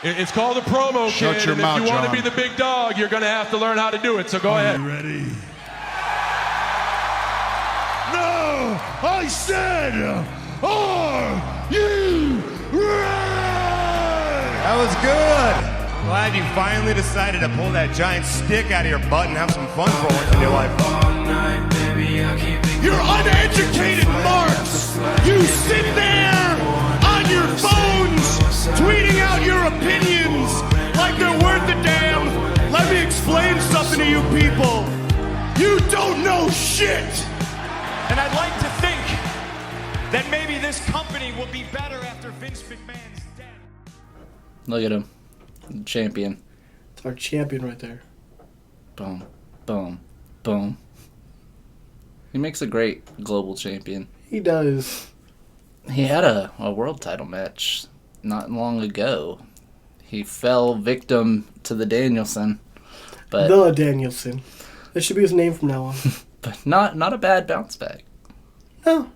It's called a promo, kid. Shut your mouth, if you want to John. be the big dog, you're going to have to learn how to do it. So go ahead. You ready? No! I said, are you ready? That was good. I'm glad you finally decided to pull that giant stick out of your butt and have some fun for once in your life. You're uneducated marks! You sit there on your phones tweeting out your opinions like they're worth a damn. Let me explain something to you people. You don't know shit! And I'd like to think that maybe this company will be better after Vince McMahon's death. Look at him. Champion. It's our champion right there. Boom. Boom. Boom. He makes a great global champion. He does. He had a world title match not long ago. He fell victim to the Danielson. But The Danielson. That should be his name from now on. but not a bad bounce back. No.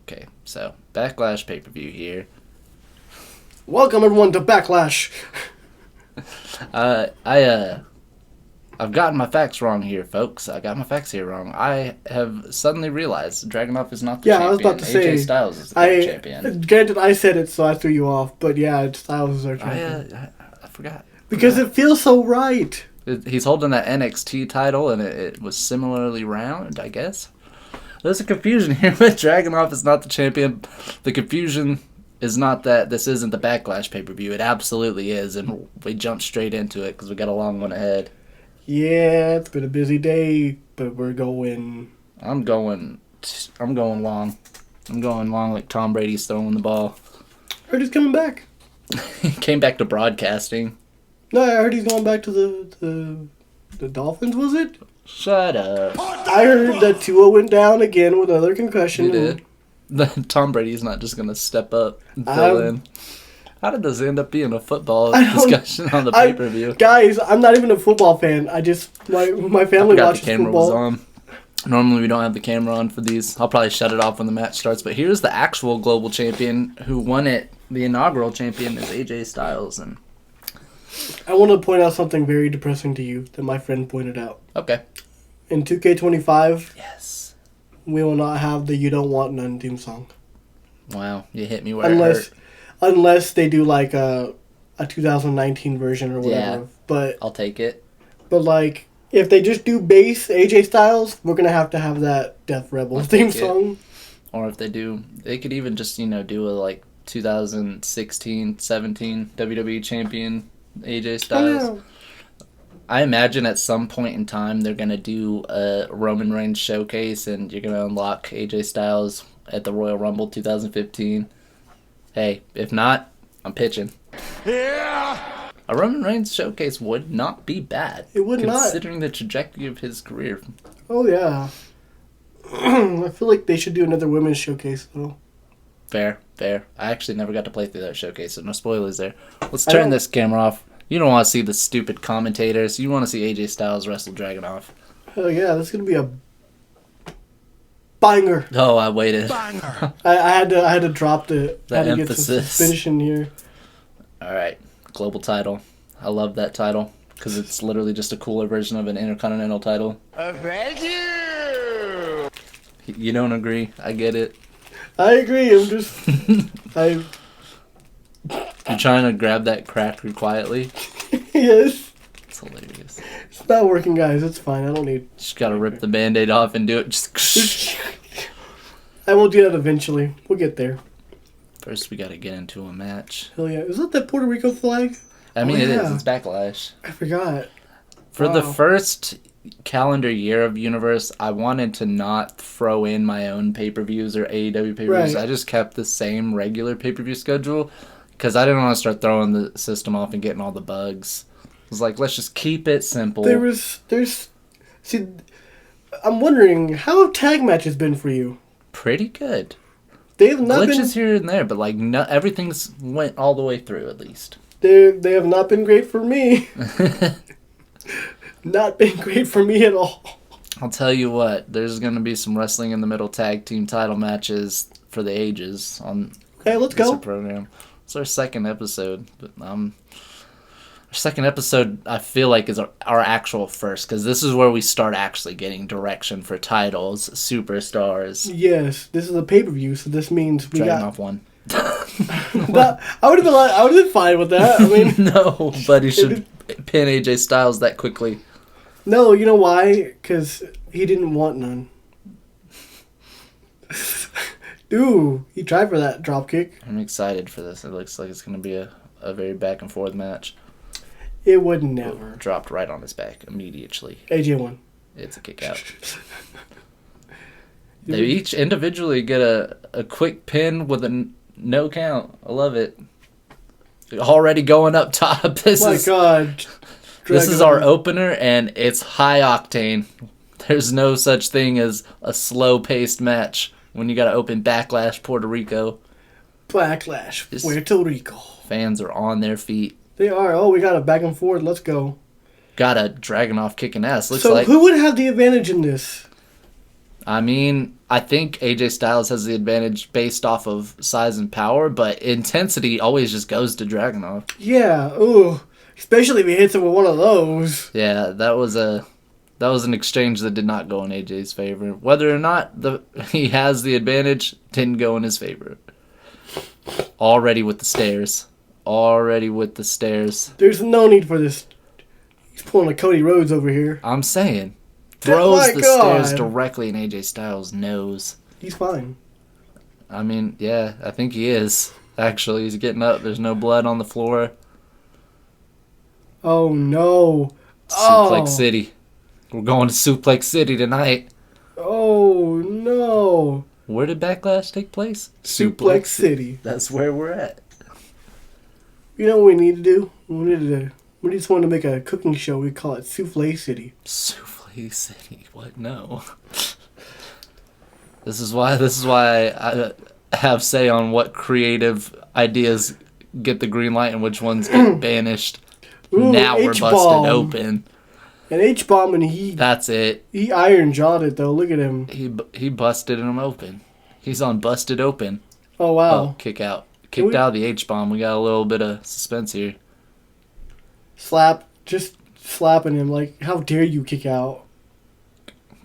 Okay, so Backlash pay-per-view here. Welcome everyone to Backlash. I've gotten my facts wrong here, folks. I got my facts here wrong. I have suddenly realized Dragunov is not the champion. I was about to say. AJ Styles is the champion. Granted, I said it, so I threw you off. But yeah, Styles is our champion. I forgot. Because it feels so right. He's holding that NXT title, and it was similarly round, I guess. There's a confusion here with Dragunov is not the champion. The confusion is not that this isn't the Backlash pay-per-view. It absolutely is, and we jumped straight into it because we got a long one ahead. Yeah, it's been a busy day, but we're going. I'm going long. I'm going long like Tom Brady's throwing the ball. I heard he's coming back. He came back to broadcasting. No, I heard he's going back to the Dolphins, was it? Shut up. I heard that Tua went down again with another concussion. He did. Tom Brady's not just going to step up and fill in. How did this end up being a football discussion on the pay-per-view? Guys, I'm not even a football fan. I just, my family watches the camera football. was on. Normally we don't have the camera on for these. I'll probably shut it off when the match starts. But here's the actual global champion who won it. The inaugural champion is AJ Styles. And I want to point out something very depressing to you that my friend pointed out. okay. In 2K25, Yes. we will not have the You Don't Want None theme song. Wow, you hit me where it hurt. Unless they do like a 2019 version or whatever. Yeah, but I'll take it. But like, if they just do bass AJ Styles, we're gonna have that Death Rebel theme song. Or if they do, they could even just do a like 2016, 17 WWE champion AJ Styles. I imagine at some point in time they're gonna do a Roman Reigns showcase, and you're gonna unlock AJ Styles at the Royal Rumble 2015. Hey, if not, I'm pitching. Yeah! A Roman Reigns showcase would not be bad. It would not. Considering the trajectory of his career. Oh, yeah. I feel like they should do another women's showcase, though. Fair. I actually never got to play through that showcase, so no spoilers there. Let's turn this camera off. You don't want to see the stupid commentators. You want to see AJ Styles wrestle Dragunov. Hell yeah, that's going to be a banger. Oh, I waited. Banger! I had to drop the emphasis. Get some suspension here. All right, global title. I love that title because it's literally just a cooler version of an Intercontinental title. Thank you! You don't agree? I get it. I agree. I'm just... You're trying to grab that cracker quietly. Yes. It's hilarious. It's not working, guys. It's fine. I don't need... Just gotta rip the Band-Aid off and do it. Just... I will do that eventually. We'll get there. First, we gotta get into a match. Hell yeah. Is that the Puerto Rico flag? I mean, Oh, it yeah. is. It's Backlash. I forgot. For the Wow. first calendar year of Universe, I wanted to not throw in my own pay-per-views or AEW pay-per-views. Right. I just kept the same regular pay-per-view schedule because I didn't want to start throwing the system off and getting all the bugs. I was like, let's just keep it simple. See, I'm wondering, how have tag matches been for you? Pretty good. They have not been... Glitches here and there, but like everything's went all the way through at least. They have not been great for me. Not been great for me at all. I'll tell you what, there's going to be some wrestling in the middle tag team title matches for the ages on Okay, let's this go. program. It's our second episode, but our second episode I feel like is our actual first, because this is where we start actually getting direction for titles, superstars. Yes, this is a pay-per-view, so this means we Dragging got. off one. I would have been fine with that. I mean, No, but he should pin AJ Styles that quickly. no, you know why? Because he didn't want none. Ooh, he tried for that drop kick. I'm excited for this. It looks like it's going to be a very back and forth match. It would never. Dropped right on his back immediately. AJ won. It's a kick out. They each individually get a quick pin with a no count. I love it. Already going up top. This is God. This is our opener, and it's high octane. There's no such thing as a slow-paced match when you got to open Backlash Puerto Rico. Backlash This- Puerto Rico. Fans are on their feet. They are. Oh, we got a back and forth. Let's go. Got a Dragunov kicking ass. Looks So like. who would have the advantage in this? I mean, I think AJ Styles has the advantage based off of size and power, but intensity always just goes to Dragunov. Yeah. Ooh. Especially if he hits him with one of those. Yeah, that was an exchange that did not go in AJ's favor. Whether or not he has the advantage didn't go in his favor. Already with the stairs. There's no need for this. He's pulling a Cody Rhodes over here. I'm saying. Throws my the God. stairs directly in AJ Styles' nose. He's fine. I mean, yeah, I think he is. Actually, he's getting up. There's no blood on the floor. Oh no. Suplex City. We're going to Suplex City tonight. Oh no. Where did Backlash take place? Suplex City. That's where we're at. You know what we need to do? We just want to make a cooking show. We call it Souffle City. Souffle City. What? No. This is why I have say on what creative ideas get the green light and which ones get banished. Ooh, Now we're H-bomb. busted open. And H-bomb, and he That's it. iron jawed it though. Look at him. He busted him open. He's on busted open. Oh wow. Oh, kick out. Kicked out of the H-bomb. We got a little bit of suspense here. Just slapping him like, how dare you kick out?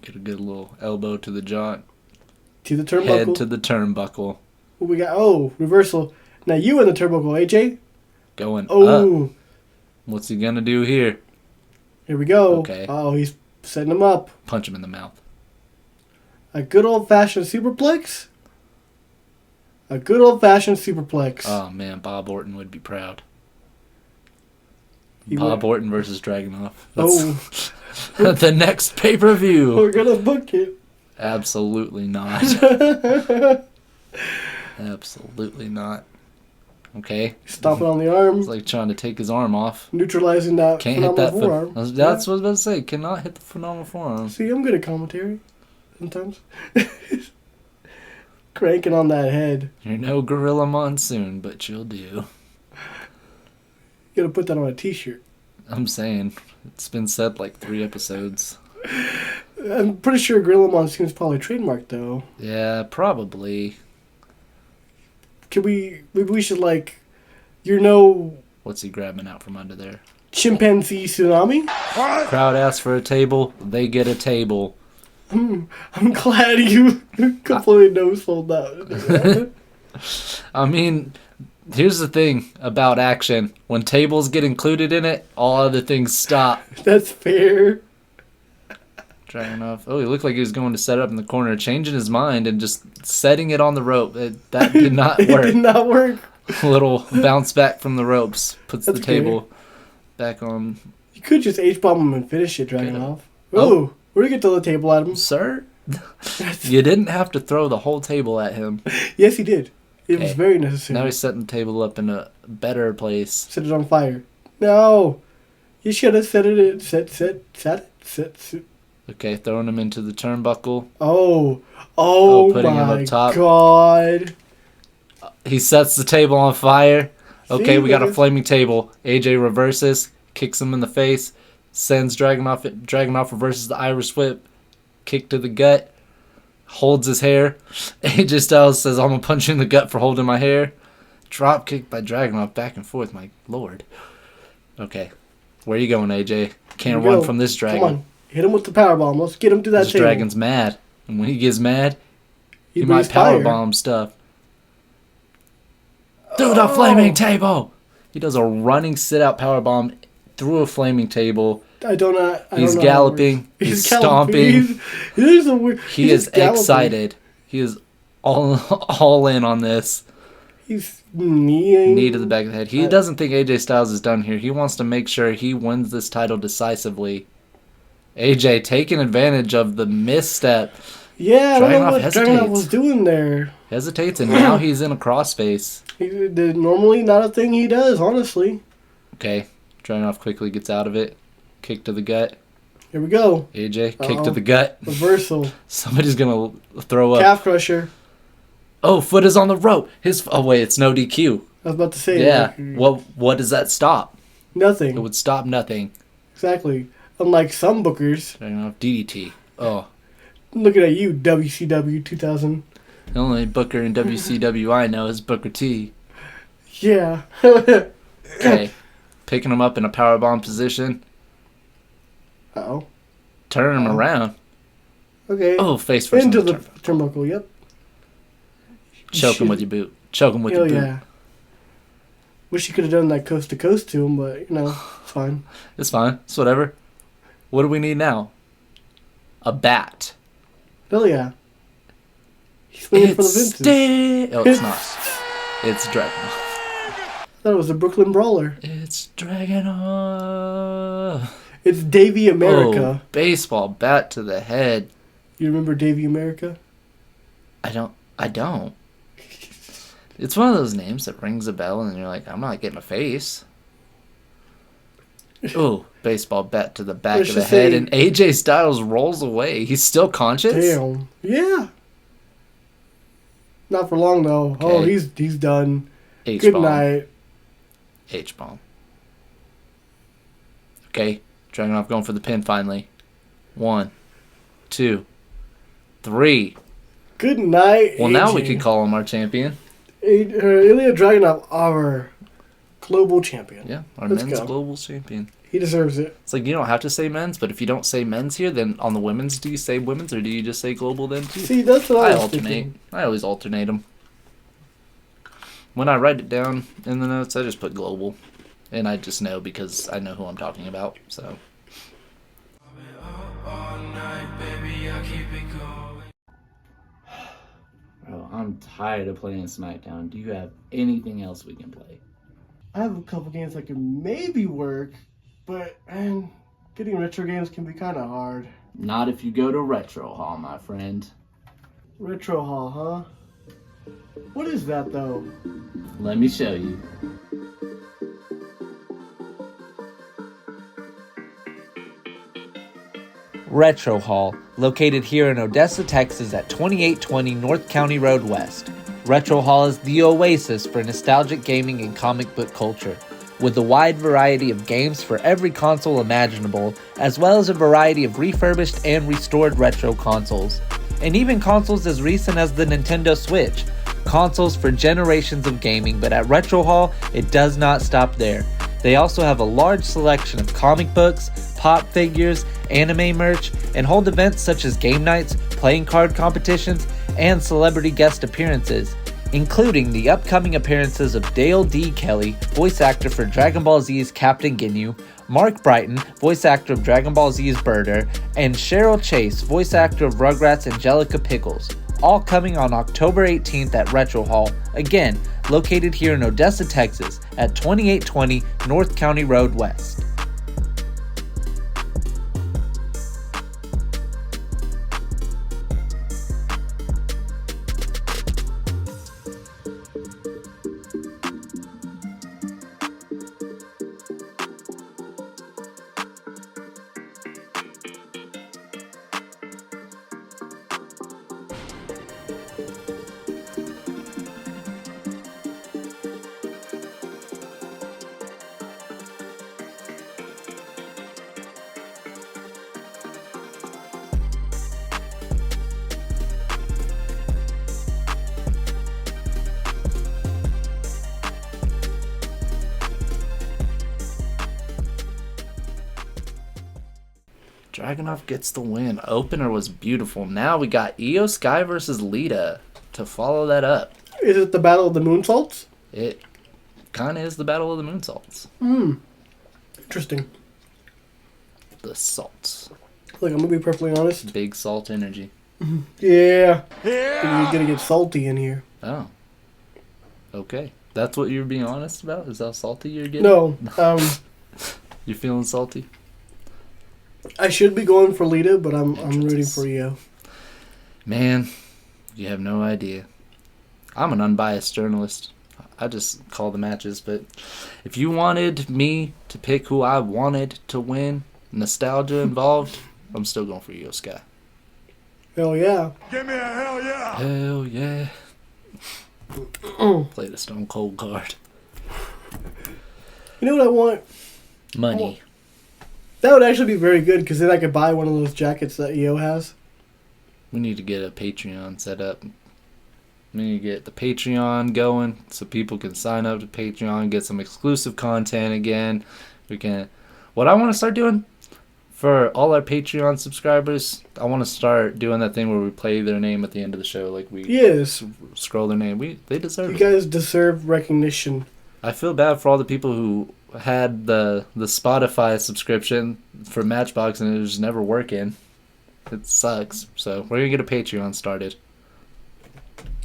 Get a good little elbow to the jaw. To the turnbuckle. Head to the turnbuckle. What we got? Oh, reversal. Now you in the turnbuckle, AJ. Going up. Oh, What's he gonna do here? here we go. Okay. Oh, he's setting him up. Punch him in the mouth. A good old-fashioned superplex. A good old-fashioned superplex. Oh man, Bob Orton would be proud. He Bob went- Orton versus Dragunov. Oh, That's the next pay-per-view. we're gonna book it. Absolutely not. Absolutely not. Okay. Stomping on the arm, It's like trying to take his arm off. neutralizing that Can't hit that. phenomenal forearm. That's what I was about to say. Cannot hit the phenomenal forearm. See, I'm good at commentary. Sometimes. Cranking on that head. You're no Gorilla Monsoon, but you'll do. You gotta put that on a t-shirt. I'm saying. It's been said like 3 episodes. I'm pretty sure Gorilla Monsoon's probably trademarked though. Yeah, probably. Maybe we should like, you know, What's he grabbing out from under there? chimpanzee tsunami? Crowd asks for a table. They get a table. I'm glad you completely no-sold that. I mean, here's the thing about action. When tables get included in it, all other things stop. That's fair. Dragunov. Oh, he looked like he was going to set up in the corner, changing his mind and just setting it on the rope. That did not It work. did not work. A little bounce back from the ropes. Puts That's the table back on. You could just H-bomb him and finish it, Dragunov. Oh. Ooh, where do you get the table at him? Sir? You didn't have to throw the whole table at him. Yes, he did. It was Okay. very necessary. Now he's setting the table up in a better place. Set it on fire. No. You should have set it. Set. Okay, throwing him into the turnbuckle. Oh putting him my up top. God. He sets the table on fire. Okay, See, we got a guys? flaming table. AJ reverses, kicks him in the face, sends Dragunov. Dragunov reverses the Irish whip, kick to the gut, holds his hair. AJ Styles says, "I'm gonna punch you in the gut for holding my hair." Drop kick by Dragunov back and forth. My lord. Okay. Where are you going, AJ? Can't run from this dragon. Come on. Hit him with the powerbomb. Let's get him to that This table. dragon's mad. And when he gets mad, he might breathes fire. powerbomb stuff. Through the flaming table! He does a running sit-out powerbomb through a flaming table. He's galloping. He's stomping. He is excited. He is all in on this. He's kneeing. Knee to the back of the head. He doesn't think AJ Styles is done here. He wants to make sure he wins this title decisively. AJ taking advantage of the misstep. Yeah, I don't know what Dragunov was doing there. Hesitates, and now he's in a crossface. Normally not a thing he does, honestly. Okay, Dragunov quickly gets out of it. Kick to the gut. Here we go. AJ, kick to the gut. Reversal. Somebody's going to throw up. Calf crusher. Oh, foot is on the rope. Oh, wait, it's no DQ. I was about to say. Yeah, what does that stop? Nothing. It would stop nothing. Exactly. Unlike some bookers. Dragunov, DDT. Oh. Looking at you, WCW 2000. The only booker in WCW I know is Booker T. Yeah. Okay. Picking him up in a powerbomb position. Uh-oh. Turning him around. Okay. Oh, face first. Into the turnbuckle, yep. Choke him with your boot. Choke him with your boot. Yeah. Wish you could have done that coast to coast to him, but, it's fine. It's fine. It's whatever. What do we need now? A bat. Hell yeah. He's swinging for the Vinces. Oh, it's not. It's Dragunov. I thought it was a Brooklyn Brawler. It's Dragunov. It's Davey America. Oh, baseball bat to the head. You remember Davey America? I don't. It's one of those names that rings a bell and you're like, I'm not getting a face. Oh, baseball bat to the back of the head, and AJ Styles rolls away. He's still conscious? Damn. Yeah. Not for long, though. Okay. Oh, he's done. H-bomb. Good night. H-bomb. Okay. Dragunov going for the pin finally. 1, 2, 3. Good night, Well, AJ. now we can call him our champion. Ilya Dragunov, our global champion. Yeah, our men's global champion. He deserves it. It's like you don't have to say men's, but if you don't say men's here, then on the women's, do you say women's or do you just say global then too? See, that's what I was alternate. thinking. I always alternate them. When I write it down in the notes, I just put global, and I just know because I know who I'm talking about. So. Bro, I'm tired of playing SmackDown. Do you have anything else we can play? I have a couple games that can maybe work, but man, getting retro games can be kind of hard. Not if you go to Retro Hall, my friend. Retro Hall, huh? What is that, though? Let me show you. Retro Hall, located here in Odessa, Texas at 2820 North County Road West. Retro Hall is the oasis for nostalgic gaming and comic book culture, with a wide variety of games for every console imaginable, as well as a variety of refurbished and restored retro consoles. And even consoles as recent as the Nintendo Switch. Consoles for generations of gaming, but at Retro Hall, it does not stop there. They also have a large selection of comic books, pop figures, anime merch, and hold events such as game nights, playing card competitions, and celebrity guest appearances, including the upcoming appearances of Dale D. Kelly, voice actor for Dragon Ball Z's Captain Ginyu, Mark Brighton, voice actor of Dragon Ball Z's Birder, and Cheryl Chase, voice actor of Rugrats' Angelica Pickles, all coming on October 18th at Retro Hall, again, located here in Odessa, Texas, at 2820 North County Road West. Dragunov gets the win. Opener was beautiful. Now we got Io Sky versus Lita to follow that up. Is it the Battle of the Moonsaults? It kind of is the Battle of the Moonsaults. Interesting. The salts. Look, I'm gonna be perfectly honest. Big salt energy. Yeah. You're gonna get salty in here. Oh. Okay. That's what you're being honest about? Is how salty you're getting? No. You're feeling salty? I should be going for Lita, but I'm rooting for Io. Man, you have no idea. I'm an unbiased journalist. I just call the matches, but if you wanted me to pick who I wanted to win, nostalgia involved, I'm still going for Io Sky. Hell yeah. Give me a hell yeah. Hell yeah. Play the Stone Cold card. You know what I want? Money. That would actually be very good, because then I could buy one of those jackets that Io has. We need to get a Patreon set up. We need to get the Patreon going so people can sign up to Patreon, get some exclusive content again. What I want to start doing for all our Patreon subscribers, I want to start doing that thing where we play their name at the end of the show. Like we Yes. scroll their name. They deserve You it. guys deserve recognition. I feel bad for all the people who had the Spotify subscription for Matchbox and it was never working. It sucks. So we're going to get a Patreon started.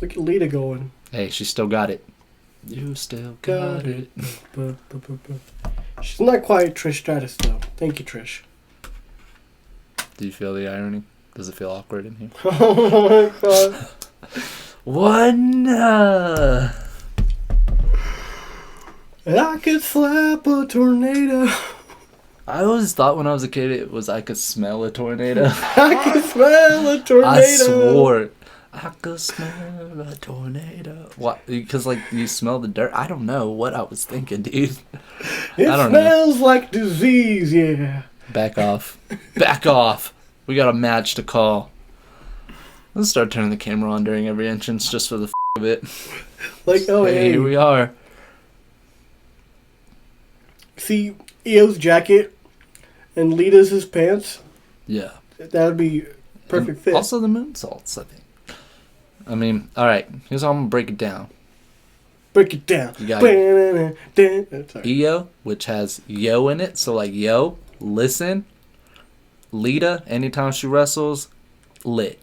Look at Lita going. Hey, she still got it. You still got it. She's not quite Trish Stratus, though. Thank you, Trish. Do you feel the irony? Does it feel awkward in here? Oh my god. One. I could slap a tornado. I always thought when I was a kid it was I could smell a tornado. I could smell a tornado. I swore. I could smell a tornado. What? Because, like, you smell the dirt? I don't know what I was thinking, dude. It I don't know. smells like disease, yeah. Back off. Back off. We got a match to call. Let's start turning the camera on during every entrance just for the of it. Like, oh, Hey, hey. here we are. See Io's jacket and Lita's his pants. Yeah. That would be perfect fit. Also the moonsaults, I think. I mean, alright, here's how I'm going to break it down. Break it down. You got Sorry. Io, which has yo in it, so like yo, listen. Lita, anytime she wrestles, lit.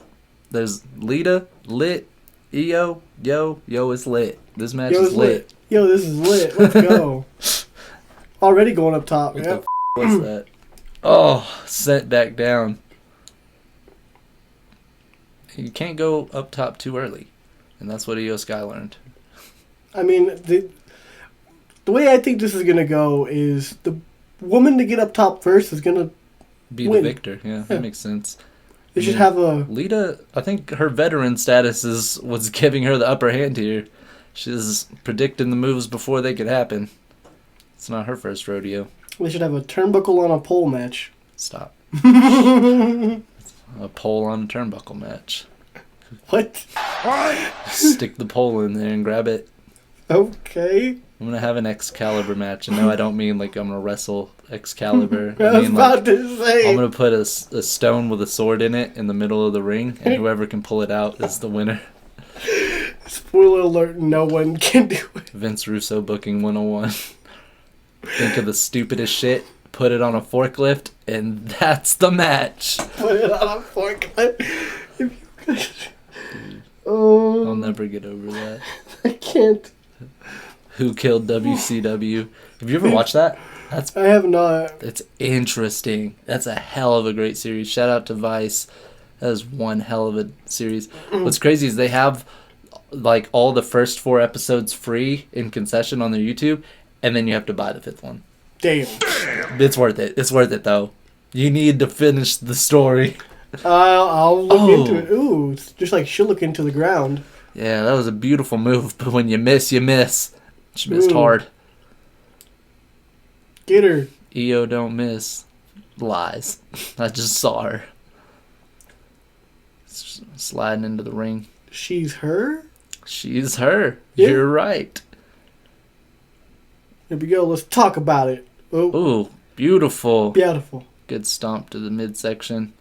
There's Lita, lit, Io, yo is lit. This match Yo, is it's lit. Yo, this is lit. Let's go. Already going up top. What Yep. the was that? Oh, sent back down. You can't go up top too early. And that's what Io Sky learned. I mean, the way I think this is going to go is the woman to get up top first is going to Be win. the victor. Yeah, that makes sense. They should have a... Lita, I think her veteran status was giving her the upper hand here. She's predicting the moves before they could happen. It's not her first rodeo. They should have a turnbuckle on a pole match. Stop. A pole on a turnbuckle match. What? Stick the pole in there and grab it. Okay. I'm going to have an Excalibur match. And no, I don't mean like I'm going to wrestle Excalibur. I I was mean about like to say. I'm going to put a stone with a sword in it in the middle of the ring. And whoever can pull it out is the winner. Spoiler alert, no one can do it. Vince Russo booking 101. Think of the stupidest shit, put it on a forklift, and that's the match. Put it on a forklift. If you guys... I'll Oh, never get over that. I can't. Who Killed WCW? Have you ever watched that? I have not. It's interesting. That's a hell of a great series. Shout out to Vice. That is one hell of a series. What's crazy is they have like all the first 4 episodes free in concession on their YouTube, and then you have to buy the 5th one. Damn. It's worth it. It's worth it though. You need to finish the story. I'll look Oh. into it. Ooh, it's just like she'll look into the ground. Yeah, that was a beautiful move, but when you miss, you miss. She missed Ooh. hard. Get her. Io don't miss. Lies. I just saw her. Sliding into the ring. She's her? She's her. Yeah. You're right. Here we go. Let's talk about it. Oh, Ooh, beautiful. beautiful. Good stomp to the midsection.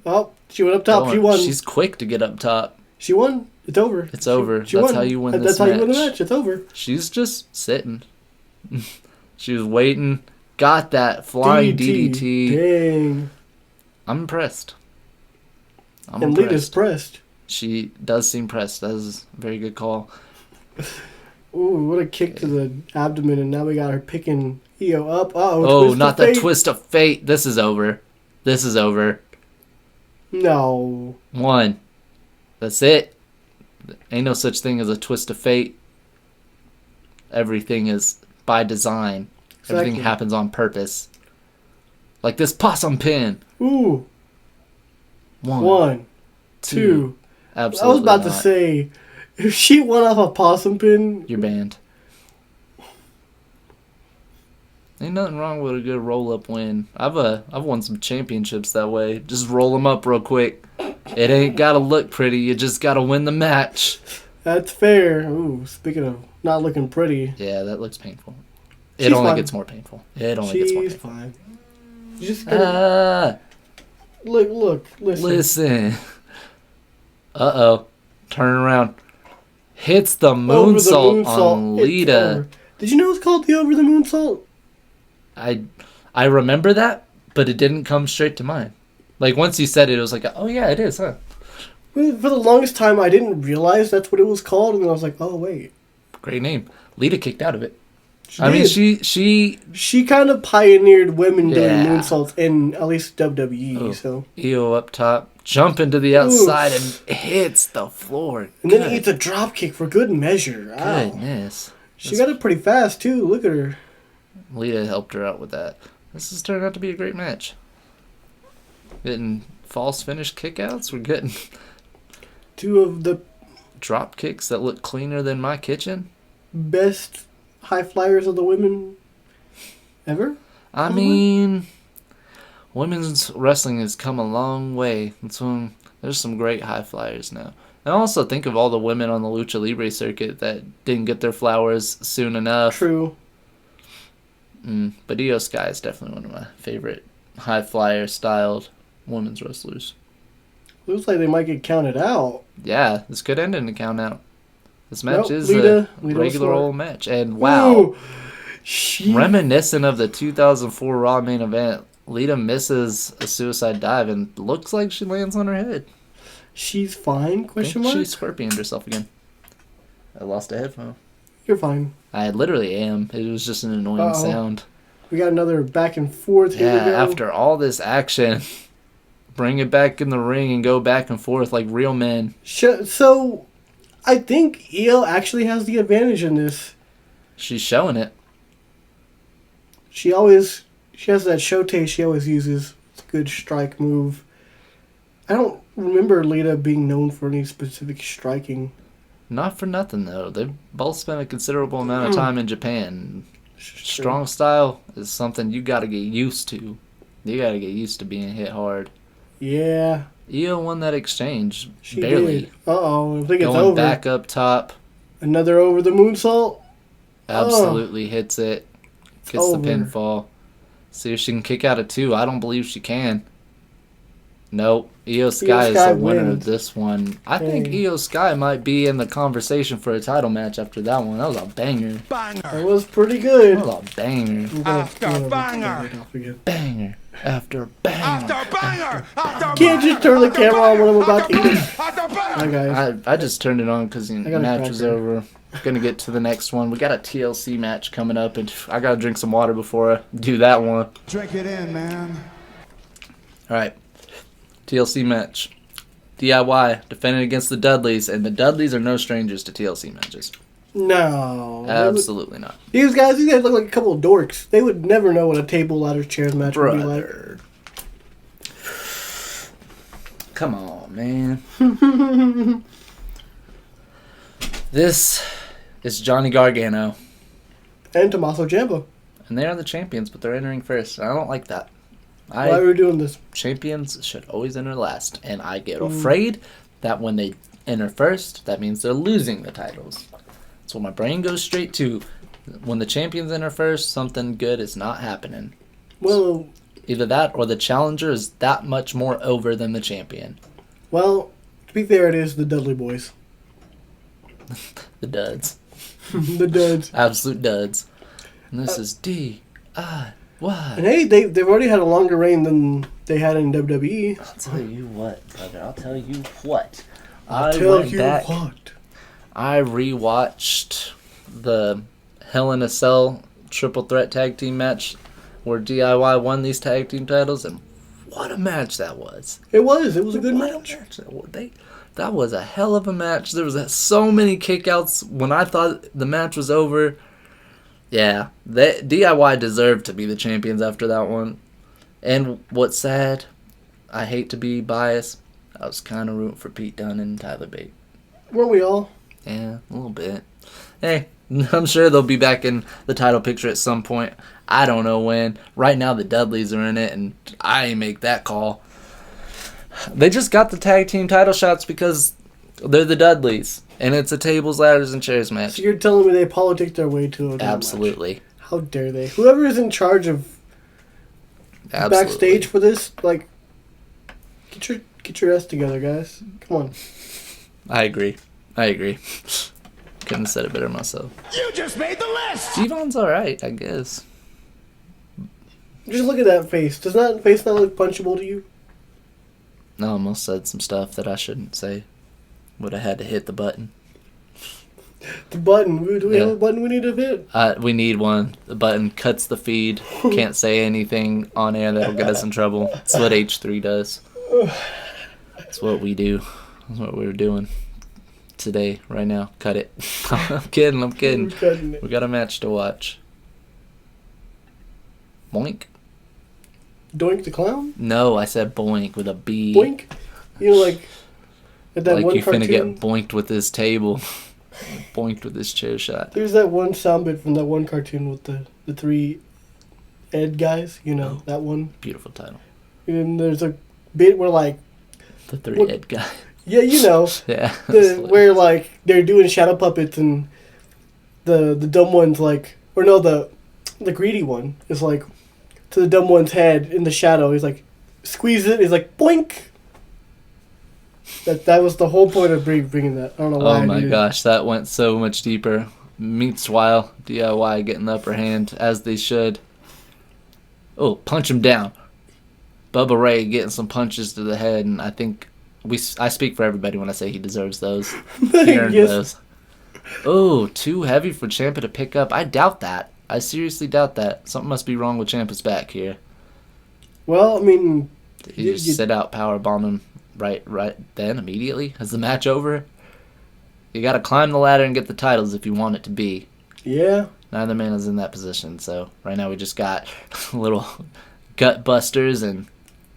Oh, she went up top. She won. She's quick to get up top. She won. It's over. It's over. She That's won. how you win That's this how match. you win the match. It's over. She's just sitting. She was waiting. Got that flying DDT. Dang. I'm impressed. And Lita's pressed. She does seem pressed. That is a very good call. Ooh, what a kick to the abdomen, and now we got her picking Io up. Oh, not that twist of fate. This is over. This is over. No. 1. That's it. Ain't no such thing as a twist of fate. Everything is by design. Exactly. Everything happens on purpose. Like this possum pin. Ooh. 1, 2. Absolutely. I was about to not. say, if she went off a possum pin, You're banned. Ain't nothing wrong with a good roll-up win. I've won some championships that way. Just roll them up real quick. It ain't gotta look pretty. You just gotta win the match. that's fair. Ooh, speaking of not looking pretty, Yeah, that looks painful. She's It only fine. gets more painful. It only gets more she's painful. fine. You just gotta, look, listen. Listen. Uh-oh. Turn around. Hits the Over the moonsault on It's Lita. over. Did you know it's called the Over the Moonsault? I remember that, but it didn't come straight to mind. Like, once you said it, it was like, oh yeah, it is, huh? Well, for the longest time, I didn't realize that's what it was called, and then I was like, oh, wait. Great name. Lita kicked out of it. She I mean, did. she kind of pioneered women doing Yeah. moonsaults in at least WWE, Oh. so. EO up top, jumping to the outside and hits the floor. And then eats a drop kick for good measure. Ow. Goodness. She got it pretty fast, too. Look at her. Lita helped her out with that. This has turned out to be a great match. Getting false finish kickouts. We're getting 2 of the drop kicks that look cleaner than my kitchen. best high flyers of the women ever. I mean, women's wrestling has come a long way. There's some great high flyers now. And also think of all the women on the Lucha Libre circuit that didn't get their flowers soon enough. True. But Io Sky is definitely one of my favorite high flyer styled women's wrestlers. Looks like they might get counted out. Yeah, this could end in a count out. This match Nope, is Lita a was regular smart. old match. And wow, Ooh, she, reminiscent of the 2004 Raw main event, Lita misses a suicide dive and looks like she lands on her head. she's fine? I Question think mark. she scorpioned herself again. I lost a headphone. You're fine. I literally am. It was just an annoying Uh-oh. sound. We got another back and forth. Here Yeah, we go. after all this action, bring it back in the ring and go back and forth like real men. So, I think Io actually has the advantage in this. She's showing it. She has that show taste she always uses. It's a good strike move. I don't remember Lita being known for any specific striking. Not for nothing, though. They've both spent a considerable amount of time in Japan. Strong style is something you got to get used to. You got to get used to being hit hard. Yeah. Io won that exchange. She barely. did. Uh-oh. I think it's Going over. back up top. Another over the moonsault. Absolutely hits it. Gets over. the pinfall. See if she can kick out of 2. I don't believe she can. Nope. Io Sky is Sky the winner wins. of this one. I think Dang. Io Sky might be in the conversation for a title match after that one. That was a banger. That was pretty good. That was a banger. After banger. Banger after banger. After banger. After Can't just turn the camera on when I'm about to eat it. After banger. Hi, guys. I just turned it on because the got a match was cracker. over. Gonna get to the next one. We got a TLC match coming up, and I gotta drink some water before I do that one. Drink it in, man. All right, TLC match. DIY defending against the Dudleys, and the Dudleys are no strangers to TLC matches. No. Absolutely not. These guys look like a couple of dorks. They would never know what a table, ladder, chairs match would be like. Brother. Come on, man. This is Johnny Gargano. And Tommaso Ciampa. And they are the champions, but they're entering first. I don't like that. Why are we doing this? Champions should always enter last. And I get afraid that when they enter first, that means they're losing the titles. That's what my brain goes straight to. When the champions enter first, something good is not happening. Well, Either that or the challenger is that much more over than the champion. Well, to be fair, it is the Dudley Boys. The duds. The duds. Absolute duds. And this is DIY. And hey, they've already had a longer reign than they had in WWE. I'll tell you what, brother. I'll tell you what. I rewatched the Hell in a Cell triple threat tag team match where DIY won these tag team titles, and what a match that was. It was a good match. That was a hell of a match. There was so many kickouts when I thought the match was over. Yeah, DIY deserved to be the champions after that one. And what's sad, I hate to be biased, I was kind of rooting for Pete Dunne and Tyler Bate. Weren't we all? Yeah, a little bit. Hey, I'm sure they'll be back in the title picture at some point. I don't know when. Right now the Dudleys are in it, and I ain't make that call. They just got the tag team title shots because they're the Dudleys, and it's a tables, ladders, and chairs match. So you're telling me they politic their way to a Absolutely. match. How dare they? Whoever is in charge of backstage for this, like, get your ass together, guys. Come on. I agree. Couldn't have said it better myself. You just made the list! Devon's alright, I guess. Just look at that face. Does that face not look punchable to you? I almost said some stuff that I shouldn't say. Would have had to hit the button. The button. Do we have a button we need to hit? We need one. The button cuts the feed. Can't say anything on air that'll get us in trouble. That's what H3 does. That's what we do. That's what we're doing today, right now. Cut it. I'm kidding. We're cutting it. We got a match to watch. Boink. Doink the Clown? No, I said boink with a B. Boink? You know, like at that like one you cartoon. finna get boinked with this table. Boinked with this chair shot. There's that one sound bit from that one cartoon with the three Ed guys. You know, that one. Beautiful title. And there's a bit where, like... The three Ed guy. Yeah, you know. Yeah. Where, like, they're doing shadow puppets and the dumb one's like... Or no, the greedy one is like... To the dumb one's head in the shadow. He's like... Squeeze it. He's like, boink! That was the whole point of bringing that. I don't know why. Oh my gosh, that went so much deeper. Meanwhile, DIY getting the upper hand, as they should. Oh, punch him down. Bubba Ray getting some punches to the head, and I think I speak for everybody when I say he deserves those. He earned those. Oh, too heavy for Ciampa to pick up. I doubt that. I seriously doubt that. Something must be wrong with Ciampa's back here. Well, I mean... He just sit out, powerbomb him right then, immediately? Is the match over? You gotta climb the ladder and get the titles if you want it to be. Yeah. Neither man is in that position, so right now we just got little gut busters and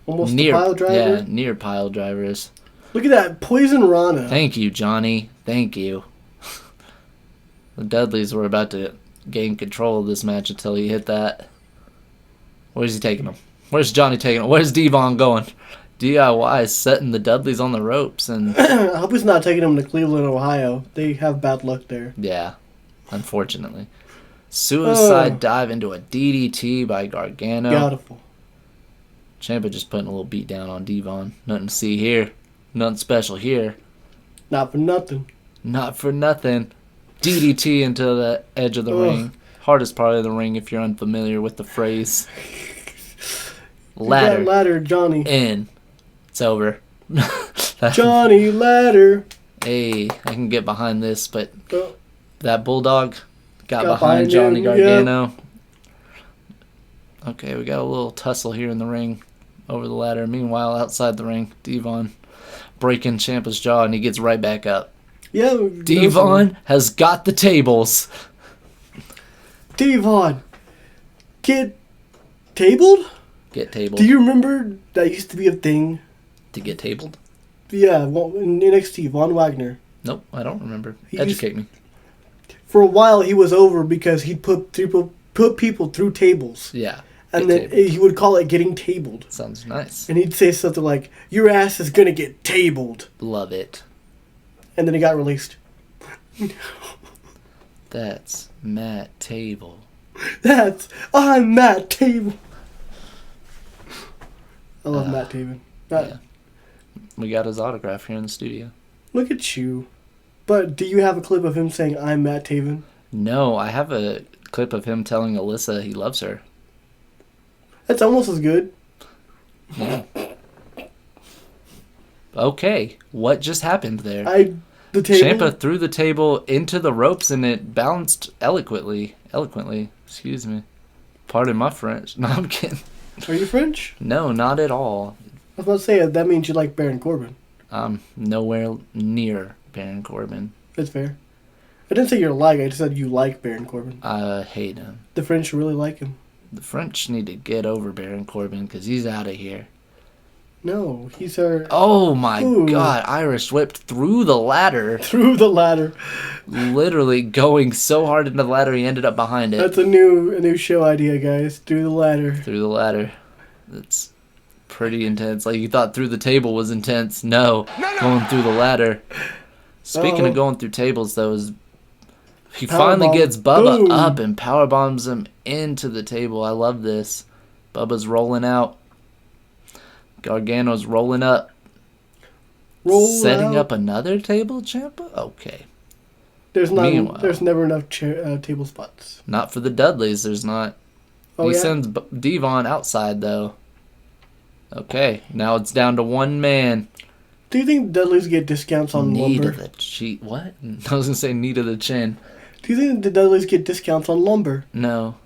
almost near pile driver. Yeah, near pile drivers. Look at that poison Rana. Thank you, Johnny. Thank you. The Dudleys were about to gain control of this match until he hit that. Where's he taking him? Where's Johnny taking him? Where's Devon going? DIY is setting the Dudleys on the ropes, and I hope he's not taking them to Cleveland, Ohio. They have bad luck there. Yeah, unfortunately. Suicide dive into a DDT by Gargano. Beautiful. Ciampa just putting a little beat down on Devon. Nothing to see here. Nothing special here. Not for nothing. Not for nothing. DDT into the edge of the ring. Hardest part of the ring if you're unfamiliar with the phrase. Ladder. Ladder, Johnny. In. It's over. Johnny Ladder. Hey, I can get behind this, but that Bulldog got behind him, Johnny Gargano. Yeah. Okay, we got a little tussle here in the ring over the ladder. Meanwhile, outside the ring, Devon breaking Ciampa's jaw, and he gets right back up. Yeah, Devon has got the tables. Devon, get tabled? Get tabled. Do you remember that used to be a thing? To get tabled? Yeah, in NXT, Von Wagner. Nope, I don't remember. Educate me. For a while, he was over because he'd put people through tables. Yeah. And then he would call it getting tabled. Sounds nice. And he'd say something like, "Your ass is gonna get tabled." Love it. And then he got released. That's Matt Table. I'm Matt Table. I love Matt Taven. Yeah. We got his autograph here in the studio. Look at you. But do you have a clip of him saying, I'm Matt Taven? No, I have a clip of him telling Alyssa he loves her. That's almost as good. Yeah. Okay, what just happened there? The table. Ciampa threw the table into the ropes and it bounced eloquently. Excuse me. Pardon my French. No, I'm kidding. Are you French? No, not at all. I was about to say, that means you like Baron Corbin. I'm nowhere near Baron Corbin. That's fair. I didn't say you're like, I just said you like Baron Corbin. I hate him. The French really like him. The French need to get over Baron Corbin because he's out of here. No, he's our... Oh my God, Irish whipped through the ladder. Through the ladder. Literally going so hard into the ladder he ended up behind it. That's a new show idea, guys. Through the ladder. Through the ladder. That's pretty intense. Like you thought through the table was intense. No. Going through the ladder. Speaking of going through tables though, he finally gets Bubba up and power bombs him into the table. I love this. Bubba's rolling out. Gargano's rolling up. Setting up another table, Ciampa? Okay. There's never enough table spots. Not for the Dudleys, there's not. He sends Devon outside, though. Okay, now it's down to one man. Do you think Dudleys get discounts on lumber? Knee to the cheek. What? I was going to say knee to the chin. Do you think the Dudleys get discounts on lumber? No.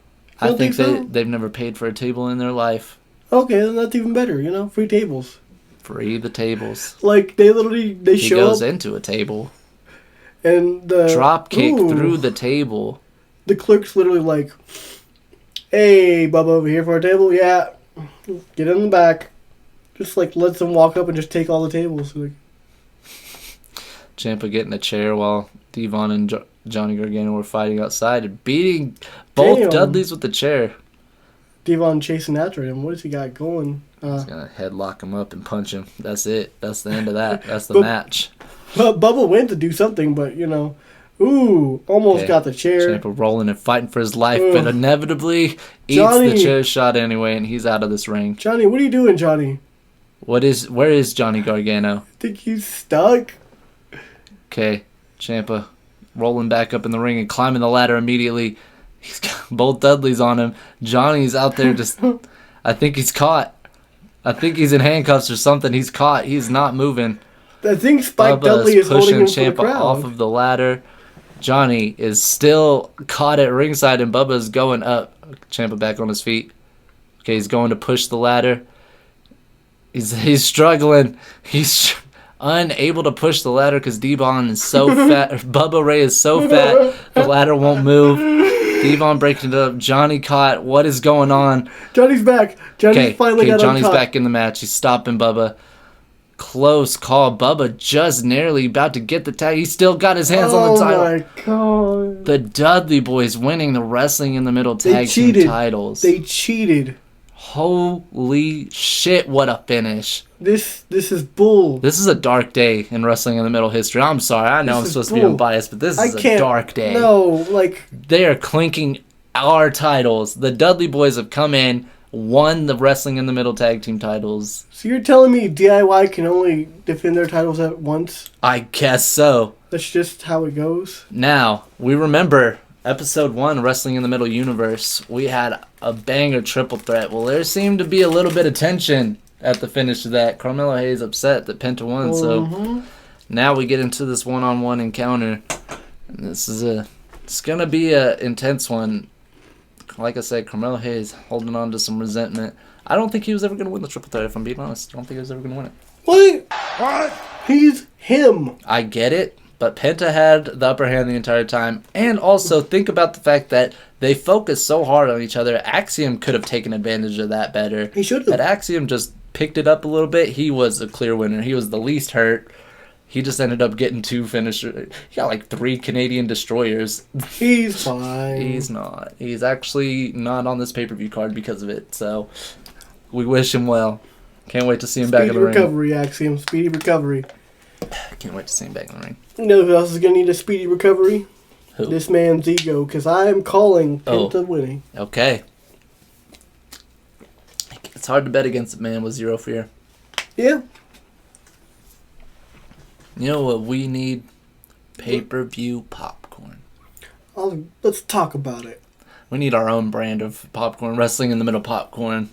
I I think so? they've never paid for a table in their life. Okay, then that's even better, free tables. Free the tables. Like, they He show goes up, into a table. and the... Drop kick through the table. The clerk's literally like, hey, Bubba, over here for a table? Yeah. Get in the back. Just, lets them walk up and just take all the tables. Ciampa getting a chair while Devon and Johnny Gargano were fighting outside and beating both Dudleys with the chair. Devon chasing after him. What has he got going? He's going to headlock him up and punch him. That's it. That's the end of that. That's the match. But Bubba went to do something, but, almost got the chair. Ciampa rolling and fighting for his life, but inevitably eats the chair shot anyway, and he's out of this ring. Johnny, what are you doing, Johnny? Where is Johnny Gargano? I think he's stuck. Okay, Ciampa rolling back up in the ring and climbing the ladder immediately. He's got both Dudleys on him. Johnny's out there just... I think he's caught. I think he's in handcuffs or something. He's caught. He's not moving. I think Spike Dudley is holding him for the crowd. Off of the ladder. Johnny is still caught at ringside and Bubba's going up. Ciampa back on his feet. Okay, he's going to push the ladder. He's struggling. He's unable to push the ladder because Devon is so fat. Bubba Ray is so fat, the ladder won't move. Devon breaking it up. Johnny caught. What is going on? Johnny's back. Johnny's finally got Johnny's uncaught. back in the match. He's stopping Bubba. Close call. Bubba just nearly about to get the tag. He's still got his hands on the title. Oh my God. The Dudley Boys winning the Wrestling in the Middle tag team titles. They cheated. Holy shit, what a finish. This is bull. This is a dark day in Wrestling in the Middle history. I'm sorry. I know I'm supposed to be unbiased, but this is a dark day. No, they are clinking our titles. The Dudley Boys have come in, won the Wrestling in the Middle tag team titles. So you're telling me DIY can only defend their titles at once? I guess so. That's just how it goes. Now, we remember Episode 1, Wrestling in the Middle Universe. We had a banger triple threat. Well, there seemed to be a little bit of tension at the finish of that. Carmelo Hayes upset that Penta won, so now we get into this one-on-one encounter. And it's going to be an intense one. Like I said, Carmelo Hayes holding on to some resentment. I don't think he was ever going to win the triple threat, if I'm being honest. I don't think he was ever going to win it. What? He's him. I get it. But Penta had the upper hand the entire time. And also, think about the fact that they focus so hard on each other. Axiom could have taken advantage of that better. He should have. Had Axiom just picked it up a little bit, he was a clear winner. He was the least hurt. He just ended up getting 2 finishers. He got 3 Canadian destroyers. He's fine. He's not. He's actually not on this pay-per-view card because of it. So, we wish him well. Can't wait to see him back in the ring. Speedy recovery, Axiom. Speedy recovery. Can't wait to see him back in the ring. You know who else is going to need a speedy recovery? Who? This man's ego, because I am calling Penta winning. Okay. It's hard to bet against a man with zero fear. Yeah. You know what we need? Pay-per-view popcorn. Let's talk about it. We need our own brand of popcorn. Wrestling in the Middle popcorn.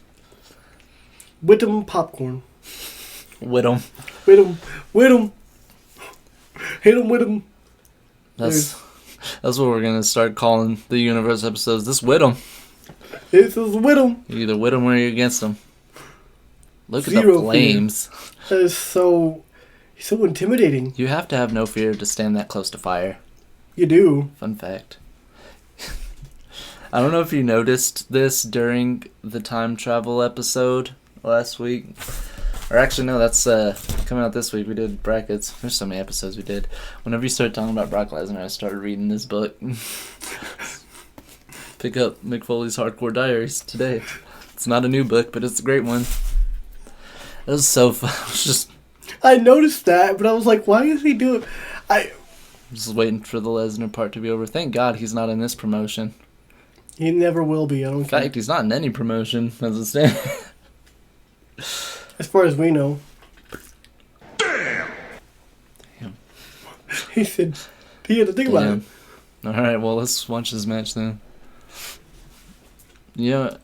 WitM popcorn. With them. WitM. Hit 'em with 'em. That's what we're going to start calling the universe episodes. This with them. This is WitM. You're either with them or you're against them. Look at Zero the flames. That is so intimidating. You have to have no fear to stand that close to fire. You do. Fun fact. I don't know if you noticed this during the time travel episode last week. Or actually, no, that's coming out this week. We did brackets. There's so many episodes we did. Whenever you start talking about Brock Lesnar, I started reading this book. Pick up Mick Foley's Hardcore Diaries today. It's not a new book, but it's a great one. It was so fun. I noticed that, but I was like, why is he doing... I'm just waiting for the Lesnar part to be over. Thank God he's not in this promotion. He never will be, I don't In fact, he's not in any promotion as it stands. As far as we know. Damn. He said he had to think about it. Alright, well, let's watch this match then. You know,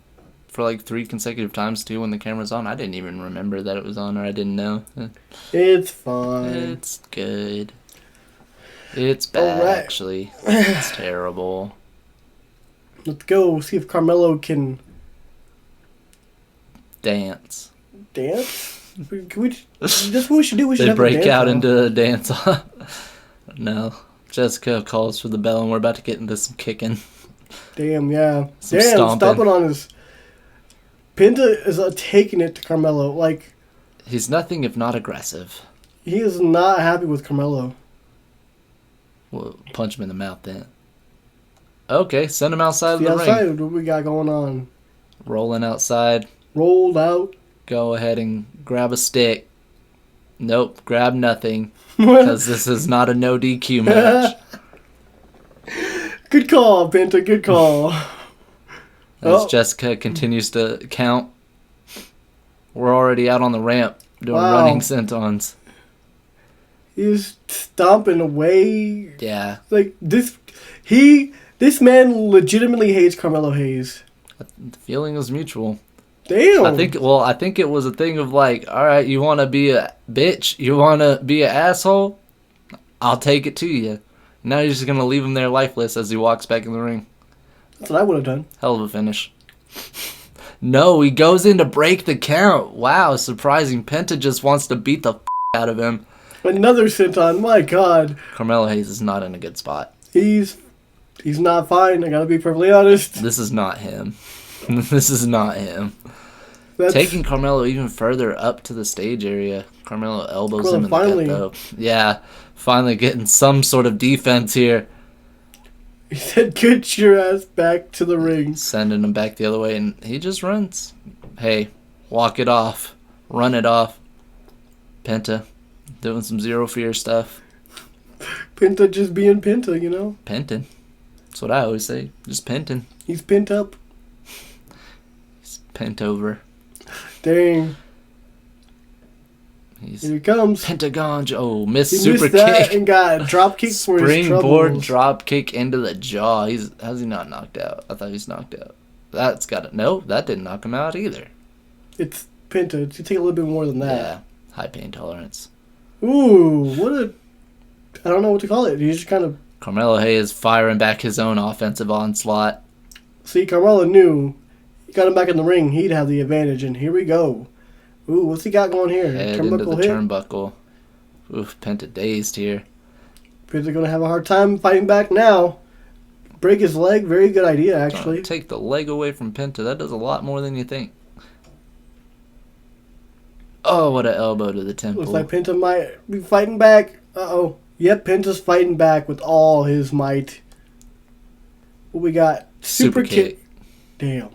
for like 3 consecutive times too when the camera's on, I didn't even remember that it was on, or I didn't know. It's fine. It's good. It's bad, actually. It's terrible. Let's go see if Carmelo can dance. Dance? Can we? That's what we should do. We should they have break a dance out off. into a dance off. No. Jessica calls for the bell, and we're about to get into some kicking. Damn, yeah. Some stomping on his... Penta is taking it to Carmelo. Like, he's nothing if not aggressive. he is not happy with Carmelo. We'll punch him in the mouth then. Okay, send him outside of The the outside, ring. what we got going on? Rolling outside. Rolled out. Go ahead and grab a stick. Nope, grab nothing. Because this is not a no DQ match. Good call, Penta. Good call. As Jessica continues to count. We're already out on the ramp doing running sentons. He's stomping away. Yeah. Like, this man legitimately hates Carmelo Hayes. The feeling was mutual. Damn. I think it was a thing of like, all right, you want to be a bitch? You want to be an asshole? I'll take it to you. Now you're just going to leave him there lifeless as he walks back in the ring. That's what I would have done. Hell of a finish. No, he goes in to break the count. Wow, surprising. Penta just wants to beat the out of him. Another senton. My God. Carmelo Hayes is not in a good spot. He's not fine. I gotta be perfectly honest. This is not him. This is not him. Taking Carmelo even further up to the stage area. Carmelo elbows him in the gut, though. Yeah, finally getting some sort of defense here. He said, get your ass back to the ring. Sending him back the other way, and he just runs. Hey, walk it off. Run it off. Penta, doing some zero fear stuff. Penta just being Penta, you know? Penting. That's what I always say. Just penting. He's pent up. He's pent over. Dang. Here he comes. Pentagon. Oh, missed he super missed that kick. and got a drop kick for his Springboard troubles. drop kick into the jaw. How's he not knocked out? I thought he's knocked out. That's got it. No, that didn't knock him out either. It's Penta. It should take a little bit more than that. Yeah, high pain tolerance. Ooh, I don't know what to call it. He's just kind of... Carmelo Hayes firing back his own offensive onslaught. See, Carmelo knew. He got him back in the ring. He'd have the advantage, and here we go. Ooh, what's he got going here? Head into the turnbuckle. Oof, Penta dazed here. Penta's going to have a hard time fighting back now. Break his leg. Very good idea, actually. Take the leg away from Penta. That does a lot more than you think. Oh, what an elbow to the temple. Looks like Penta might be fighting back. Uh-oh. Yep, Penta's fighting back with all his might. What we got? Super kick. Damn.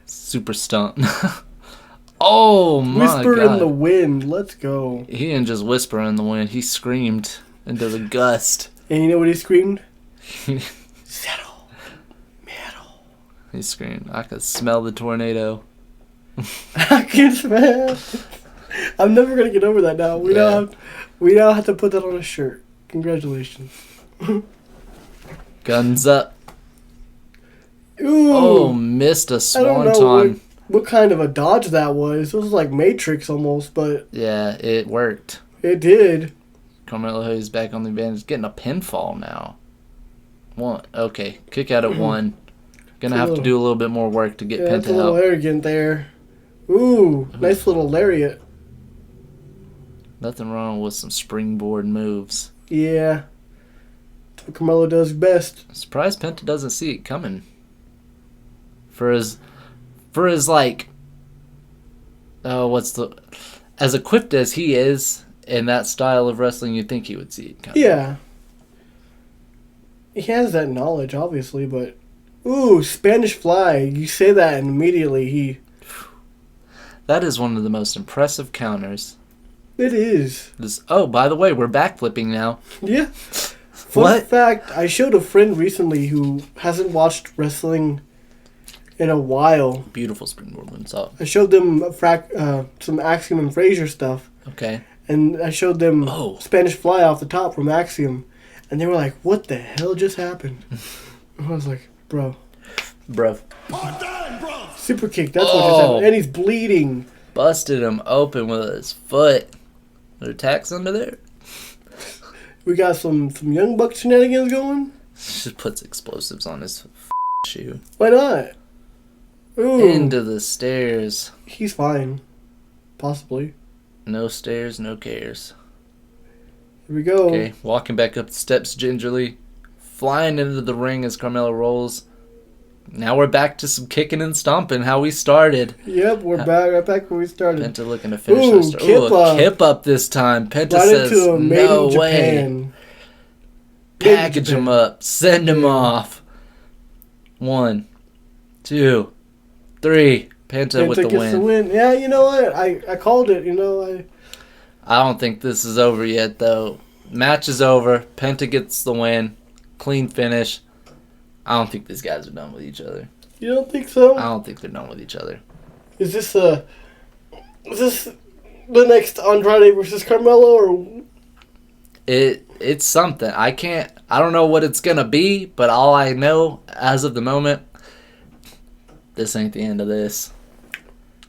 Super stunt. Oh my Whisper God. in the wind. Let's go. He didn't just whisper in the wind. He screamed into the gust. And you know what he screamed? Settle. Metal. He's screaming, I can smell the tornado. I can smell. I'm never gonna get over that now. We now have to put that on a shirt. Congratulations. Guns up. Ooh. Oh, missed a I don't know swanton. what kind of a dodge that was. It was like Matrix almost, but Yeah, it worked. it did. Carmelo Hayes back on the advantage. Getting a pinfall now. One. Okay, kick out at one. Gonna have to do a little bit more work to get Yeah, that's Penta a little out. arrogant there. Ooh, nice little lariat. Nothing wrong with some springboard moves. Yeah. That's what Carmelo does best. Surprised Penta doesn't see it coming. For his like, as equipped as he is in that style of wrestling, you'd think he would see it coming. Yeah. He has that knowledge, obviously, but... Ooh, Spanish Fly. You say that and immediately That is one of the most impressive counters. It is. Oh, by the way, we're backflipping now. Yeah. Fun What? fact, I showed a friend recently who hasn't watched wrestling in a while. Beautiful springboard moonsault. I showed them some Axiom and Frazier stuff, Okay. and I showed them Oh. Spanish Fly off the top from Axiom, and they were like, "What the hell just happened?" I was like, "Bro, Bro. super kick. That's what just happened." And he's bleeding. Busted him open with his foot. Are there tacks under there? We got some Young Buck shenanigans going. Just puts explosives on his shoe. Why not? Ooh, Into the stairs. he's fine, possibly. No stairs, no cares. Here we go. Okay, walking back up the steps gingerly. Flying into the ring as Carmelo rolls. Now we're back to some kicking and stomping, how we started. Yep, we're back right back where we started. Penta looking to finish Ooh, this. kip a up. kip up this time. Penta Right says, into a made no in way. Japan. Package Japan. him up. Send him off. 1, 2, 3. Penta with the gets win. Yeah, you know what? I called it. I don't think this is over yet, though. Match is over. Penta gets the win. Clean finish. I don't think these guys are done with each other. You don't think so? I don't think they're done with each other. Is this the next Andrade versus Carmelo, or It's something. I don't know what it's gonna be, but all I know as of the moment, this ain't the end of this.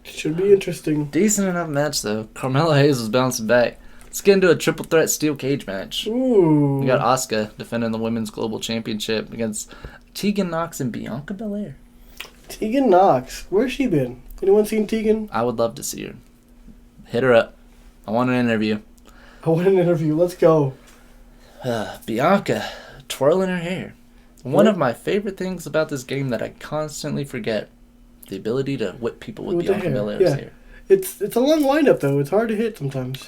should be interesting? Decent enough match though. Carmelo Hayes was bouncing back. Let's get into a triple threat steel cage match. Ooh. We got Asuka defending the Women's Global Championship against Tegan Nox and Bianca Belair. Tegan Nox. Where's she been? Anyone seen Tegan? I would love to see her. Hit her up. I want an interview. I want an interview. Let's go. Bianca twirling her hair. One of my favorite things about this game that I constantly forget. The ability to whip people with With the Bianca hair, Belair's yeah. hair. It's a long windup though. It's hard to hit sometimes.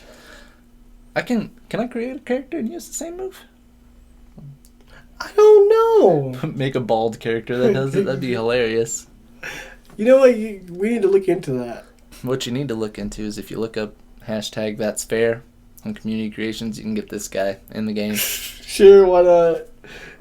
Can I create a character and use the same move? I don't know. Make a bald character that does it? That'd be hilarious. You know what? We need to look into that. What you need to look into is if you look up hashtag that's fair on community creations, you can get this guy in the game. Sure, why not?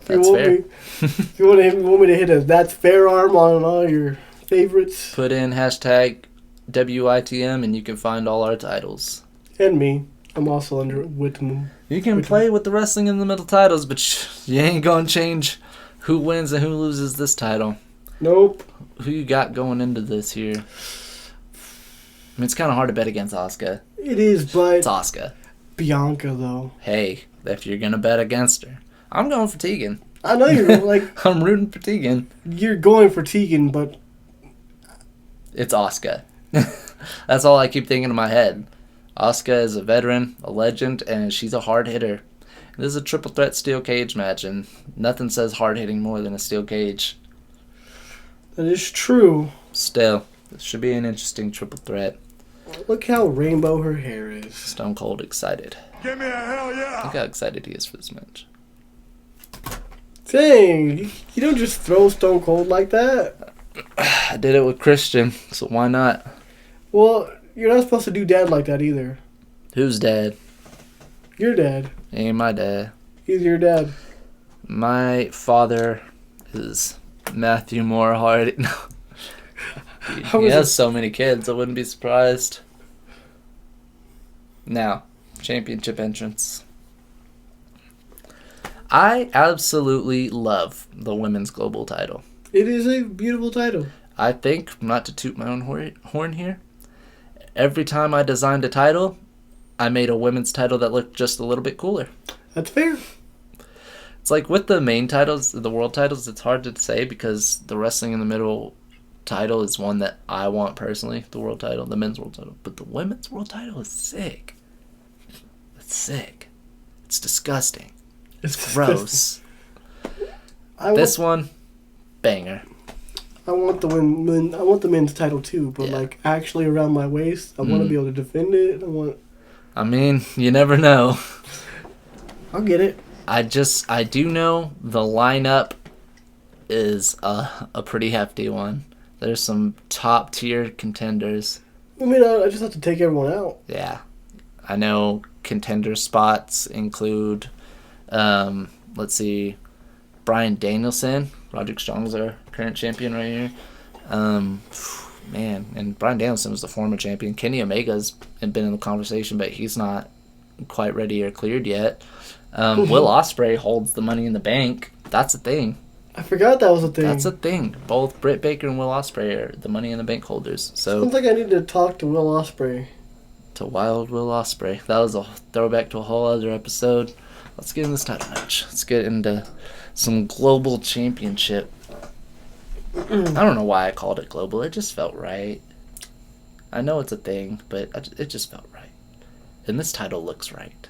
That's fair. If you want me to hit a That's Fair arm on all your favorites. Put in hashtag WITM and you can find all our titles. And me. I'm also under WitM. You can play with the wrestling in the middle titles, but you ain't gonna change who wins and who loses this title. Nope. Who you got going into this here? I mean, it's kind of hard to bet against Asuka. It is, but It's Asuka. Bianca, though. Hey, if you're gonna bet against her, I'm going for Tegan. I know you're like I'm rooting for Tegan. you're going for Tegan, but It's Asuka. That's all I keep thinking in my head. Asuka is a veteran, a legend, and she's a hard hitter. This is a triple threat steel cage match, and nothing says hard hitting more than a steel cage. that is true. Still, this should be an interesting triple threat. Look how rainbow her hair is. Stone Cold excited. Give me a hell yeah! Look how excited he is for this match. Dang, you don't just throw Stone Cold like that. I did it with Christian, so why not? Well, you're not supposed to do dad like that either. Who's dad? Your dad. Ain't my dad. He's your dad. My father is Matthew Moore Hardy. How He is has it? so many kids, I wouldn't be surprised. Now, championship entrance. I absolutely love the women's global title. It is a beautiful title. I think, not to toot my own horn here, every time I designed a title, I made a women's title that looked just a little bit cooler. That's fair. It's like with the main titles, the world titles, it's hard to say because the Wrestling in the Middle title is one that I want personally, the world title, the men's world title. But the women's world title is sick. It's sick. It's disgusting. It's gross. This one, banger. I want the men's title too, but Yeah. like actually around my waist. I want to be able to defend it. I mean, you never know. I'll get it. I do know the lineup is a pretty hefty one. There's some top tier contenders. I mean, I just have to take everyone out. Yeah. I know contender spots include, let's see, Bryan Danielson. Roderick Strong's our current champion right here. Man, and Bryan Danielson was the former champion. Kenny Omega's been in the conversation, but he's not quite ready or cleared yet. Will Ospreay holds the Money in the Bank. That's a thing. I forgot that was a thing. That's a thing. Both Britt Baker and Will Ospreay are the Money in the Bank holders. So Sounds like I need to talk to Will Ospreay. to Wild Will Ospreay. That was a throwback to a whole other episode. Let's get in this title match. Let's get into some global championship. I don't know why I called it global. It just felt right. I know it's a thing, but it just felt right. And this title looks right.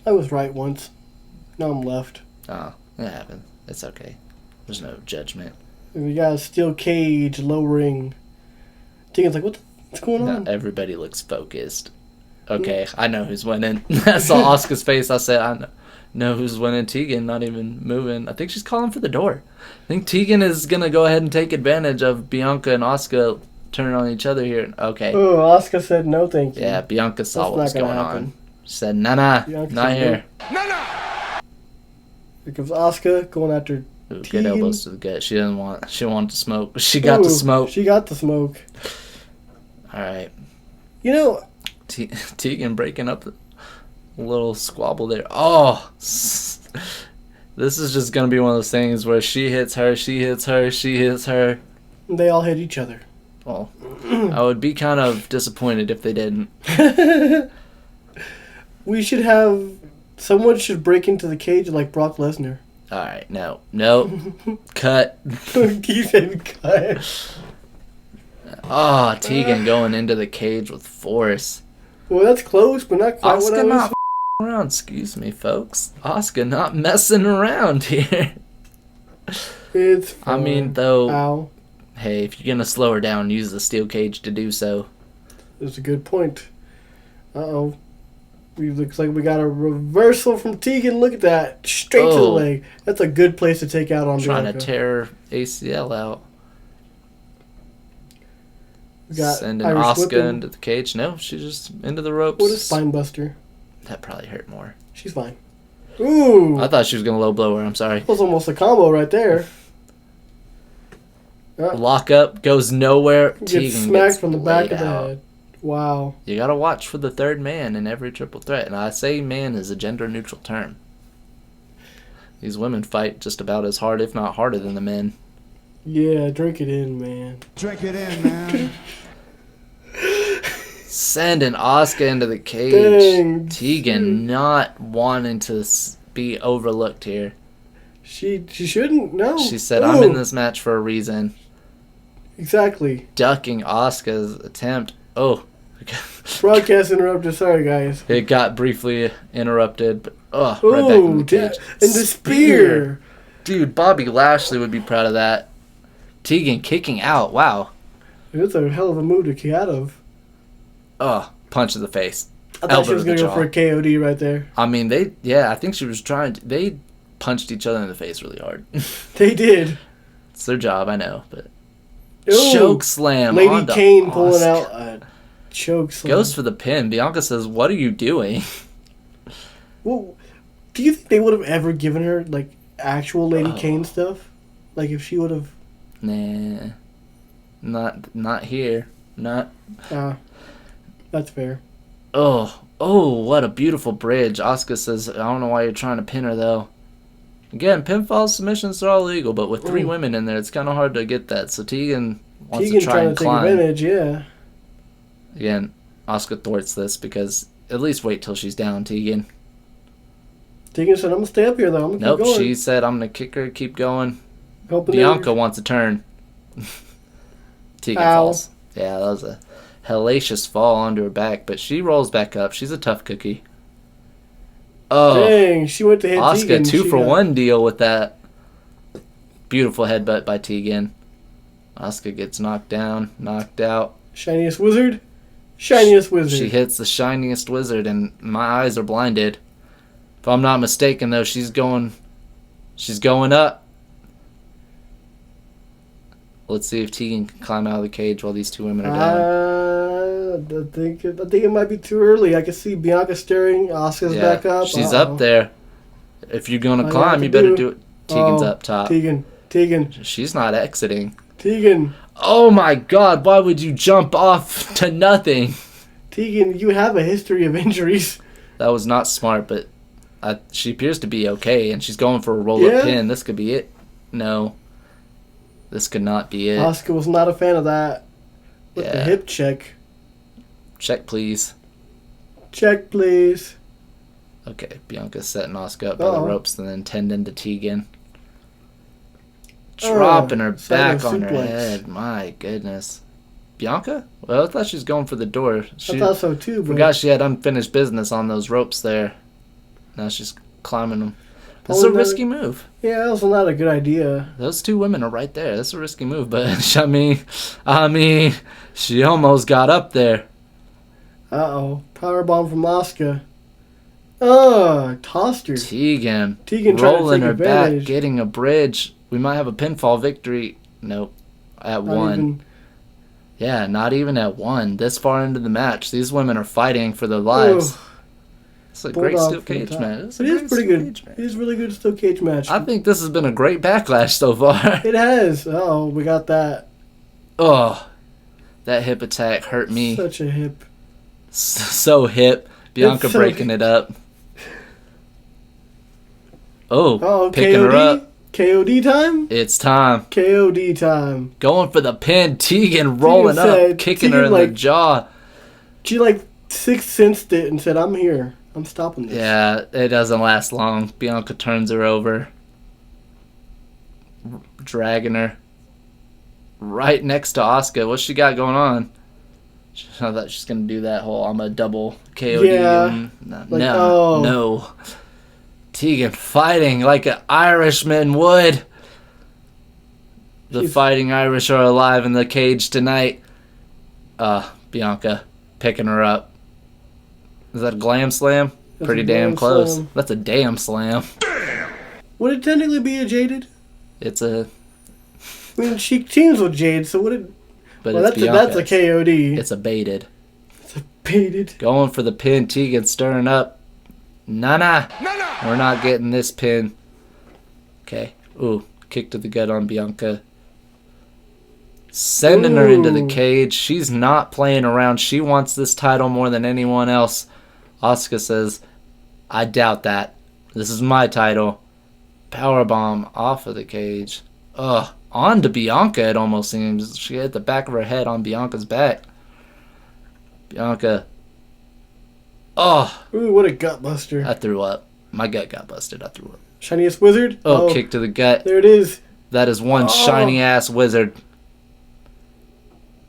I was right once. Now I'm left. Oh, it happened. It's okay. There's no judgment. We got a steel cage lowering. Tegan's like, what's going on? Not everybody looks focused. Okay, I know who's winning. I saw Asuka's face. I said, I know who's winning. Tegan not even moving. I think she's calling for the door. I think Tegan is going to go ahead and take advantage of Bianca and Asuka turning on each other here. Okay. Oh, Asuka said no, thank you. Yeah, Bianca saw That's what was not going gonna on. happen. She said, nah, Bianca not said here. Here comes Asuka going after Ooh, good Tegan. elbows to the gut. She wanted to smoke. She got to smoke. She got the smoke. All right. You know, Tegan breaking up a little squabble there. Oh, this is just going to be one of those things where she hits her, she hits her, she hits her. they all hit each other. Well, I would be kind of disappointed if they didn't. We should have... Someone should break into the cage like Brock Lesnar. All right, no, cut. He said cut. Oh, Tegan going into the cage with force. Well, that's close, but not quite what I Asuka was... not around, excuse me, folks. Asuka not messing around here. It's I fine. mean, though, Ow. hey, if you're gonna slow her down, use the steel cage to do so. That's a good point. Uh-oh. Looks like we got a reversal from Tegan. Look at that. Straight to the leg. That's a good place to take out on Trying Bianca. to tear her ACL out. We got Sending Irish Asuka whipping. into the cage. No, she's just into the ropes. What a spine buster. That probably hurt more. She's fine. Ooh. I thought she was gonna low blow her. I'm sorry. That was almost a combo right there. Lock up goes nowhere. Gets Tegan smacked gets from the back laid of the out. head. Wow. You gotta watch for the third man in every triple threat, and I say man is a gender neutral term. These women fight just about as hard, if not harder, than the men. Yeah, drink it in, man. Drink it in, man. Sending Asuka into the cage. Dang. Tegan not wanting to be overlooked here. She shouldn't. No. She said, I'm in this match for a reason. Exactly. Ducking Asuka's attempt. Oh. Broadcast interrupted. Sorry, guys. It got briefly interrupted, but right back Ooh, in the cage. and the spear. Dude, Bobby Lashley would be proud of that. Tegan kicking out. Wow. It's a hell of a move to kick out of. Oh, punch to the face. I thought Elbow she was to the going to go jaw. for a KOD right there. I mean, I think she was they punched each other in the face really hard. They did. It's their job, I know, but Ooh, choke slam. Lady onto Kane pulling Asuka. out a choke slam. Goes for the pin. Bianca says, what are you doing? Well, do you think they would have ever given her like actual Lady Kane stuff? Like if she would have. Nah, not here. Not. That's fair. Oh, what a beautiful bridge. Asuka says, I don't know why you're trying to pin her, though. Again, pinfall submissions are all legal, but with 3 women in there, it's kind of hard to get that. So Tegan wants to try and climb. Take advantage, yeah. Again, Asuka thwarts this because at least wait till she's down, Tegan. Tegan said, I'm going to stay up here, though. I'm gonna keep going. She said, I'm going to kick her, keep going. Hoping Bianca wants a turn. Tegan falls. Yeah, that was a hellacious fall onto her back, but she rolls back up. She's a tough cookie. Oh, dang, she went to hit Asuka, Tegan. 2-for-1 deal with that. Beautiful headbutt by Tegan. Asuka gets knocked down, knocked out. Shiniest wizard? Shiniest wizard. She hits the shiniest wizard, and my eyes are blinded. If I'm not mistaken, though, she's going up. Let's see if Tegan can climb out of the cage while these 2 women are down. I think it might be too early. I can see Bianca staring. Asuka's back up. She's up there. If you're going to climb, you better do it. Tegan's up top. Tegan. She's not exiting. Tegan. Oh my god, why would you jump off to nothing? Tegan, you have a history of injuries. That was not smart, but she appears to be okay, and she's going for a roll-up pin. This could be it. No. This could not be it. Asuka was not a fan of that. With the hip check. Check, please. Check, please. Okay, Bianca's setting Asuka up by the ropes and then tending to Tegan. Dropping her back on her head. My goodness. Bianca? Well, I thought she was going for the door. I thought so too, but forgot she had unfinished business on those ropes there. Now she's climbing them. This is a risky move. Yeah, that was not a good idea. Those 2 women are right there. That's a risky move, but I mean, she almost got up there. Powerbomb from Asuka. Tossed her. Tegan rolling her back, getting a bridge. We might have a pinfall victory. Nope. At 1. Yeah, not even at 1. This far into the match. These women are fighting for their lives. It's a great steel cage match. It is pretty good. It is really good steel cage match. I think this has been a great backlash so far. It has. Oh, we got that. Oh, that hip attack hurt me. Such a hip. So hip. Bianca breaking it up. Oh, picking her up. KOD time? It's time. KOD time. Going for the pin. Tegan rolling up, kicking her in the jaw. She 6th sensed it and said, I'm here. I'm stopping this. Yeah, it doesn't last long. Bianca turns her over. Dragging her. Right next to Asuka. What's she got going on? I thought she's going to do that whole I'm a double KOD. Yeah. No. Tegan fighting like an Irishman would. The Fighting Irish are alive in the cage tonight. Bianca picking her up. Is that a glam slam? That's pretty a damn close. slam. That's a damn slam. Would it technically be a jaded? It's a... I mean, she teams with Jade, so would it... But well, it's that's a KOD. It's a baited. It's a baited. Going for the pin. Tegan stirring up. Nah. We're not getting this pin. Okay. Ooh. Kick to the gut on Bianca. Sending her into the cage. She's not playing around. She wants this title more than anyone else. Asuka says, I doubt that. This is my title. Powerbomb off of the cage. On to Bianca, it almost seems. She hit the back of her head on Bianca's back. Bianca. Ooh, what a gut buster. I threw up. My gut got busted. I threw up. Shiniest wizard? Kick to the gut. There it is. That is one shiny ass wizard.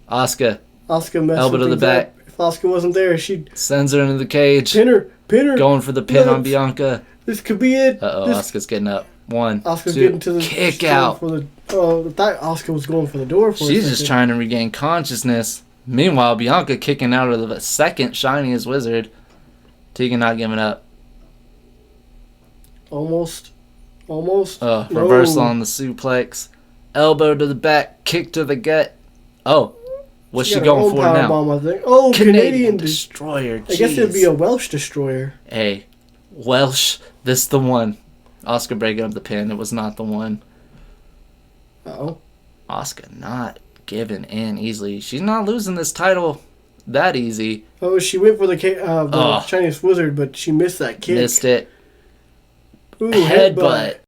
Asuka messed elbow to the back. If Asuka wasn't there, she'd sends her into the cage. Pin her. Going for the pin on Bianca. This could be it. Asuka's getting up. 1, Asuka's 2, getting to the kick out. I thought Asuka was going for the door for She's just trying to regain consciousness. Meanwhile, Bianca kicking out of the second shiniest wizard. Tegan not giving up. Almost. Reversal on the suplex. Elbow to the back. Kick to the gut. What's she going for now? Bomb, I think. Canadian Destroyer. I guess it'd be a Welsh Destroyer. Hey, Welsh. This the one. Asuka breaking up the pin. It was not the one. Uh-oh. Asuka not giving in easily. She's not losing this title that easy. Oh, she went for the Chinese wizard, but she missed that kick. Missed it. Ooh, Headbutt.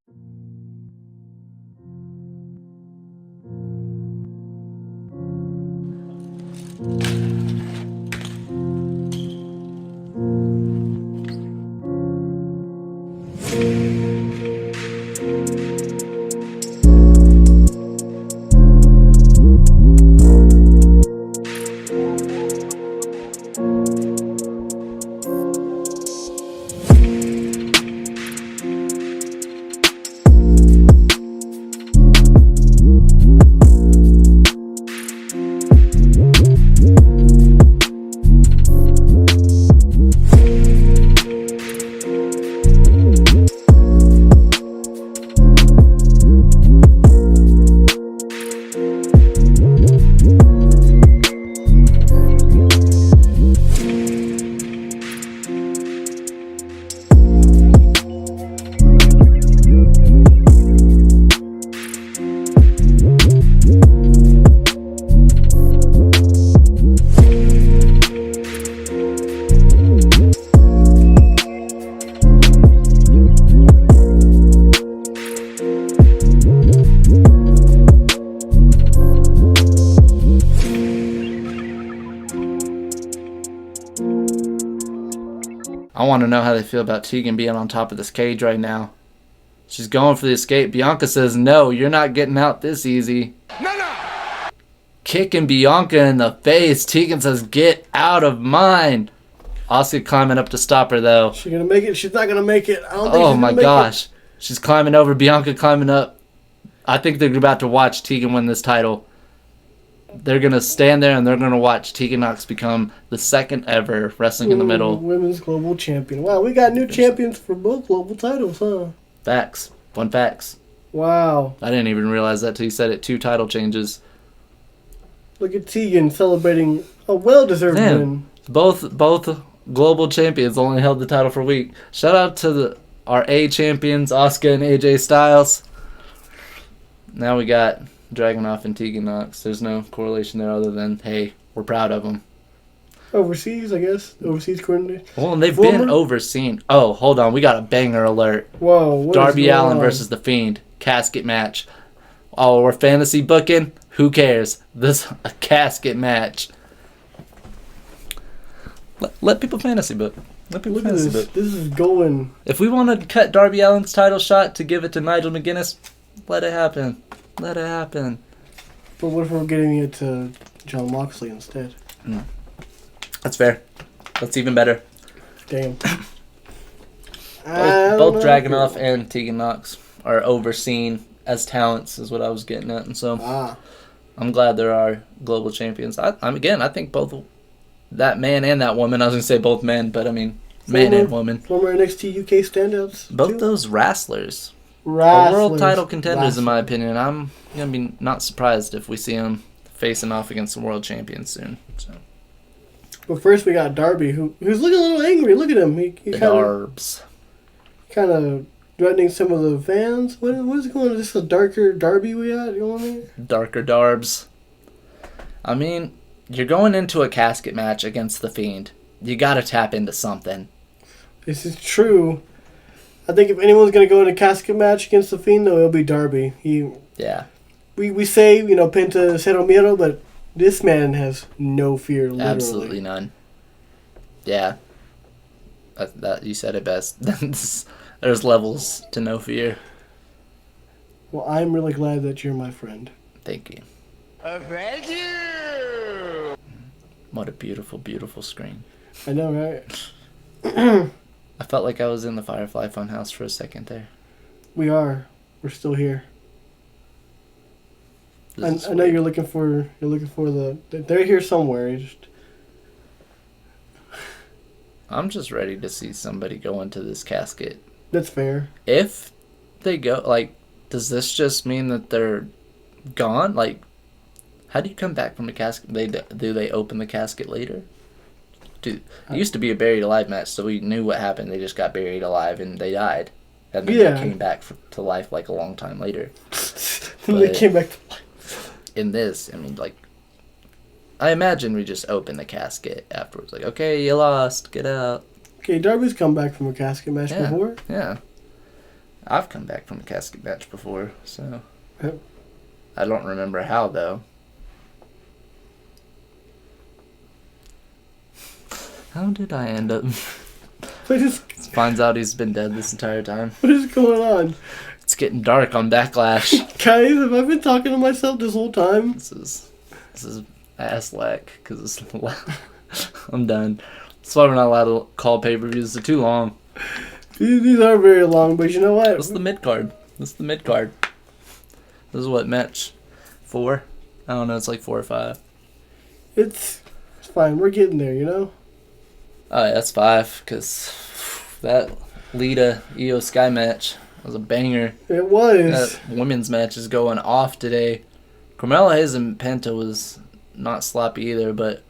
I want to know how they feel about Tegan being on top of this cage right now. She's going for the escape. Bianca says, no, you're not getting out this easy. No. Kicking Bianca in the face. Tegan says, get out of mine. Asuka climbing up to stop her, though. She's going to make it. She's not going to make it. I don't think Oh, she's my gonna make gosh. it. She's climbing over. Bianca climbing up. I think they're about to watch Tegan win this title. They're going to stand there and they're going to watch Tegan Knox become the second ever Wrestling in the Middle. Women's Global Champion. Wow, we got new champions for both global titles, huh? Facts. Fun facts. Wow. I didn't even realize that till you said it. 2 title changes. Look at Tegan celebrating a well-deserved Damn. win. Both global champions only held the title for a week. Shout out to our A champions, Asuka and AJ Styles. Now we got Dragunov and Tegan Knox. There's no correlation there other than, hey, we're proud of them. Overseas, I guess. Overseas coordinator. Well, and they've Former- been overseen. Oh, hold on. We got a banger alert. Whoa. What is Darby going Allin on? versus The Fiend. Casket match. Oh, we're fantasy booking? Who cares? This a casket match. Let people fantasy book. Let people Look at fantasy this. book. This is going. If we want to cut Darby Allin's title shot to give it to Nigel McGuinness, let it happen. Let it happen. But what if we're getting it to John Moxley instead? That's fair. That's even better. Damn. Both Dragunov and Tegan Knox are overseen as talents, is what I was getting at, and so I'm glad there are global champions. I think both that man and that woman. I was gonna say both men, but I mean man and woman. Former NXT UK standouts. Both too. those wrestlers. Wrestlers. World title contenders, in my opinion. I'm gonna be not surprised if we see them facing off against some world champions soon. So. But first we got Darby, who's looking a little angry. Look at him. He The kind of threatening some of the fans. What is going on? Is this a darker Darby we got going on? Darker Darbs. I mean, you're going into a casket match against The Fiend. You gotta tap into something. This is true. I think if anyone's gonna go in a casket match against the Fiend, though, it'll be Darby. Yeah. We say, Penta Cero Miedo, but this man has no fear, literally. Absolutely none. Yeah. That you said it best. There's levels to no fear. Well, I'm really glad that you're my friend. Thank you. Thank you. What a beautiful, beautiful screen. I know, right? I felt like I was in the Firefly Funhouse for a second there. We are. We're still here. I know weird. you're looking for they're here somewhere. I'm just ready to see somebody go into this casket. That's fair. If they go, does this just mean that they're gone? How do you come back from a casket? Do they open the casket later? It used to be a buried alive match, so we knew what happened. They just got buried alive and they died. And then they came back to life a long time later. And they But came back to life. in this, I mean, like, I imagine we just open the casket afterwards. Like, okay, you lost, get out. Okay, Darby's come back from a casket match Yeah, before. yeah. I've come back from a casket match before, so Yep. I don't remember how though. How did I end up? What is Finds out he's been dead this entire time. what is going on? It's getting dark on Backlash. Guys, have I been talking to myself this whole time? This is ass lack because I'm done. That's why we're not allowed to call pay-per-views. They're too long. These are very long, but you know what? What's the mid card? This is what, match 4? I don't know. It's like 4 or 5. It's fine. We're getting there, you know? Oh, yeah, that's 5 because that Lita Io Sky match was a banger. It was. That women's match is going off today. Carmella Hayes and Penta was not sloppy either, but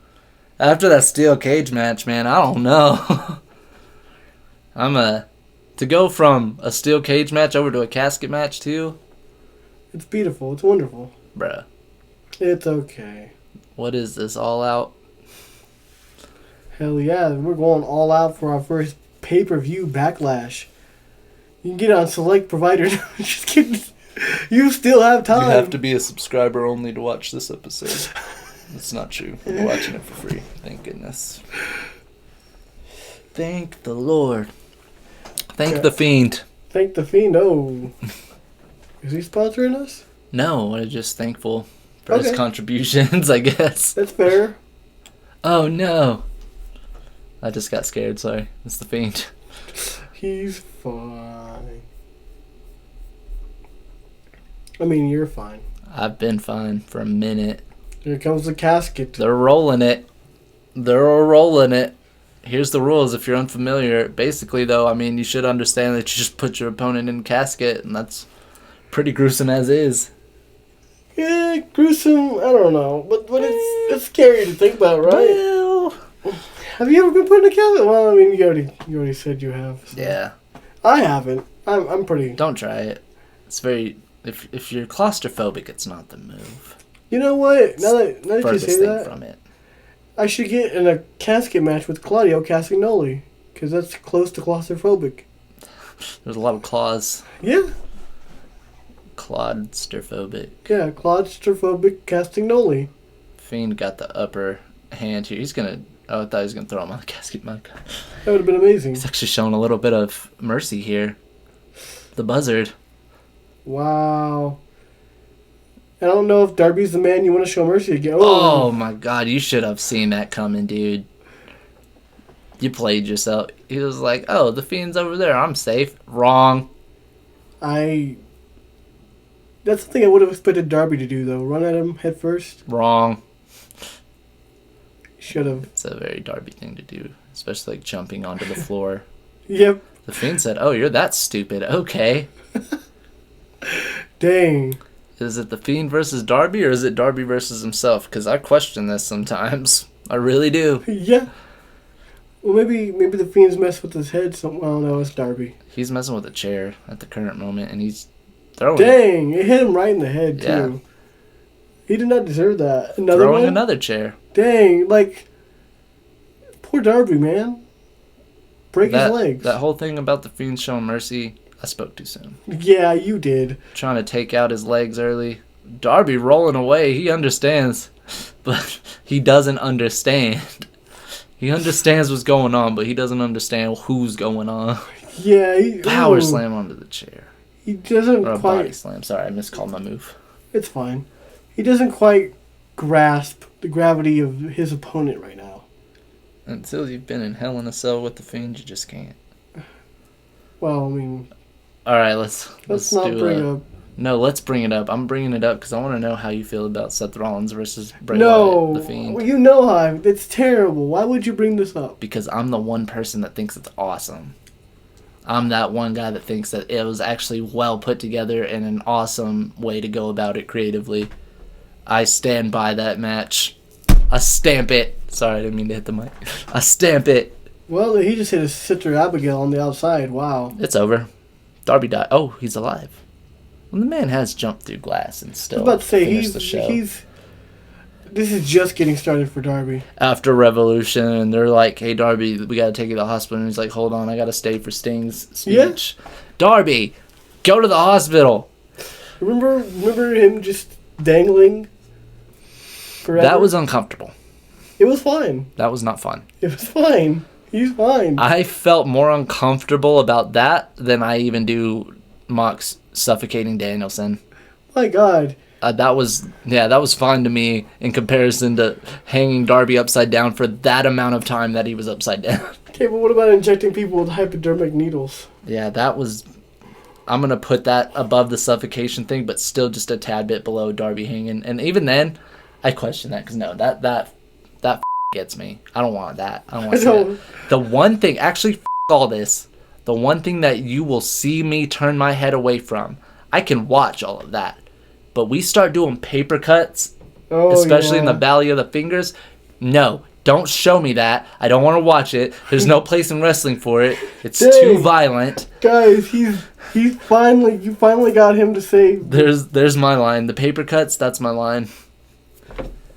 after that steel cage match, man, I don't know. To go from a steel cage match over to a casket match too, It's beautiful. It's wonderful. bruh. It's okay. What is this, all out? Hell yeah. We're going all out for our first pay-per-view Backlash. You can get it on select provider. Just kidding. You still have time. You have to be a subscriber only to watch this episode. That's not true. We're watching it for free. Thank goodness. Thank the Lord. Thank the Fiend. Thank the Fiend. Oh. Is he sponsoring us? No, we're just thankful for his Okay. contributions, I guess. That's fair. Oh no. I just got scared, sorry. It's the Fiend. He's fine. I mean, you're fine. I've been fine for a minute. Here comes the casket. They're rolling it. They're rolling it. Here's the rules if you're unfamiliar. Basically, though, I mean, you should understand that you just put your opponent in a casket, and that's pretty gruesome as is. Yeah, gruesome. I don't know, but it's scary to think about, right? Well, Have you ever been put in a casket? Well, I mean, you already said you have. So. yeah. I haven't. I'm pretty. Don't try it. It's very... If you're claustrophobic, it's not the move. You know what? Now that you Furthest say thing that, from it. I should get in a casket match with Claudio Castagnoli, because that's close to claustrophobic. There's a lot of claws. Yeah. Claustrophobic. Yeah, claustrophobic Castagnoli. Fiend got the upper hand here. He's gonna... Oh, I thought he was gonna throw him on the casket mic. That would have been amazing. He's actually showing a little bit of mercy here. The buzzard. Wow. I don't know if Darby's the man you want to show mercy again. Oh my god, you should have seen that coming, dude. You played yourself. He was like, oh, the Fiend's over there. I'm safe. Wrong. That's the thing I would have expected Darby to do, though. Run at him head first. Wrong. Should have. It's a very Darby thing to do, especially like jumping onto the floor. Yep. The Fiend said, oh, you're that stupid. Okay. Dang. Is it the Fiend versus Darby, or is it Darby versus himself? Because I question this sometimes. I really do. Yeah. Well, maybe the Fiend's messed with his head. I don't know. It's Darby. He's messing with a chair at the current moment, and he's throwing Dang. It hit him right in the head, too. Yeah. He did not deserve that. Another throwing one? another chair. Dang. Like, poor Darby, man. Break his legs. That whole thing about the Fiend showing mercy, I spoke too soon. Yeah, you did. Trying to take out his legs early. Darby rolling away. He understands, but he doesn't understand. He understands what's going on, but he doesn't understand who's going on. Yeah. Power slam onto the chair. He doesn't Or a quite. body slam. Sorry, I miscalled my move. It's fine. He doesn't quite grasp the gravity of his opponent right now. Until you've been in Hell in a Cell with the Fiend, you just can't. Well, I mean, All right, let's not do bring a... up. No, let's bring it up. I'm bringing it up because I want to know how you feel about Seth Rollins versus Bray No, Wyatt, the Fiend. well, you know how it's terrible. Why would you bring this up? Because I'm the one person that thinks it's awesome. I'm that one guy that thinks that it was actually well put together and an awesome way to go about it creatively. I stand by that match. I stamp it. Sorry, I didn't mean to hit the mic. I stamp it. Well, he just hit his sister Abigail on the outside. Wow. It's over. Darby died. Oh, he's alive. Well, the man has jumped through glass and I still was about to say finished the show. This is just getting started for Darby. After Revolution, and they're like, "Hey, Darby, we gotta take you to the hospital." And he's like, "Hold on, I gotta stay for Sting's speech." Yeah. Darby, go to the hospital. Remember him just dangling forever? That was uncomfortable. It was fine. That was not fun. It was fine. He's fine. I felt more uncomfortable about that than I even do Mox suffocating Danielson. My God. That was fine to me in comparison to hanging Darby upside down for that amount of time that he was upside down. Okay, but what about injecting people with hypodermic needles? Yeah, that was... I'm going to put that above the suffocation thing, but still just a tad bit below Darby hanging. And even then, I question that, because no, that gets me. I don't want that. I don't want to see that. The one thing... Actually, all this. The one thing that you will see me turn my head away from, I can watch all of that. But we start doing paper cuts, especially in the valley of the fingers. No, don't show me that. I don't want to watch it. There's no place in wrestling for it. It's too violent. Guys, you finally got him to say. There's my line. The paper cuts, that's my line.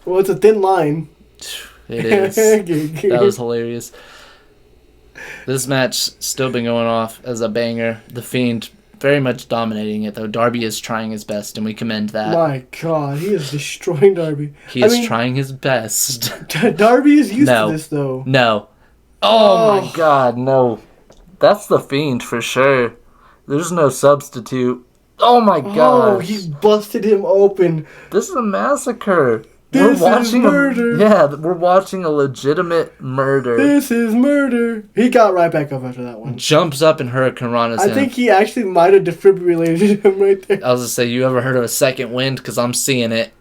Well, it's a thin line. It is. That was hilarious. This match still been going off as a banger. The Fiend very much dominating it, though. Darby is trying his best, and we commend that. My God, he is destroying Darby. He is trying his best. Darby is used to this, though. No. Oh, my God, no. That's the Fiend for sure. There's no substitute. Oh, my God. Oh, he busted him open. This is a massacre. This is murder. We're watching a legitimate murder. This is murder. He got right back up after that one. Jumps up and Hurricane Rana's him. I think he actually might have defibrillated him right there. I was going to say, you ever heard of a second wind? Because I'm seeing it.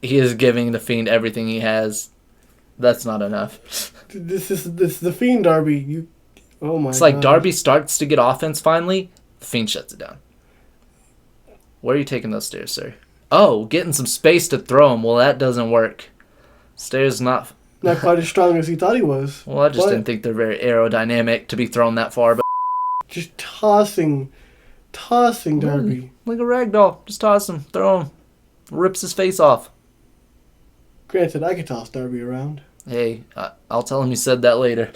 He is giving the Fiend everything he has. That's not enough. This is the Fiend, Darby. Oh my God. It's like Darby starts to get offense finally. The Fiend shuts it down. Where are you taking those stairs, sir? Oh, getting some space to throw him. Well, that doesn't work. Stairs not quite as strong as he thought he was. Well, I just didn't think they're very aerodynamic to be thrown that far. But just tossing Darby. Like a rag doll. Just toss him. Throw him. Rips his face off. Granted, I could toss Darby around. Hey, I'll tell him you said that later.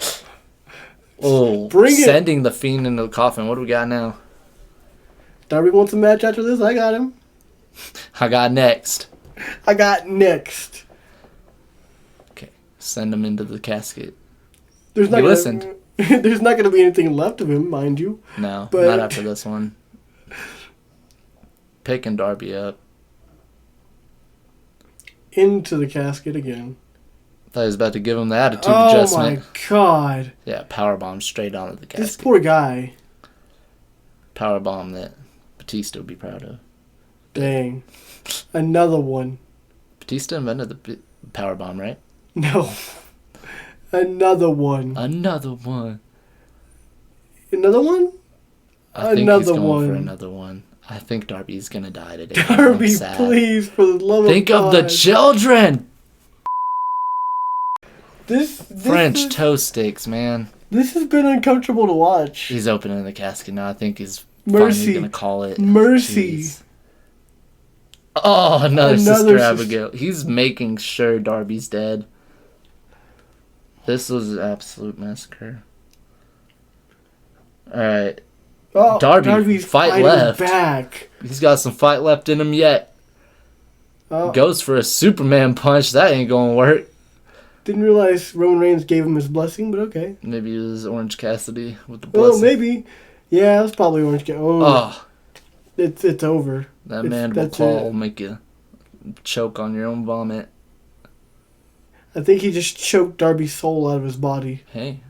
Oh, sending the Fiend into the coffin. What do we got now? Darby wants a match after this. I got him. I got next. Okay, send him into the casket. There's not listened. There's not going to be anything left of him, mind you. No, not after this one. Picking Darby up. Into the casket again. I thought he was about to give him the attitude adjustment. Oh my God. Yeah, powerbomb straight onto the casket. This poor guy. Powerbomb that Batista would be proud of. Dang. Another one. Batista invented the powerbomb, right? No. Another one. Another one? I think he's going for another one. I think Darby's going to die today. Darby, please, for the love of God. Think of the children! This French toast sticks, man. This has been uncomfortable to watch. He's opening the casket now. I think he's finally going to call it. Mercy. Jeez. Oh, another Sister Abigail. He's making sure Darby's dead. This was an absolute massacre. Alright. Oh, Darby's fight left. Back. He's got some fight left in him yet. Oh. Goes for a Superman punch. That ain't gonna work. Didn't realize Roman Reigns gave him his blessing, but okay. Maybe it was Orange Cassidy with the blessing. Oh, maybe. Yeah, it's probably Orange Cassidy. Oh. It's over. That mandible claw will make you choke on your own vomit. I think he just choked Darby's soul out of his body. Hey,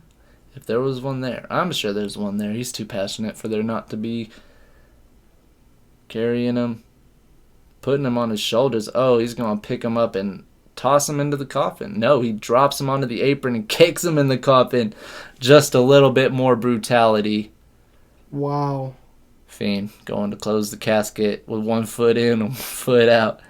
if there was one there, I'm sure there's one there. He's too passionate for there not to be. Carrying him, putting him on his shoulders. Oh, he's going to pick him up and toss him into the coffin. No, he drops him onto the apron and kicks him in the coffin. Just a little bit more brutality. Wow. Fiend going to close the casket with 1 foot in and 1 foot out.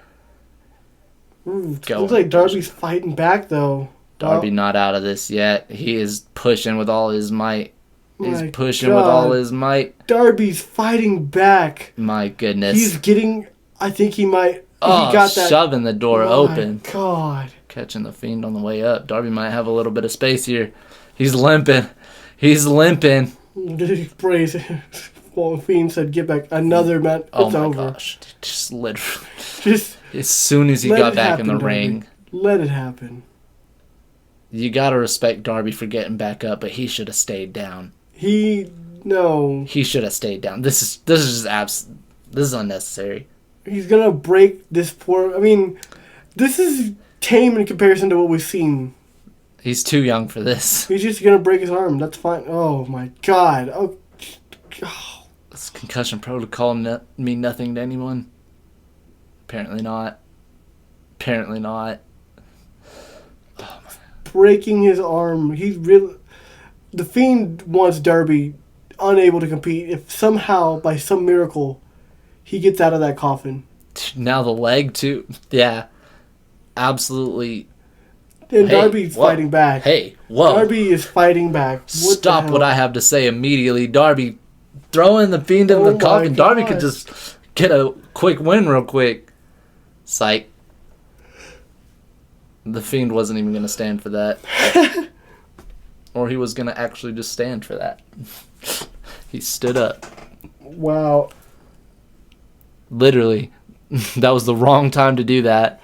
Looks like Darby's fighting back, though. Darby not out of this yet. He is pushing with all his might. He's My pushing with all God. his might. Darby's fighting back. My goodness. He's getting. I think he might. oh, he got that. shoving the door My open. God. Catching the Fiend on the way up. Darby might have a little bit of space here. He's limping. He's limping. Praise. Well, Fiend said, "Get back." Another man. It's Oh my over. gosh. Just literally. Just As soon as he let got it back in the happen, Darby. ring, Let it happen. you got to respect Darby for getting back up, but he should have stayed down. No. He should have stayed down. This is just this is unnecessary. He's gonna break this poor. I mean, this is tame in comparison to what we've seen. He's too young for this. He's just gonna break his arm. That's fine. Oh my God. Oh. Does concussion protocol mean nothing to anyone? Apparently not. Apparently not. Breaking his arm. He's really. The Fiend wants Darby unable to compete. If somehow, by some miracle, he gets out of that coffin. Now the leg too. Yeah. Absolutely. And Hey, Darby's whoa. fighting back. Hey, whoa. Darby is fighting back. Stop the what hell? I have to say immediately. Darby throwing the Fiend in Oh the my coffin. Darby could God. just get a quick win real quick. Psych. The Fiend wasn't even going to stand for that. Or he was going to actually just stand for that. He stood up. Wow. Literally. That was the wrong time to do that.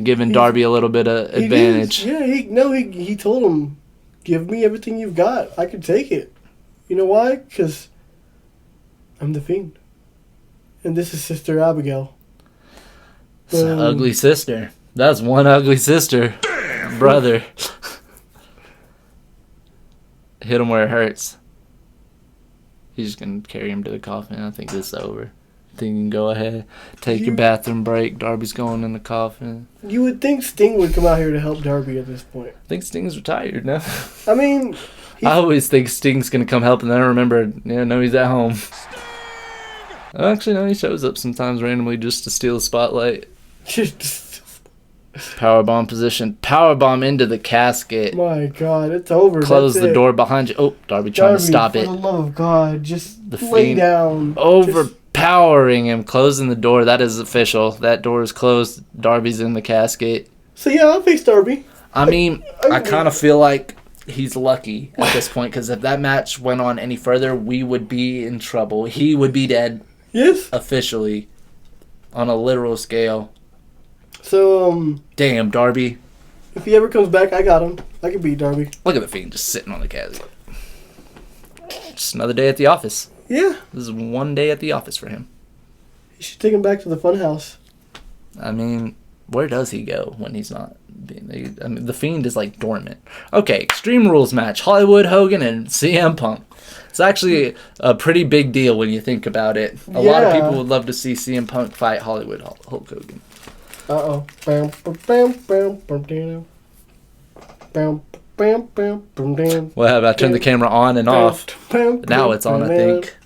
Giving Darby a little bit of advantage. He told him, give me everything you've got. I can take it. You know why? Because I'm the Fiend. And this is Sister Abigail. It's an ugly sister. That's one ugly sister. Brother. Hit him where it hurts. He's just going to carry him to the coffin. I think this is over. I think you can go ahead. Take your bathroom break. Darby's going in the coffin. You would think Sting would come out here to help Darby at this point. I think Sting's retired now. I mean, I always think Sting's going to come help, and then I remember, no, he's at home. Actually, no, he shows up sometimes randomly just to steal the spotlight. Powerbomb position. Powerbomb into the casket. My God, it's over. Close That's the it. door behind you. Oh, Darby trying Darby, to stop for it. the love of God, just The lay Fiend down. Overpowering him. Closing the door. That is official. That door is closed. Darby's in the casket. So yeah, I'll face Darby. I mean, I kind of feel like he's lucky at this point, because if that match went on any further, we would be in trouble. He would be dead Yes. officially on a literal scale. So Damn, Darby. if he ever comes back, I got him. I can beat Darby. Look at the Fiend just sitting on the casket. Just another day at the office. Yeah, This is one day at the office for him. you should take him back to the funhouse. I mean, where does he go when he's not being... I mean, the Fiend is like dormant. Okay, Extreme Rules match. Hollywood Hogan and CM Punk. It's actually a pretty big deal when you think about it. A lot of Yeah. people would love to see CM Punk fight Hollywood Hulk Hogan. Uh-oh. Bam, bam, bam, bam, bam, bam, bam, bam, bam, bam, bam. Well, I turned the camera on and off. Bam, Now bam, it's on, I bam, think.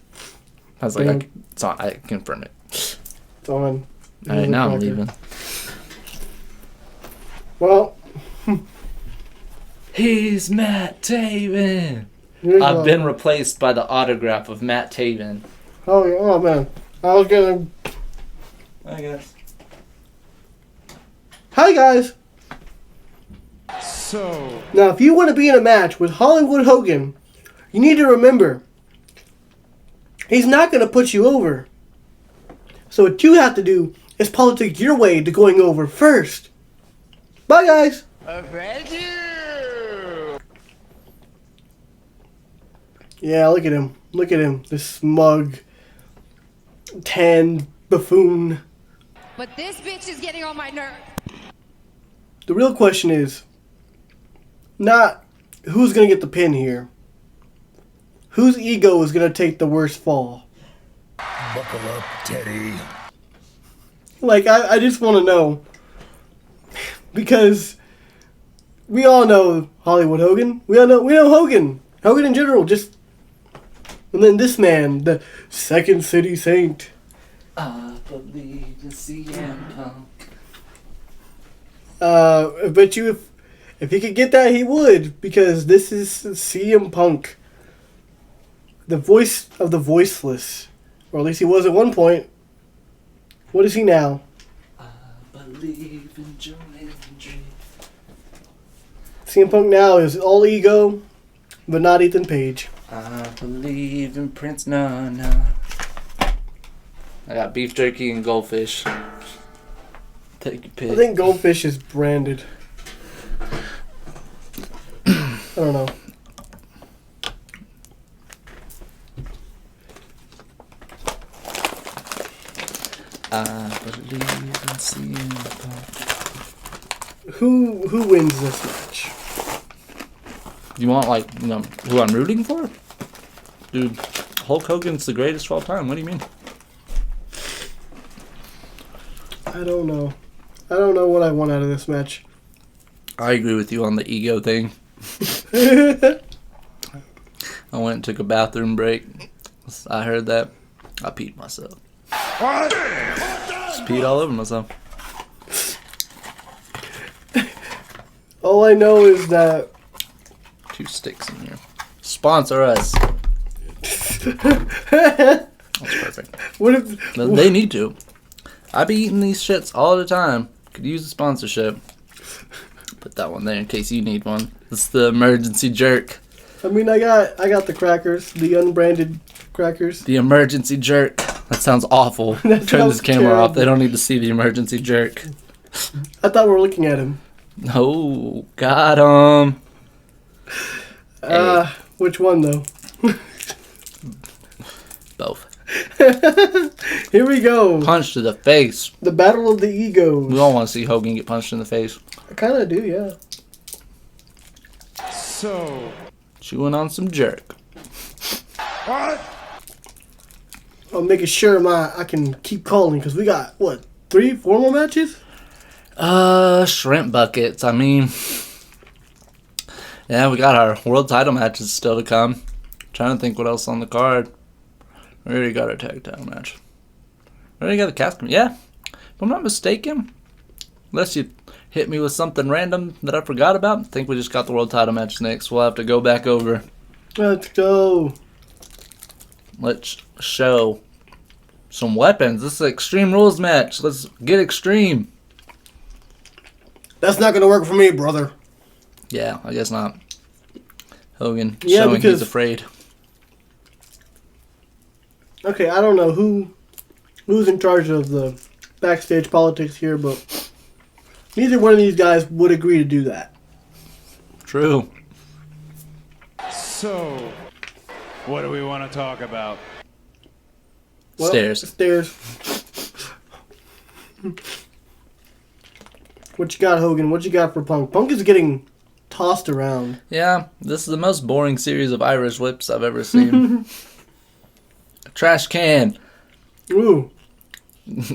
I was like, bam. it's on. I can confirm it. It's on. All right, now I'm Cracker. leaving. Well, He's Matt Taven. here's I've one. been replaced by the autograph of Matt Taven. Oh, yeah. Oh, man. I was gonna... I guess. Hi, guys. So, Now, if you want to be in a match with Hollywood Hogan, you need to remember, he's not going to put you over. So what you have to do is politic your way to going over first. Bye, guys. Yeah, look at him. Look at him. This smug, tan buffoon. But this bitch is getting on my nerves. The real question is not who's going to get the pin here. Whose ego is going to take the worst fall? buckle up, Teddy. Like, I just want to know. Because we all know Hollywood Hogan. We know Hogan. Hogan in general. Just... And then this man, the Second City Saint. I believe in CM Punk. I bet you if he could get that, he would. Because this is CM Punk. the voice of the voiceless. Or at least he was at one point. What is he now? I believe in Jumanji. CM Punk now is all ego, but not Ethan Page. I believe in Prince. No. I got beef jerky and goldfish. Take your pick. I think Goldfish is branded. I don't know. I believe in CM Punk. Who wins this match? You want, who I'm rooting for? Dude, Hulk Hogan's the greatest of all time. What do you mean? I don't know. I don't know what I want out of this match. I agree with you on the ego thing. I went and took a bathroom break. I heard that. I peed myself. Just peed all over myself. All I know is that 2 sticks in here. Sponsor us. That's perfect. what if They need to. I be eating these shits all the time. Could use a sponsorship. Put that one there in case you need one. It's the emergency jerk. I mean I got the crackers, the unbranded crackers. The emergency jerk. That sounds awful. That Turn sounds this camera off. terrible. They don't need to see the emergency jerk. I thought we were looking at him. Oh, got him. Which one though? Both. Here we go. Punch to the face. The battle of the egos. We all want to see Hogan get punched in the face. I kind of do, yeah. So, Chewing on some jerk. I'm making sure I can keep calling because we got what 3-4 more matches. Shrimp buckets. I mean, yeah, we got our world title matches still to come. Trying to think what else on the card. We already got our tag title match. We already got a casket. Yeah, if I'm not mistaken, unless you hit me with something random that I forgot about, I think we just got the world title match next. We'll have to go back over. Let's go. Let's show some weapons. This is an Extreme Rules match. Let's get extreme. That's not gonna work for me, brother. Yeah, I guess not. Hogan Yeah, showing because- he's afraid. Okay, I don't know who's in charge of the backstage politics here, but neither one of these guys would agree to do that. True. so, what do we want to talk about? Well, Stairs. Stairs. What you got, Hogan? What you got for Punk? Punk is getting tossed around. Yeah, this is the most boring series of Irish whips I've ever seen. A trash can. Ooh,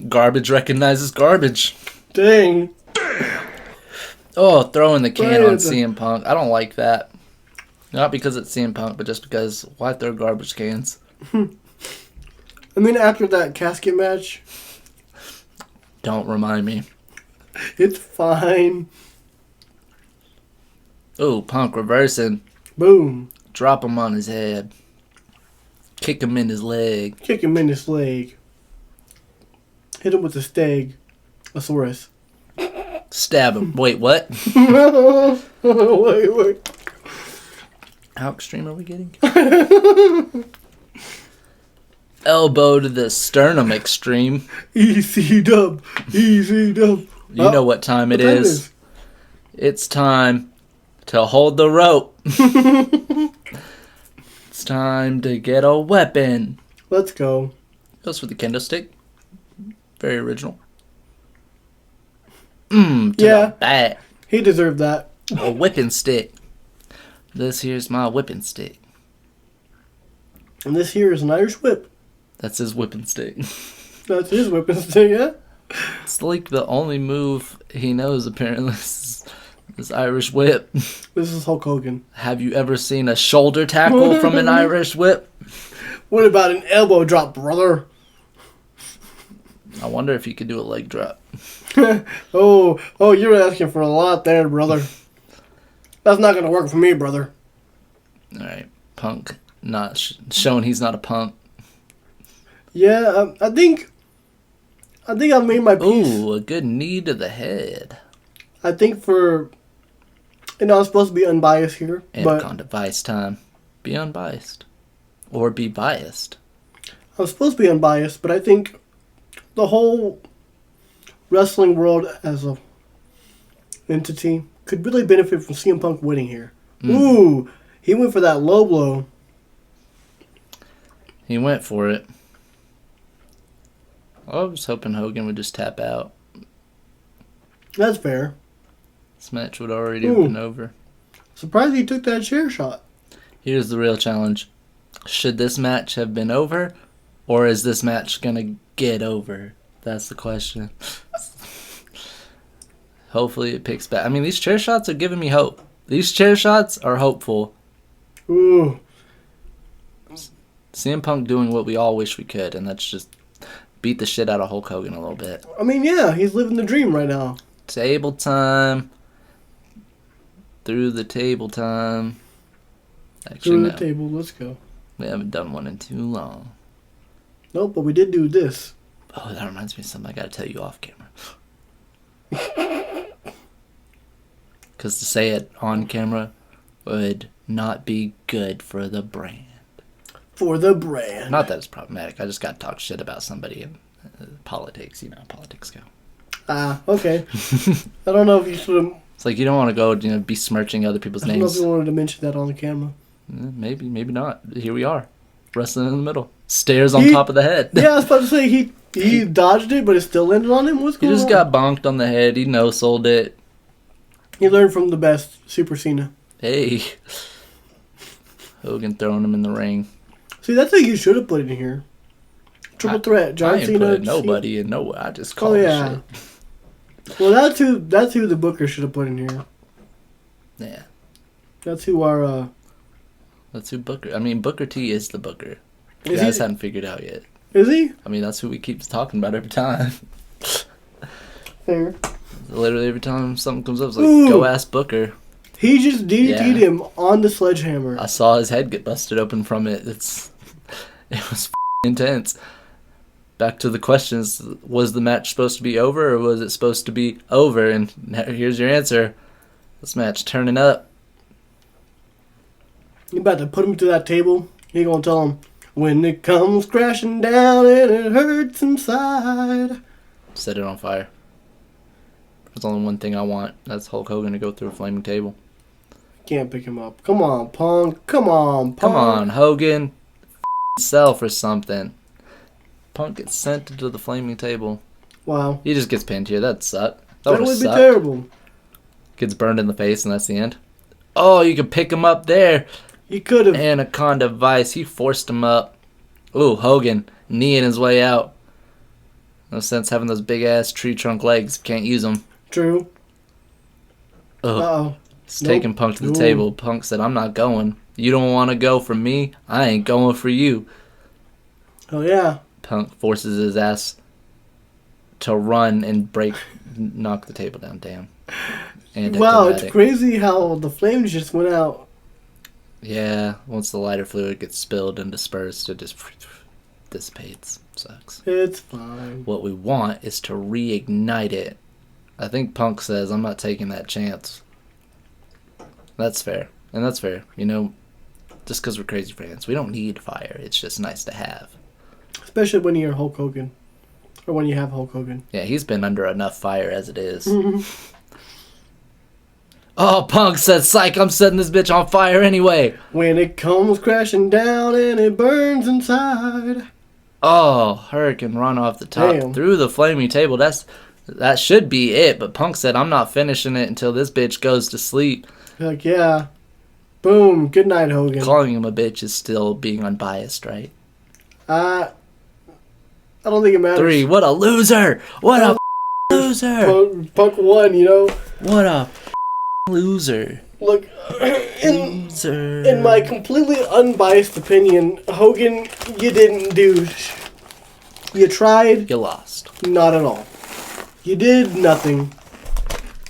Garbage recognizes garbage. dang. Oh, throwing the can Right on at the- CM Punk. I don't like that. Not because it's CM Punk, but just because why throw garbage cans? I mean, after that casket match, Don't remind me. it's fine. Oh, Punk reversing. Boom. Drop him on his head. Kick him in his leg. Kick him in his leg. Hit him with a steg. Asaurus. Stab him. Wait, what? wait. How extreme are we getting? Elbow to the sternum extreme. Easy dub. Easy dub. You know what time it What time is. It's time to hold the rope. It's time to get a weapon. Let's go. Goes for the kendo stick. Very original. To Yeah. the back. He deserved that. A whipping stick. This here's my whipping stick. And this here is an Irish whip. That's his whipping stick. That's his whipping stick, yeah? It's like the only move he knows, apparently. This Irish whip. This is Hulk Hogan. Have you ever seen a shoulder tackle from an Irish whip? What about an elbow drop, brother? I wonder if he could do a leg drop. Oh, you're asking for a lot there, brother. That's not gonna work for me, brother. Alright, Punk not showing he's not a punk. Yeah, I think I've made my peace. Ooh, a good knee to the head. I think for, I'm supposed to be unbiased here, but Anaconda Vice time. Be unbiased. Or be biased. I'm supposed to be unbiased, but I think the whole wrestling world as a entity could really benefit from CM Punk winning here. Ooh, he went for that low blow. He went for it. I was hoping Hogan would just tap out. That's fair. This match would already have been over. Surprised he took that chair shot. Here's the real challenge. Should this match have been over? Or is this match going to get over? That's the question. Hopefully it picks back. I mean, these chair shots are giving me hope. These chair shots are hopeful. Ooh. CM Punk doing what we all wish we could, and that's just beat the shit out of Hulk Hogan a little bit. I mean, yeah, he's living the dream right now. Table time. Through the table time. Actually, Through the no. table, let's go. We haven't done one in too long. Nope, but we did do this. Oh, that reminds me of something I gotta tell you off camera. Because to say it on camera would not be good for the brand. For the brand. Not that it's problematic. I just gotta talk shit about somebody in politics. You know how politics go. Okay. I don't know if you should have... It's like you don't want to go, besmirching other people's I don't know if names. you wanted to mention that on the camera. Maybe, maybe not. Here we are, wrestling in the middle. Stairs on top of the head. Yeah, I was about to say he dodged it, but it still landed on him. What's He going on? just got bonked on the head. He no-sold it. He learned from the best, Super Cena. Hey. Hogan throwing him in the ring. See, that's what you should have put in here. Triple threat, John I ain't Cena. put nobody in nowhere. I just called yeah. shit. Well, that's who the Booker should have put in here. Yeah. That's who our That's who Booker. I mean, Booker T is the Booker. You Is guys he? haven't figured out yet. is he? I mean, that's who we keep talking about every time. Fair. Literally every time something comes up, it's like, Ooh. go ask Booker. He just DDT'd Yeah. him on the sledgehammer. I saw his head get busted open from it. It was intense. Back to the questions: was the match supposed to be over, or was it supposed to be over? And here's your answer: this match turning up. You about to put him through that table? You gonna tell him when it comes crashing down and it hurts inside. Set it on fire. There's only one thing I want. That's Hulk Hogan to go through a flaming table. Can't pick him up. Come on, Punk. Come on, Punk. Come on, Hogan. Self or something. Punk gets sent to the flaming table. Wow. He just gets pinned here. That'd suck. That That would would be suck. terrible. Gets burned in the face, and that's the end. Oh, you could pick him up there. You could have. Anaconda Vice. He forced him up. Ooh, Hogan kneeing his way out. No sense having those big ass tree trunk legs. Can't use them. True. Ugh. Uh-oh. He's Nope. taking Punk to the Ooh. table. Punk said, I'm not going. You don't want to go for me? I ain't going for you. Oh, yeah. Punk forces his ass to run and knock the table down. Damn. Wow, it's Anticlimactic. crazy how the flames just went out. Yeah, once the lighter fluid gets spilled and dispersed, it just dissipates. Sucks. It's fine. What we want is to reignite it. I think Punk says, I'm not taking that chance. That's fair. And that's fair. You know, just because we're crazy fans, we don't need fire. It's just nice to have. Especially when you're Hulk Hogan. Or when you have Hulk Hogan. Yeah, he's been under enough fire as it is. Oh, Punk said, psych, I'm setting this bitch on fire anyway. When it comes crashing down and it burns inside. Oh, Hurricane run off the top Damn. through the flaming table. That should be it, but Punk said, I'm not finishing it until this bitch goes to sleep. Like, yeah. Boom. Good night, Hogan. Calling him a bitch is still being unbiased, right? I don't think it matters. 3, what a loser! What a loser! Punk won, you know? What a loser. Look, in Loser. my completely unbiased opinion, Hogan, you didn't do... You tried, You lost. not at all. You did nothing.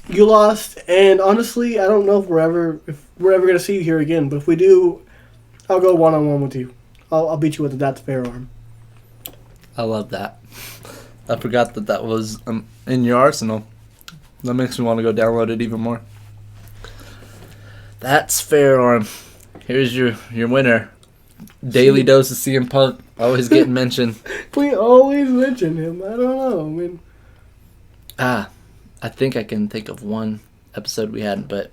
You lost, and honestly, I don't know if we're ever gonna see you here again. But if we do, I'll go one-on-one with you. I'll beat you with That's Fair arm. I love that. I forgot that was in your arsenal. That makes me want to go download it even more. That's Fair arm. Here's your winner. Daily dose of CM Punk. Always getting mentioned. We always mention him. I don't know. I mean, I think I can think of one episode we had, but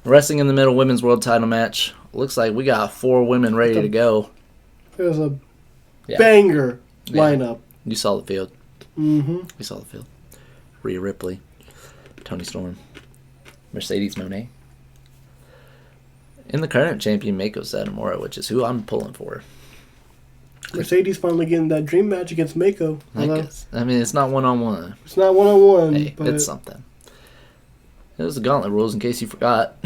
Wrestling in the Middle Women's World Title match. Looks like we got 4 women ready to go. it was a banger lineup. You saw the field. Mm-hmm. We saw the field. Rhea Ripley, Toni Storm, Mercedes Moné. In the current champion, Mako Satomura, which is who I'm pulling for. Mercedes finally getting that dream match against Mako. I mean, it's not one-on-one. It's not one-on-one, Hey, but it's something. It was the gauntlet rules, in case you forgot.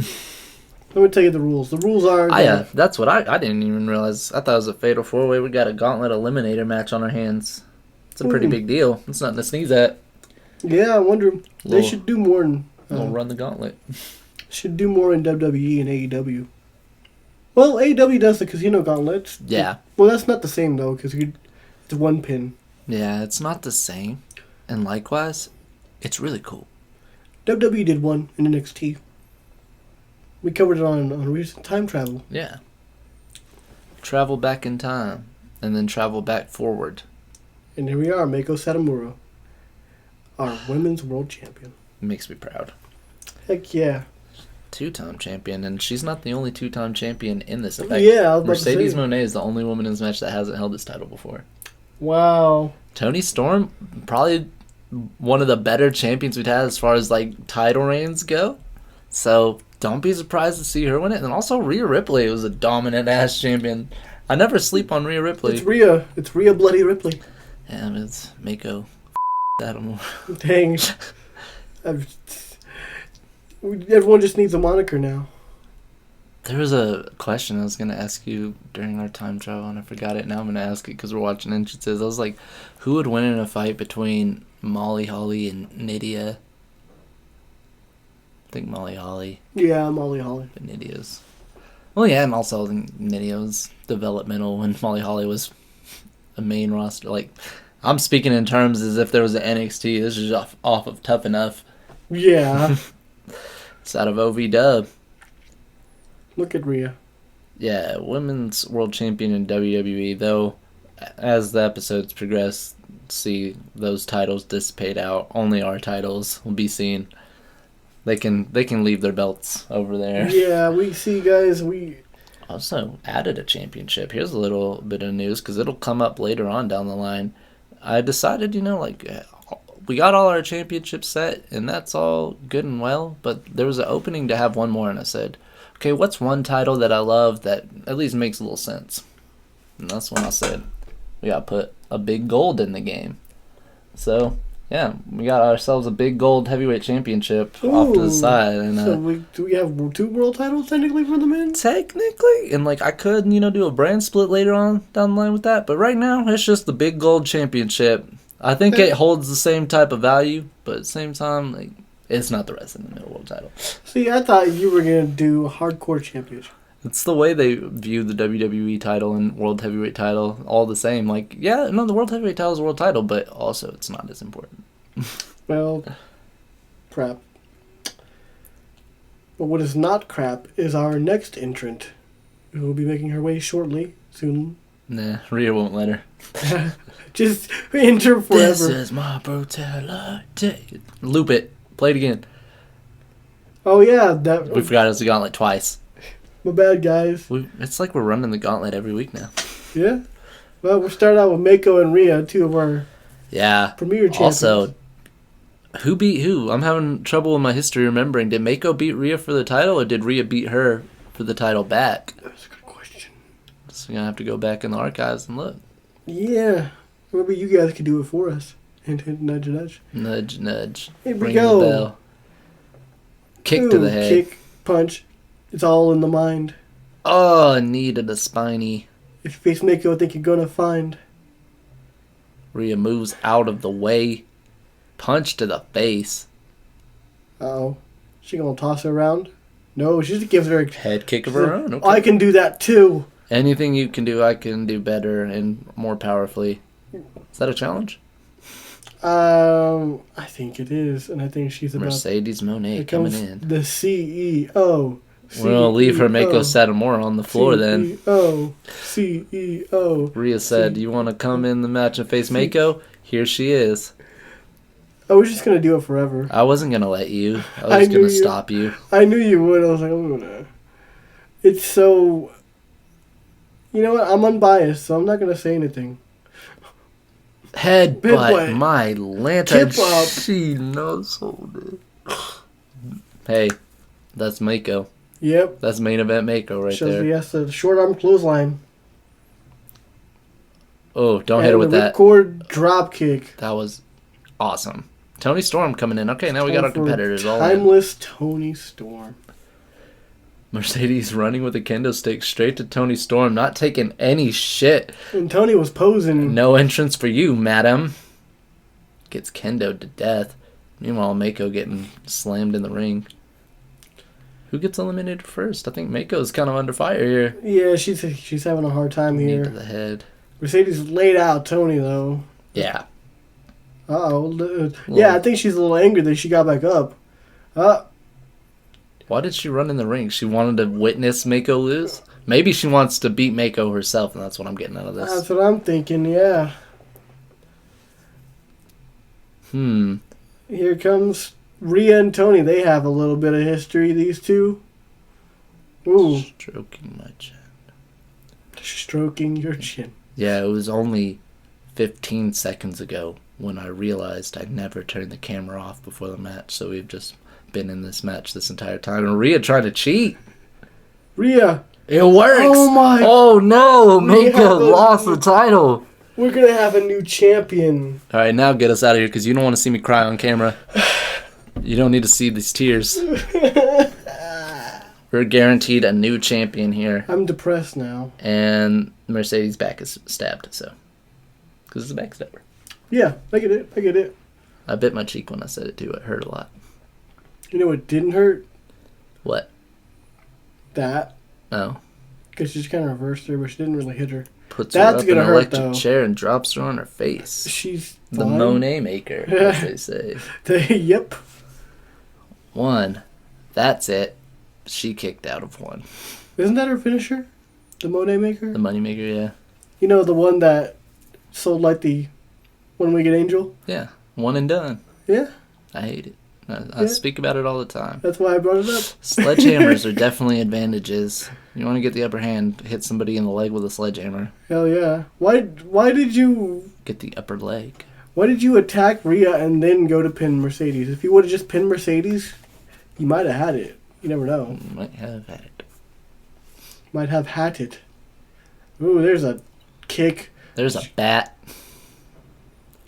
let me tell you the rules. The rules are... That's what I didn't even realize. I thought it was a fatal 4-way. We got a gauntlet eliminator match on our hands. It's a pretty big deal. It's nothing to sneeze at. Yeah, I wonder... they should do more in... We'll run the gauntlet. Should do more in WWE and AEW. Well, AEW does the Casino Gauntlet. Yeah. Well, that's not the same, though, because it's one pin. Yeah, it's not the same. And likewise, it's really cool. WWE did one in NXT. We covered it on recent time travel. Yeah. Travel back in time, and then travel back forward. And here we are, Mako Satomura, our women's world champion. Makes me proud. Heck yeah. 2-time champion, and she's not the only 2-time champion in this event. Yeah, I was about Mercedes to say. Moné is the only woman in this match that hasn't held this title before. Wow. Toni Storm, probably one of the better champions we've had as far as like title reigns go. So don't be surprised to see her win it. And also Rhea Ripley was a dominant ass champion. I never sleep on Rhea Ripley. It's Rhea. It's Rhea Bloody Ripley. Yeah, but it's Mako. I don't know. Dang. Everyone just needs a moniker now. There was a question I was going to ask you during our time travel, and I forgot it. Now I'm going to ask it because we're watching entrances. I was like, who would win in a fight between Molly Holly and Nydia? I think Molly Holly. Yeah, Molly Holly. But Nydia's... Well, yeah, and also I think Nydia was developmental when Molly Holly was a main roster. Like, I'm speaking in terms as if there was an NXT. This is off of Tough Enough. Yeah. It's out of OV Dub. Look at Rhea. Yeah, women's world champion in WWE, though as the episodes progress, see those titles dissipate out. Only our titles will be seen. They can leave their belts over there. Yeah, we see, guys, we Also added a championship. Here's a little bit of news because it'll come up later on down the line. I decided, we got all our championships set, and that's all good and well, but there was an opening to have one more, and I said, okay, what's one title that I love that at least makes a little sense? And that's when I said, we got to put a big gold in the game. So, yeah, we got ourselves a big gold heavyweight championship off to the side. And so do we have 2 world titles technically for the men? Technically, and I could, do a brand split later on down the line with that, but right now, it's just the big gold championship. I think it holds the same type of value, but at the same time, it's not the Wrestling in the Middle world title. See, I thought you were going to do a hardcore championship. It's the way they view the WWE title and World Heavyweight title, all the same. The World Heavyweight title is a world title, but also it's not as important. Well, crap. But what is not crap is our next entrant, who will be making her way shortly, soon. Nah, Rhea won't let her. Just enter forever. This is my brutality. Loop it. Play it again. Oh, yeah. We forgot it was a gauntlet twice. My bad, guys. It's like we're running the gauntlet every week now. Yeah. Well, we'll start out with Mako and Rhea, 2 of our premier champions. Also, who beat who? I'm having trouble with my history remembering. Did Mako beat Rhea for the title, or did Rhea beat her for the title back? That's a good question. So you're going to have to go back in the archives and look. Yeah. Maybe you guys could do it for us. Hint, hint, nudge, nudge. Nudge, nudge. Here we Ring go. the bell. Kick to the head. Kick, punch. It's all in the mind. Oh, knee to the spiny. If you face Mako, I think you're going to find. Rhea moves out of the way. Punch to the face. Uh-oh. She going to toss her around? No, she just gives her a Head kick of her own. Okay. I can do that too. Anything you can do, I can do better and more powerfully. Is that a challenge? I think it is, and I think she's about. Mercedes Monet Here coming comes in. the CEO. We're gonna leave her Mako CEO. Satomura on the floor then. CEO. Rhea said, "You want to come in the match and face Mako?" Here she is. I was just gonna do it forever. I wasn't gonna let you. I I was knew gonna you. stop you. I knew you would. I was like, I'm gonna. It's so. You know what? I'm unbiased, so I'm not gonna say anything. Headbutt, Headbutt. my lantern. Tip up. She knows it. Hey, that's Mako. Yep. That's main event Mako right Shows there. the short arm clothesline. Oh, don't hit her with the that. ripcord drop kick. That was awesome. Tony Storm coming in. Okay, now we got our Time for competitors all in. Timeless Tony Storm. Mercedes running with a kendo stick straight to Tony Storm, not taking any shit. And Tony was posing. No entrance for you, madam. Gets kendoed to death. Meanwhile, Mako getting slammed in the ring. Who gets eliminated first? I think Mako's kind of under fire here. Yeah, she's having a hard time Knee here. to the head. Mercedes laid out Tony though. Yeah. Yeah, I think she's a little angry that she got back up. Why did she run in the ring? She wanted to witness Mako lose? Maybe she wants to beat Mako herself, and that's what I'm getting out of this. That's what I'm thinking, yeah. Here comes Rhea and Tony. They have a little bit of history, these two. Ooh. Stroking my chin. Stroking your chin. Yeah, it was only 15 seconds ago when I realized I never turned the camera off before the match, so we've just been in this match this entire time. And Rhea tried to cheat. Rhea. It works. Oh my. Oh no, Rhea Mako lost the title. We're going to have a new champion. All right, now get us out of here because you don't want to see me cry on camera. You don't need to see these tears. We're guaranteed a new champion here. I'm depressed now. And Mercedes' back is stabbed, so. Because it's a backstabber. Yeah, I get it. I bit my cheek when I said it too. It hurt a lot. You know what didn't hurt? What? That. Oh. Because she just kind of reversed her, but she didn't really hit her. Puts her That's up in gonna an hurt, electric though. chair and drops her on her face. She's The fine. Monet maker, as they say. Yep. One. That's it. She kicked out of one. Isn't that her finisher? The Monet maker? The money maker, yeah. You know, the one that sold like the One Winged Angel? Yeah. One and done. Yeah. I hate it. I speak about it all the time. That's why I brought it up. Sledgehammers are definitely advantages. You want to get the upper hand, hit somebody in the leg with a sledgehammer. Hell yeah. Why did you Get the upper leg. attack Rhea and then go to pin Mercedes? If you would have just pinned Mercedes, you might have had it. You never know. You might have had it. Might have had it. Ooh, there's a kick. There's a bat.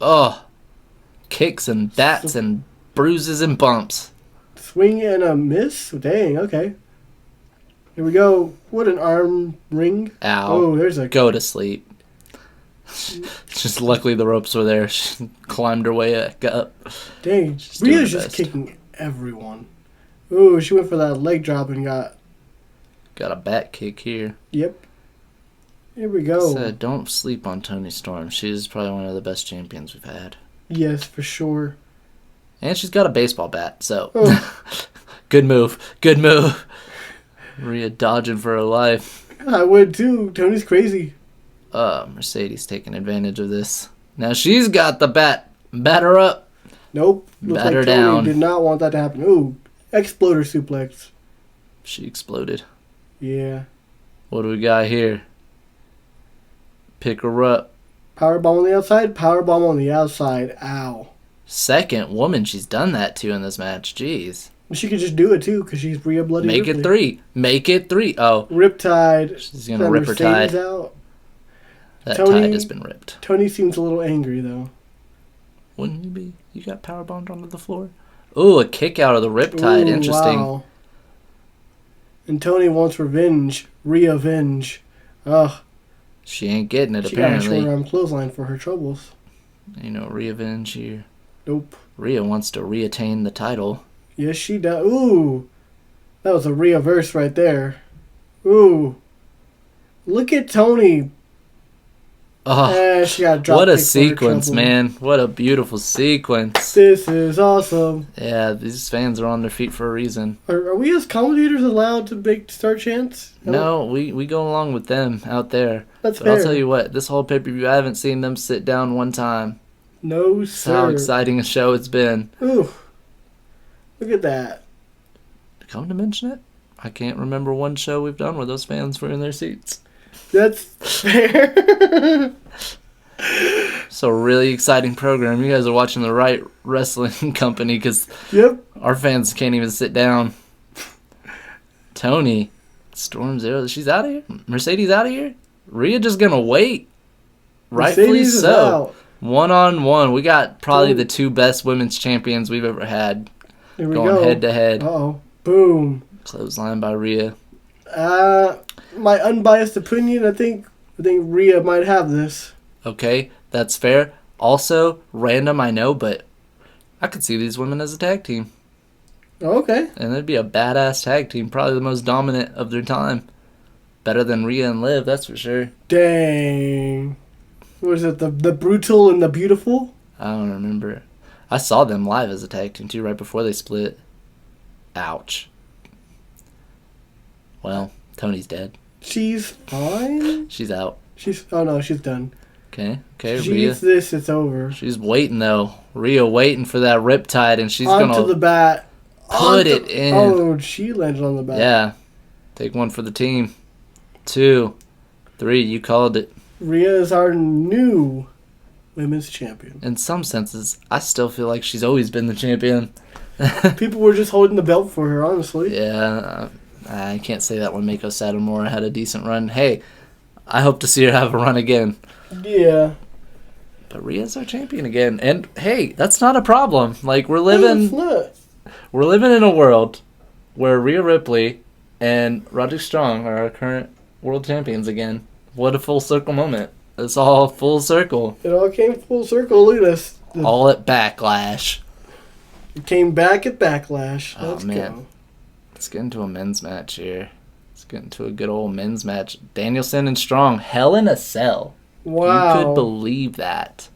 Oh. Kicks and bats and bruises and bumps. Swing and a miss? Dang, okay. Here we go. What an arm ring. Ow. Oh, there's a... Go to sleep. Just luckily the ropes were there. She climbed her way up. Dang. She's doing Rhea's her just best. kicking everyone. Ooh, she went for that leg drop and got... Got a bat kick here. Yep. Here we go. Said, don't sleep on Toni Storm. She's probably one of the best champions we've had. Yes, for sure. And she's got a baseball bat, so Oh. good move. Good move. Rhea dodging for her life. I would too. Tony's crazy. Mercedes taking advantage of this. Now she's got the bat. Bat her up. Nope. Looks Bat her like Tony down. did not want that to happen. Ooh, exploder suplex. She exploded. Yeah. What do we got here? Pick her up. Powerbomb on the outside. Powerbomb on the outside. Ow. Second woman she's done that to in this match. Jeez. She could just do it too, because she's Rhea Bloody Make it Ripley. three. Make it three. Oh, Riptide. she's gonna That rip her Mercedes tide. out. That Tony- tide has been ripped. Tony seems a little angry though. Wouldn't you be? You got power bombed onto the floor. Ooh, a kick out of the riptide. Ooh, Interesting. Wow. And Tony wants revenge. Revenge. Ugh. She ain't getting it She got a apparently. short arm clothesline for her troubles. You know, revenge here. Nope. Rhea wants to reattain the title. Yes, she does. Ooh. That was a Rhea verse right there. Ooh. Look at Tony. Oh, She got drop what a kicked for her sequence, trouble. man. What a beautiful sequence. This is awesome. Yeah, these fans are on their feet for a reason. Are we as commentators allowed to make star chants? No, we go along with them out there. That's But fair. I'll tell you what, this whole pay-per-view, I haven't seen them sit down one time. No, That's how sir. exciting a show it's been. Ooh. Look at that. Come to mention it, I can't remember one show we've done where those fans were in their seats. That's fair. So really exciting program. You guys are watching the right wrestling company because Yep. our fans can't even sit down. Tony, Storm Zero, she's out of here. Mercedes out of here. Rhea just gonna wait. Rightfully Mercedes is so. out. 1-on-1. We got probably Ooh. the two best women's champions we've ever had Here we going go. head to head. Uh-oh. Boom. Clothesline by Rhea. My unbiased opinion, I think Rhea might have this. Okay, that's fair. Also, random, I know, but I could see these women as a tag team. Okay. And it'd be a badass tag team. Probably the most dominant of their time. Better than Rhea and Liv, that's for sure. Dang. What is it? The Brutal and the Beautiful? I don't remember. I saw them live as a tag team, too, right before they split. Ouch. Well, Tony's dead. She's fine. She's out. Oh no, she's done. Okay, She Rhea. eats this, it's over. She's waiting, though. Rhea waiting for that riptide, and she's Onto going the to bat. put it in. Oh, she landed on the bat. Yeah. Take one for the team. 2, 3, you called it. Rhea is our new women's champion. In some senses, I still feel like she's always been the champion. People were just holding the belt for her, honestly. Yeah, I can't say that when Mako Satomura had a decent run. Hey, I hope to see her have a run again. Yeah. But Rhea's our champion again. And hey, that's not a problem. Like we're No, it's living not. in a world where Rhea Ripley and Roderick Strong are our current world champions again. What a full circle moment. It's all full circle. It all came full circle. Look at this. All at Backlash. It came back at Backlash. Oh, Let's man. go. Let's get into a men's match here. Let's get into a good old men's match. Danielson and Strong. Hell in a Cell. Wow. You could believe that.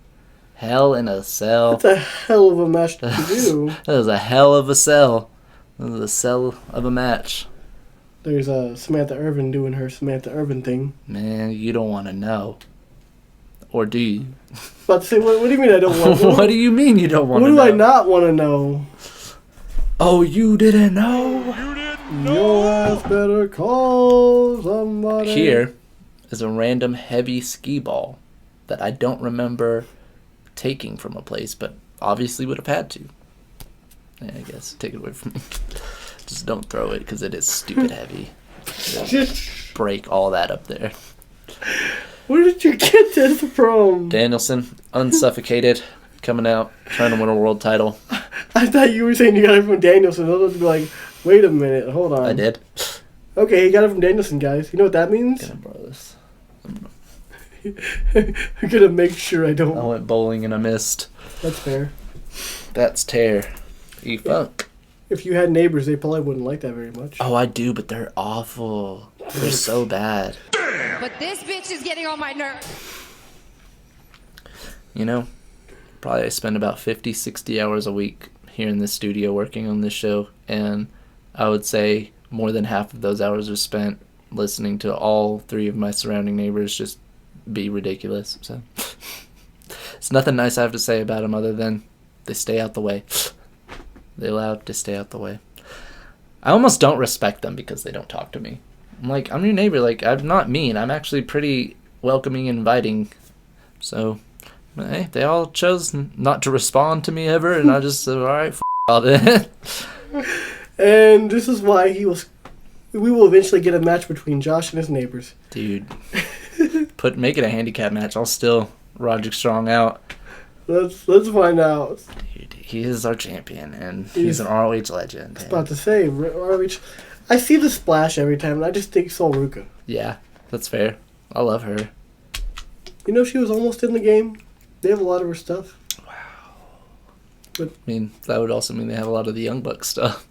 Hell in a Cell. That's a hell of a match to do. That was a hell of a cell. That was a cell of a match. There's Samantha Irvin doing her Samantha Irvin thing. Man, you don't want to know. Or do you? About to say, what do you mean I don't want to know? What do you mean you don't want What to do know? I not want to know? Oh, you didn't know? Your ass better call somebody. Here is a random heavy skee ball that I don't remember taking from a place, but obviously would have had to. Yeah, I guess. Take it away from me. Just don't throw it because it is stupid heavy. Break all that up there. Where did you get this from? Danielson, unsuffocated, coming out, trying to win a world title. I thought you were saying you got it from Danielson. I was like, wait a minute, hold on. I did. Okay, he got it from Danielson, guys. You know what that means? Gonna borrow this. I'm gonna make sure I I don't. went bowling and I missed. That's fair. That's tear. E-funk. If you had neighbors, they probably wouldn't like that very much. Oh, I do, but they're awful. They're so bad. But this bitch is getting on my nerves. You know, probably I spend about 50, 60 hours a week here in the studio working on this show, and I would say more than half of those hours are spent listening to all 3 of my surrounding neighbors just be ridiculous. So it's nothing nice I have to say about them other than they stay out the way. They allowed to stay out the way. I almost don't respect them because they don't talk to me. I'm like, I'm your neighbor. Like, I'm not mean. I'm actually pretty welcoming and inviting. So, hey, they all chose not to respond to me ever, and I just said, all right, all then. And this is why we will eventually get a match between Josh and his neighbors. Dude, make it a handicap match. I'll still Roderick Strong out. Let's find out. Dude, he is our champion, and he's an ROH legend. I was about to say, ROH. I see the splash every time, and I just think Sol Ruka. Yeah, that's fair. I love her. You know, she was almost in the game. They have a lot of her stuff. I mean, that would also mean they have a lot of the Young Bucks stuff.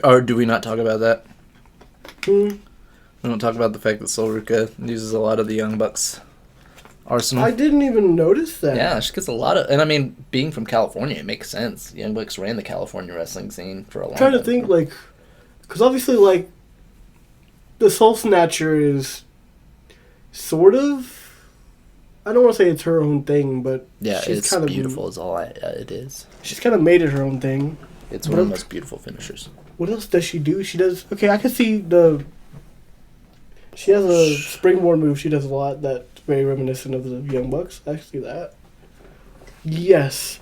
Or do we not talk about that? We don't talk about the fact that Solruka uses a lot of the Young Bucks arsenal. I didn't even notice that. Yeah, she gets a lot of... And I mean, being from California, it makes sense. Young Bucks ran the California wrestling scene for a long I'm trying time. to think, like... Because obviously, like, the Soul Snatcher is sort of... I don't want to say it's her own thing, but Yeah, she's it's kind beautiful is all it is. She's kind of made it her own thing. It's one of the most beautiful finishers. What else does she do? She does... Okay, I can see the... She has a springboard move she does a lot that's very reminiscent of the Young Bucks. I see that. Yes.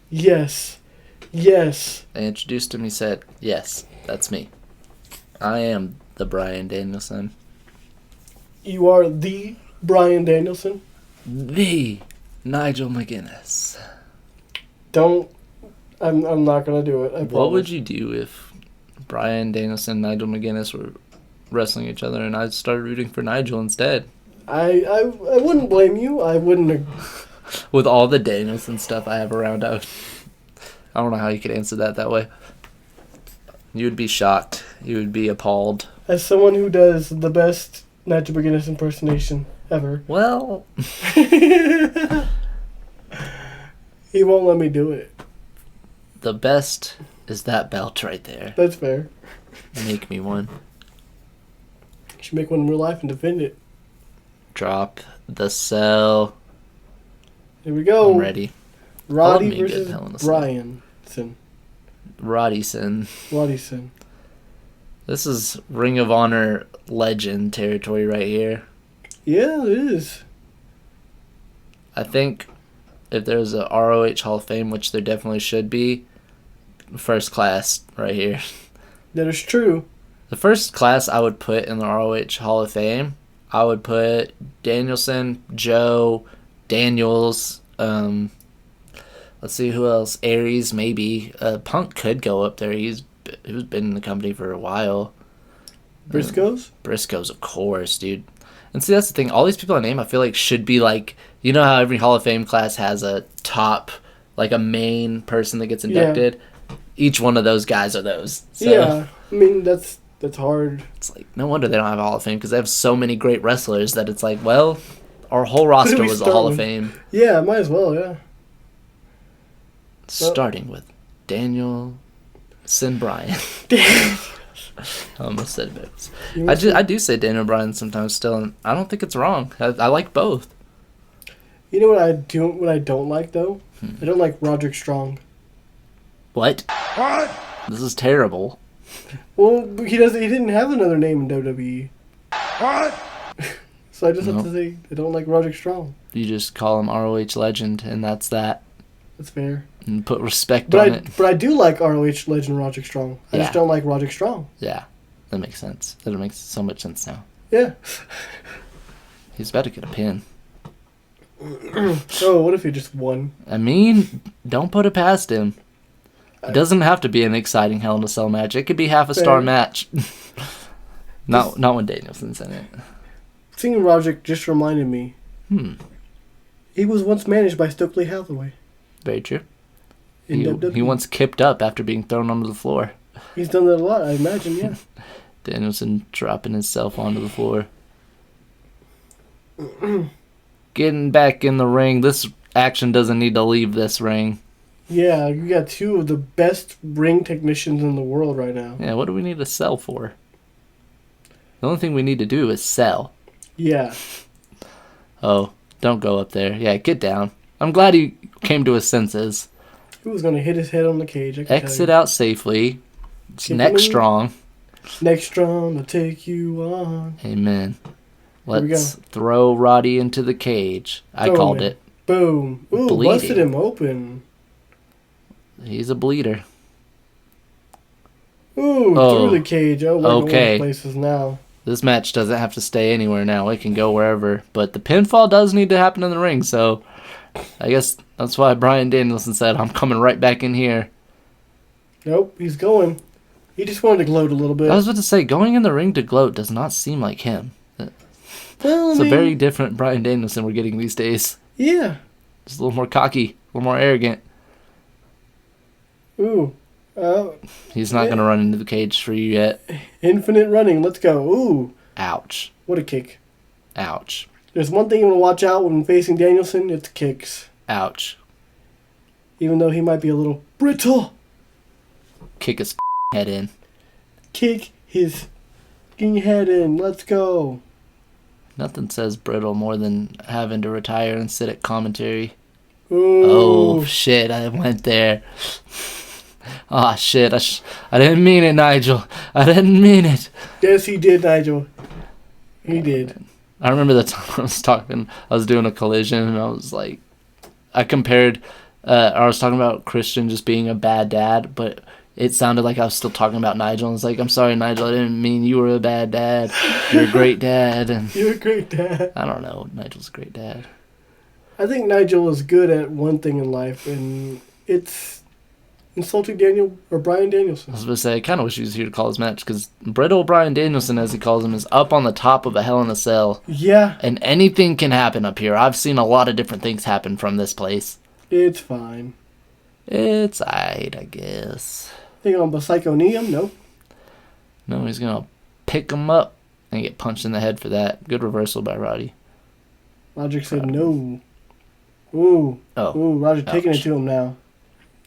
Yes. Yes. They introduced him, he said, yes, that's me. I am the Bryan Danielson. You are the Bryan Danielson? The Nigel McGuinness. Don't... I'm not going to do it. I promise. What would you do if Bryan Danielson and Nigel McGuinness were wrestling each other and I started rooting for Nigel instead? I wouldn't blame you. I wouldn't... With all the Danielson stuff I have around, I don't know how you could answer that way. You would be shocked. You would be appalled. As someone who does the best Nigel McGuinness impersonation ever, Well, he won't let me do it. the best is that belt right there. That's fair. Make me one. You should make one in real life and defend it. Drop the cell. Here we go. I'm ready. Roddy me a good versus Hell in a Cell. Bryanson. Roddyson. This is Ring of Honor legend territory right here. Yeah, it is. I think if there's a ROH Hall of Fame, which there definitely should be, first class right here. That is true. The first class I would put in the ROH Hall of Fame, I would put Danielson, Joe, Daniels, let's see who else, Aries maybe. Punk could go up there. He's been in the company for a while. Briscoes? Briscoes, of course, dude. And see, that's the thing. All these people I name, I feel like should be like, you know how every Hall of Fame class has a top, like a main person that gets inducted? Yeah. Each one of those guys are those. So yeah, I mean, that's hard. it's like, no wonder they don't have a Hall of Fame, because they have so many great wrestlers that it's like, well, our whole roster was a Hall of Fame. Yeah, might as well, yeah. Starting with Danielson Bryan. I almost said it. I do say Daniel Bryan sometimes still, and I don't think it's wrong. I like both. You know what I don't like though? I don't like Roderick Strong. What? This is terrible. Well, he didn't have another name in WWE. So I just have to say I don't like Roderick Strong. You just call him ROH legend, and that's that. That's fair. And put respect on it. But I do like ROH legend Roderick Strong. I just don't like Roderick Strong. Yeah, that makes sense. That makes so much sense now. Yeah. He's about to get a pin. Oh, what if he just won? I mean, don't put it past him. It doesn't have to be an exciting Hell in a Cell match. It could be half a star match. Not when Danielson's in it. Seeing Roderick just reminded me. He was once managed by Stokely Hathaway. Very true. In WWE. He once kipped up after being thrown onto the floor. He's done that a lot, I imagine, yeah. Danielson dropping himself onto the floor. Getting back in the ring. This action doesn't need to leave this ring. Yeah, you got two of the best ring technicians in the world right now. Yeah, what do we need to sell for? The only thing we need to do is sell. Yeah. Oh, don't go up there. Yeah, get down. I'm glad he came to his senses. He was going to hit his head on the cage. Exit out safely. It's neck strong. Neck strong to take you on. Amen. Let's throw Roddy into the cage. I called it. Boom. Ooh, Bleeding. Busted him open. He's a bleeder. Ooh, through the cage. Oh, we're okay. going places now. This match doesn't have to stay anywhere now. It can go wherever. But the pinfall does need to happen in the ring, so I guess that's why Bryan Danielson said, I'm coming right back in here. Nope, he's going. He just wanted to gloat a little bit. I was about to say, going in the ring to gloat does not seem like him. Well, It's a very different Bryan Danielson we're getting these days. Yeah. Just a little more cocky, a little more arrogant. Ooh. He's not going to run into the cage for you yet. Infinite running. Let's go. Ooh. Ouch. What a kick. Ouch. There's one thing you want to watch out when facing Danielson, it's kicks. Ouch. Even though he might be a little brittle. Kick his head in. Kick his head in. Let's go. Nothing says brittle more than having to retire and sit at commentary. Ooh. Oh, shit, I went there. Oh, shit, I didn't mean it, Nigel. I didn't mean it. Yes, he did, Nigel. He did. I remember the time I was doing a collision, and I was like, I was talking about Christian just being a bad dad, but it sounded like I was still talking about Nigel. I was like, I'm sorry, Nigel, I didn't mean you were a bad dad. You're a great dad. And You're a great dad. I don't know, Nigel's a great dad. I think Nigel is good at one thing in life, and it's insulting Bryan Danielson. I was going to say, I kind of wish he was here to call his match, because Brittle Bryan Danielson, as he calls him, is up on the top of a Hell in a Cell. Yeah. And anything can happen up here. I've seen a lot of different things happen from this place. It's fine. It's aight, I guess. Think on Psycho knee him? No. No, he's going to pick him up and get punched in the head for that. Good reversal by Roddy. Logic said no. Ooh. Oh. Ooh, Roger taking it Ouch. to him now.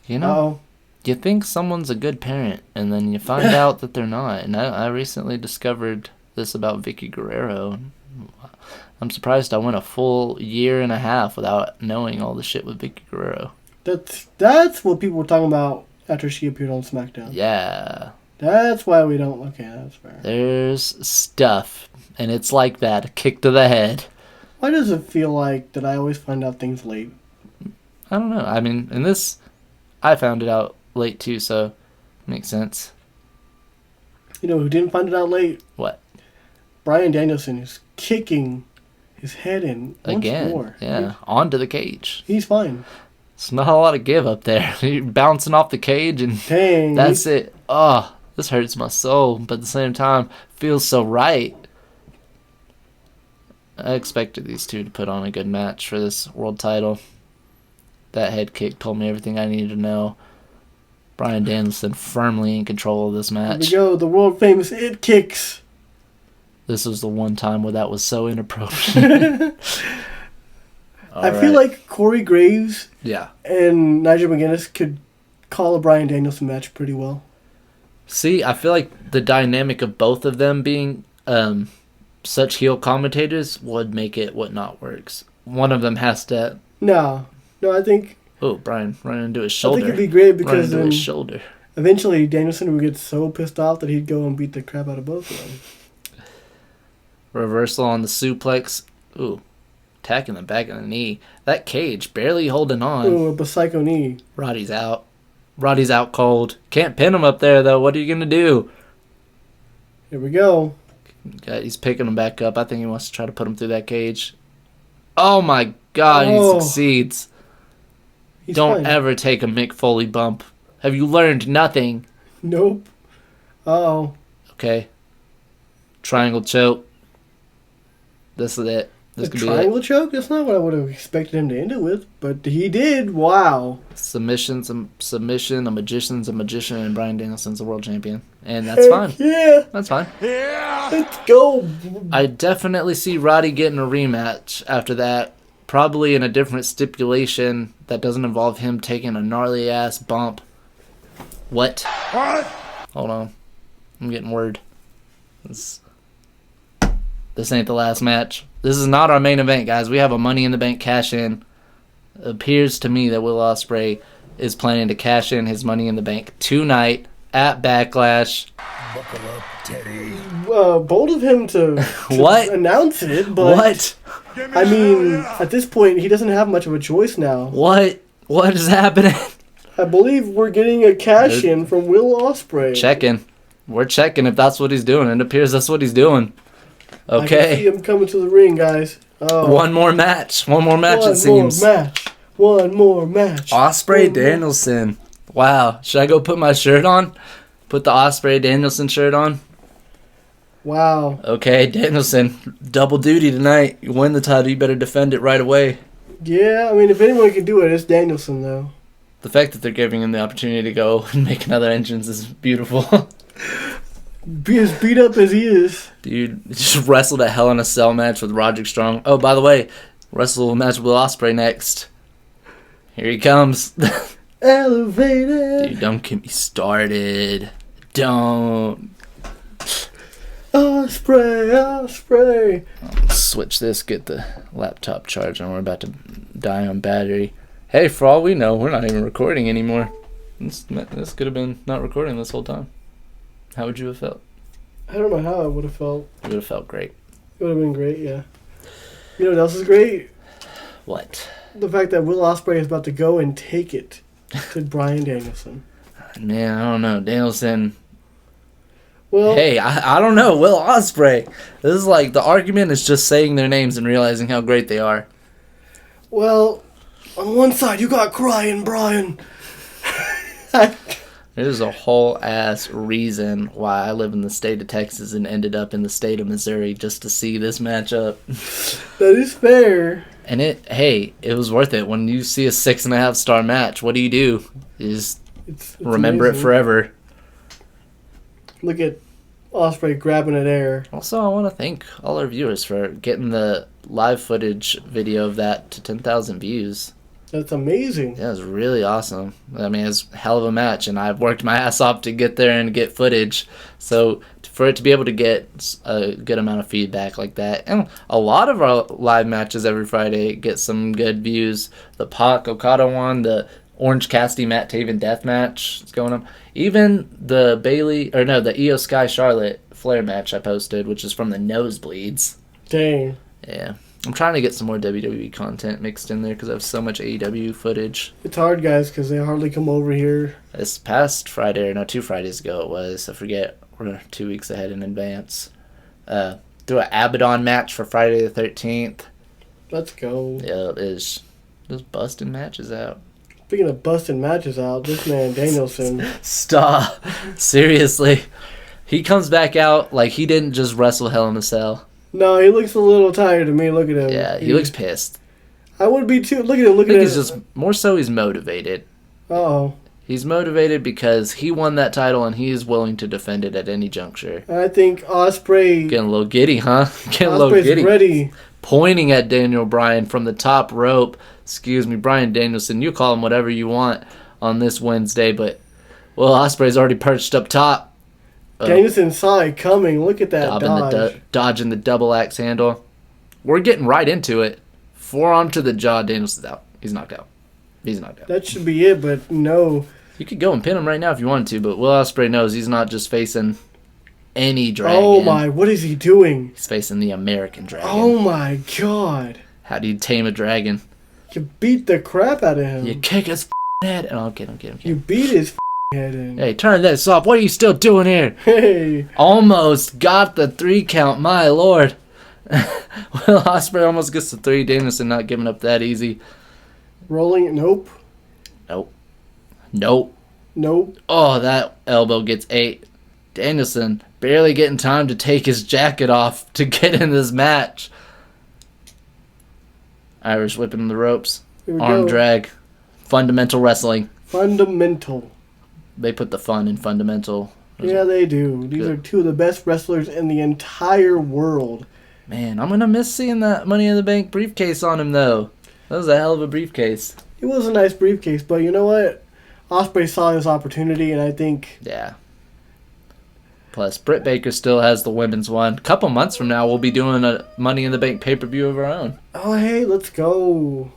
You know, Uh-oh. you think someone's a good parent, and then you find out that they're not. And I recently discovered this about Vicky Guerrero. I'm surprised I went a full year and a half without knowing all the shit with Vicky Guerrero. That's what people were talking about after she appeared on SmackDown. Yeah. That's why we don't. Okay, that's fair. There's stuff, and it's like that, a kick to the head. Why does it feel like that I always find out things late? I don't know. I mean, in this, I found it out late too, so it makes sense. You know who didn't find it out late? What? Bryan Danielson is kicking his head in once Again, more. yeah, onto the cage. He's fine. It's not a lot of give up there. You're bouncing off the cage, and Dang. that's it. Oh, this hurts my soul, but at the same time, feels so right. I expected these two to put on a good match for this world title. That head kick told me everything I needed to know. Bryan Danielson firmly in control of this Here we match. go, the world famous it kicks. This was the one time where that was so inappropriate. I feel like Corey Graves Yeah. and Nigel McGuinness could call a Bryan Danielson match pretty well. See, I feel like the dynamic of both of them being such heel commentators would make it what not works. One of them has to... No, I think Oh, Brian running into his I shoulder. think it'd be great Running because into then his shoulder. eventually Danielson would get so pissed off that he'd go and beat the crap out of both of them. Reversal on the suplex. Ooh. Attacking the back of the knee. That cage barely holding on. Ooh, a psycho knee. Roddy's out. Roddy's out cold. Can't pin him up there, though. What are you going to do? Here we go. He's picking him back up. I think he wants to try to put him through that cage. Oh, my God. Oh. He succeeds. He's Don't fine. ever take a Mick Foley bump. Have you learned nothing? Nope. Uh-oh. Okay. Triangle choke. This is it. This A could be it. triangle choke? That's not what I would have expected him to end it with, but he did. Wow. Submission, a magician's a magician, and Bryan Danielson's a world champion. And that's fine. Yeah. That's fine. Let's go. I definitely see Roddy getting a rematch after that. Probably in a different stipulation that doesn't involve him taking a gnarly ass bump. What? Hold on. I'm getting word. This ain't the last match. This is not our main event, guys. We have a Money in the Bank cash in. It appears to me that Will Ospreay is planning to cash in his Money in the Bank tonight at Backlash. Bold of him to What? announce it, but What? I mean, at this point, he doesn't have much of a choice now. What? What is happening? I believe we're getting a cash in from Will Ospreay. Checking. We're checking if that's what he's doing. It appears that's what he's doing. I can see Okay. him coming to the ring, guys. Oh, One more match. One more match, it seems. One more match. Ospreay One more- Danielson. Wow. Should I go put my shirt on? Put the Ospreay Danielson shirt on? Wow. Okay, Danielson. Double duty tonight. You win the title, you better defend it right away. Yeah, I mean, if anyone can do it, it's Danielson, though. The fact that they're giving him the opportunity to go and make another entrance is beautiful. Be as beat up as he is. Dude, just wrestled a Hell in a Cell match with Roderick Strong. Oh, by the way, wrestle a match with Ospreay next. Here he comes. Elevated. Dude, don't get me started. Don't. Ospreay. Switch this, get the laptop charged, and we're about to die on battery. Hey, for all we know, we're not even recording anymore. This could have been not recording this whole time. How would you have felt? I don't know how I would have felt. You would have felt great. It would have been great, yeah. You know what else is great? What? The fact that Will Ospreay is about to go and take it to Bryan Danielson. Man, I don't know. Danielson. Well, Hey, I don't know. Will Ospreay. This is like the argument is just saying their names and realizing how great they are. well, on one side you got crying Bryan. There's a whole ass reason why I live in the state of Texas and ended up in the state of Missouri just to see this matchup. That is fair. And it was worth it. When you see a 6.5 star match, what do? You just It's remember amazing. it forever. Look at Ospreay grabbing at air. Also, I want to thank all our viewers for getting the live footage video of that to 10,000 views. That's amazing. Yeah, it was really awesome. I mean, it was a hell of a match, and I've worked my ass off to get there and get footage. So for it to be able to get a good amount of feedback like that, and a lot of our live matches every Friday get some good views. The Pac Okada one, the Orange Cassidy Matt Taven death match is going on. Even the the Io Sky Charlotte Flair match I posted, which is from the nosebleeds. Dang. Yeah. I'm trying to get some more WWE content mixed in there because I have so much AEW footage. It's hard, guys, because they hardly come over here. This past Friday, or no, 2 Fridays ago it was, I forget, we're 2 weeks ahead in advance. Threw an Abaddon match for Friday the 13th. Let's go. Yeah, it is. Just busting matches out. Speaking of busting matches out, this man Danielson. Stop. Seriously. He comes back out like he didn't just wrestle Hell in a Cell. No, he looks a little tired to me. Look at him. Yeah, he looks pissed. I would be too. Look at him. Look I think at he's him. just, more so he's motivated. Uh-oh. He's motivated because he won that title and he is willing to defend it at any juncture. I think Ospreay. Getting a little giddy, huh? Getting a little Ospreay's giddy. ready. Pointing at Daniel Bryan from the top rope. Excuse me, Bryan Danielson. You call him whatever you want on this Wednesday, but Will Ospreay's already perched up top. Danielson saw it coming. Look at that dodge. Dodging the double axe handle. We're getting right into it. Forearm to the jaw. Danielson's out. He's knocked out. That should be it, but no. You could go and pin him right now if you wanted to, but Will Ospreay knows he's not just facing any dragon. Oh my, what is he doing? He's facing the American dragon. Oh my god. How do you tame a dragon? You beat the crap out of him. You kick his head. Oh, get him. You beat his head in. Hey, turn this off. What are you still doing here? Hey. Almost got the 3 count, my lord. Will Ospreay almost gets the 3. Danielson not giving up that easy. Rolling it. Nope. Nope. Nope. Oh, that elbow gets 8. Danielson barely getting time to take his jacket off to get in this match. Irish whipping the ropes. Here we Arm go. drag. Fundamental wrestling. Fundamental. They put the fun in fundamental. Yeah, they do. These Good. are 2 of the best wrestlers in the entire world. Man, I'm going to miss seeing that Money in the Bank briefcase on him, though. That was a hell of a briefcase. It was a nice briefcase, but you know what? Ospreay saw his opportunity, and I think Yeah. Plus, Britt Baker still has the women's one. A couple months from now, we'll be doing a Money in the Bank pay-per-view of our own. oh, hey, let's go.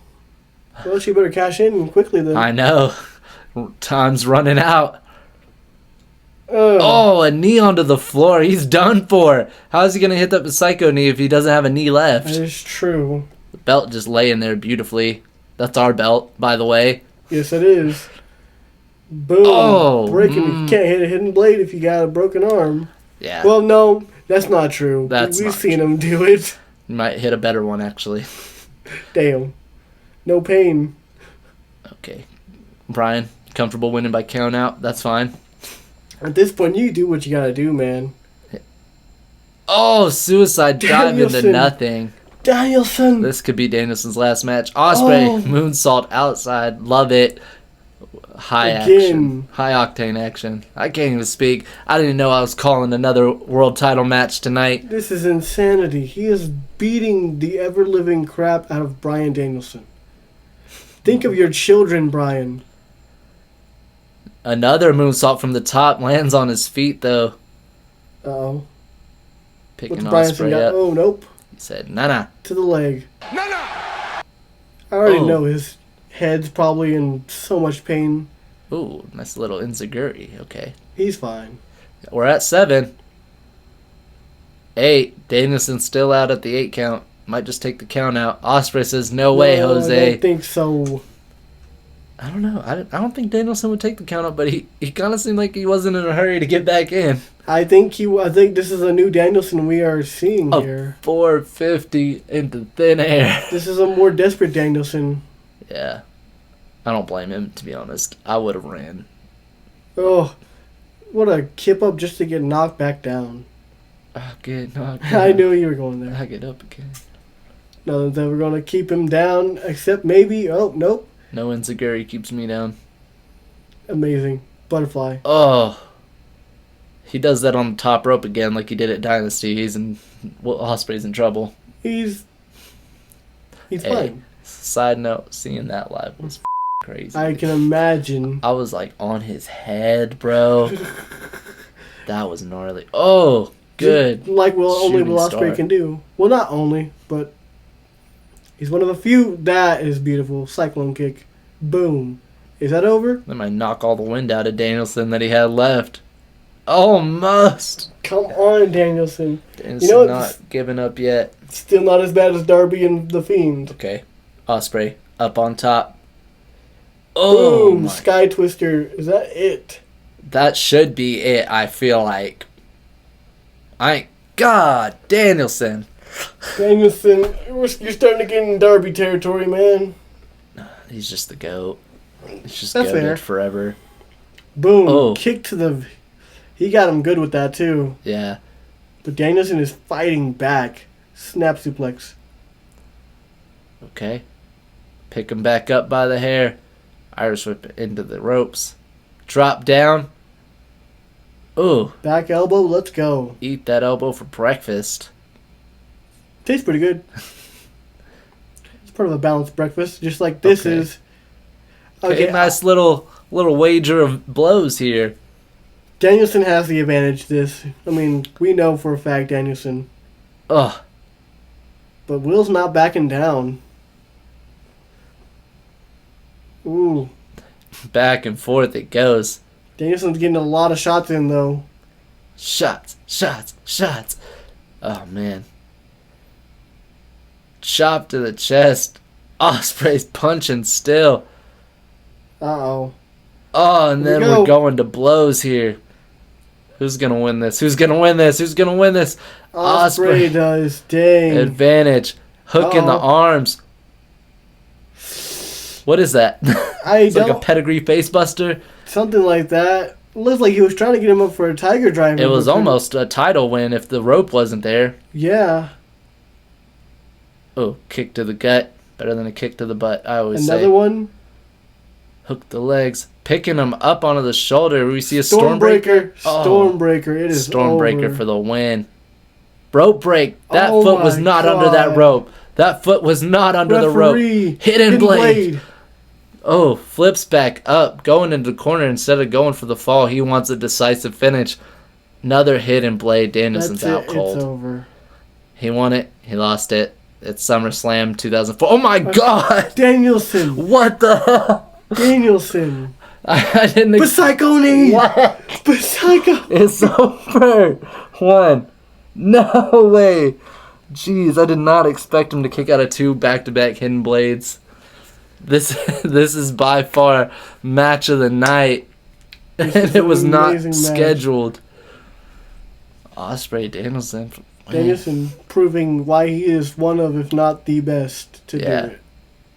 Well, she better cash in quickly then. I know. Time's running out. Ugh. Oh, a knee onto the floor. He's done for. How is he going to hit that psycho knee if he doesn't have a knee left? That is true. The belt just laying there beautifully. That's our belt, by the way. Yes, it is. Boom. Oh, Breaking. You can't hit a hidden blade if you got a broken arm. Yeah. Well, no, that's not true. That's We've not seen him do it. You might hit a better one, actually. Damn. No pain. Okay. Brian, comfortable winning by count out. That's fine. At this point, you do what you gotta do, man. Oh, suicide dive into Danielson. nothing. Danielson. This could be Danielson's last match. Ospreay, Oh. moonsault outside. Love it. High Again. action. High octane action. I can't even speak. I didn't even know I was calling another world title match tonight. This is insanity. He is beating the ever-living crap out of Bryan Danielson. Think of your children, Bryan. Another moonsault from the top lands on his feet, though. Uh-oh. Picking What's Bryan Ospreay got? up. Oh, nope. He said, nah. To the leg. No. I already Oh. know his head's probably in so much pain. Ooh, nice little enziguri. Okay. He's fine. We're at 7. 8. Danielson's still out at the 8 count. Might just take the count out. Ospreay says, no way, No, I Jose. don't think so. I don't know. I don't think Danielson would take the count out, but he kind of seemed like he wasn't in a hurry to get back in. I think this is a new Danielson we are seeing here. 450 into thin air. This is a more desperate Danielson. Yeah. I don't blame him, to be honest. I would have ran. Oh, what a kip up just to get knocked back down. I get knocked I down. knew you were going there. I get up again. No, that we're going to keep him down, except maybe, oh, nope. No enziguri keeps me down. Amazing. Butterfly. Oh. He does that on the top rope again like he did at Dynasty. Ospreay's in trouble. He's Hey, fine. side note, seeing that live was crazy. I can imagine. I was like on his head, bro. That was gnarly. Oh, good. Like only Shooting Will Ospreay star. can do. Well, not only, but he's one of the few. That is beautiful. Cyclone kick. Boom. Is that over? That might knock all the wind out of Danielson that he had left. Almost. Come on, Danielson. Danielson You know what? not giving up yet. Still not as bad as Darby and The Fiend. Okay. Ospreay up on top. Oh, Boom. my. Sky Twister. Is that it? That should be it, I feel like. God, Danielson. Danielson, you're starting to get in Darby territory, man. He's just the GOAT. He's just That's fair. goated forever. Boom. Oh. Kick to the... He got him good with that, too. Yeah. But Danielson is fighting back. Snap suplex. Okay. Pick him back up by the hair. Irish whip into the ropes. Drop down. Ooh. Back elbow, let's go. Eat that elbow for breakfast. Tastes pretty good. It's part of a balanced breakfast, just like this Okay. is. Okay, nice little wager of blows here. Danielson has the advantage this. I mean, we know for a fact Danielson. Ugh. But Will's not backing down. Ooh. Back and forth it goes. Danielson's getting a lot of shots in, though. Shots. Oh, man. Chop to the chest. Ospreay's punching still. Uh-oh. Oh, and Here then we go. we're going to blows here. Who's going to win this? Ospreay Ospreay does. Dang. advantage. Hook in the Uh-oh. arms. What is that? It's like a pedigree face buster. Something like that. Looks like he was trying to get him up for a tiger driver. It was but- almost a title win if the rope wasn't there. Yeah. Oh, kick to the gut. Better than a kick to the butt, I always say. Another one. Hook the legs. Picking him up onto the shoulder. We see a Stormbreaker. Oh. Stormbreaker. It is Stormbreaker over. for the win. Rope break. That Oh foot was my not under that God. rope. That foot was not under the rope. Referee. Hidden blade. Oh, flips back up, going into the corner instead of going for the fall. He wants a decisive finish. Another hidden blade. Danielson's That's out it. cold. It's over. He won it. He lost it. It's SummerSlam 2004. Oh my God! Danielson. What the hell? Danielson. I didn't. Psychoni. What? Psycho. It's over. 1. No way. Jeez, I did not expect him to kick out of 2 back-to-back hidden blades. This is by far match of the night, and is it was an not amazing match. scheduled. Ospreay Danielson. Danielson proving why he is one of, if not the best, to Yeah. do it.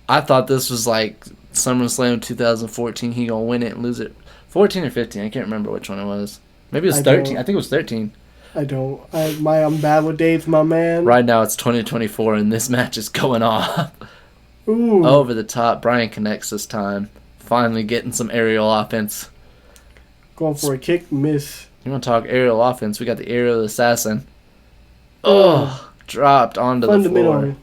I thought this was like SummerSlam 2014. He gonna win it and lose it. 14 or 15. I can't remember which one it was. Maybe it was I 13. don't- I think it was 13. I'm bad with dates, my man. Right now it's 2024 and this match is going off. Ooh. Over the top. Bryan connects this time. Finally getting some aerial offense. Going for a kick, miss. You want to talk aerial offense? We got the aerial assassin. Oh, dropped onto the floor.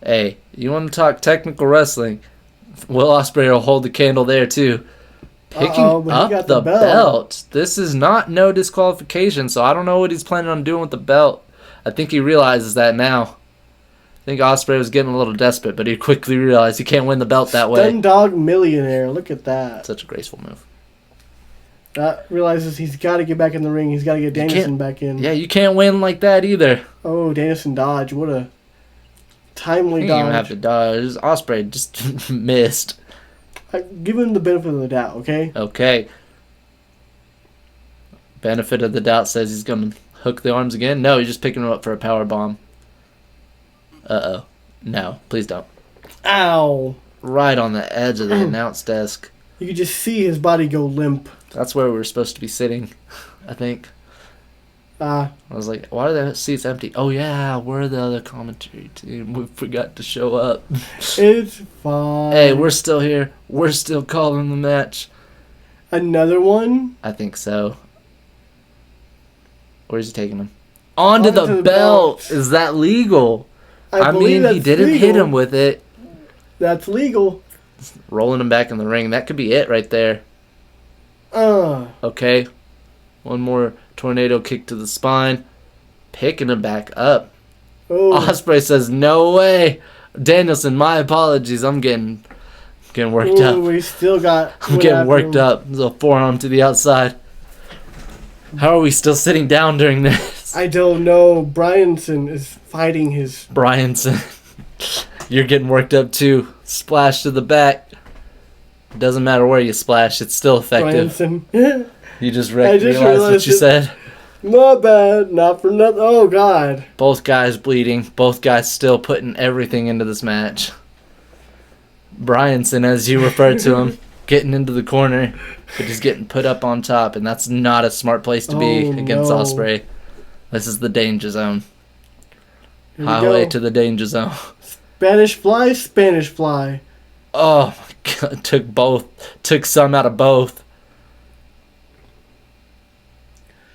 Hey, you want to talk technical wrestling? Will Ospreay will hold the candle there too. Picking up the belt. This is not no disqualification, so I don't know what he's planning on doing with the belt. I think he realizes that now. I think Ospreay was getting a little desperate, but he quickly realized he can't win the belt that way. Stun Dog Millionaire. Look at that. Such a graceful move. Realizes he's got to get back in the ring. He's got to get Danielson back in. Yeah, you can't win like that either. Oh, Danielson dodge. What a timely He dodge. didn't even have to dodge. Ospreay just missed. Give him the benefit of the doubt, okay? Okay. Benefit of the doubt says he's going to hook the arms again. No, he's just picking him up for a power bomb. Uh-oh. No, please don't. Ow. Right on the edge of the announce desk. You could just see his body go limp. That's where we were supposed to be sitting, I think. I was like, why are the seats empty? Oh, yeah, we're the other commentary team. We forgot to show up. It's fine. Hey, we're still here. We're still calling the match. Another one? I think so. Where's he taking him? Onto the belt. Is that legal? I mean, he didn't hit him with it. That's legal. Rolling him back in the ring. That could be it right there. Okay. One more tornado kick to the spine. Picking him back up. Oh. Ospreay says, no way. Danielson, my apologies. I'm getting worked up. We still got... I'm getting worked up. There's a forearm to the outside. How are we still sitting down during this? I don't know. Bryanson is fighting his... Bryanson. You're getting worked up too. Splash to the back. It doesn't matter where you splash. It's still effective. Bryanson. You just realized what you said. My bad. Not for nothing. Oh, God. Both guys bleeding. Both guys still putting everything into this match. Bryanson, as you referred to him, getting into the corner, but he's getting put up on top, and that's not a smart place to be against Ospreay. This is the danger zone. Highway to the danger zone. Spanish fly, Spanish fly. Oh, my God. Took some out of both.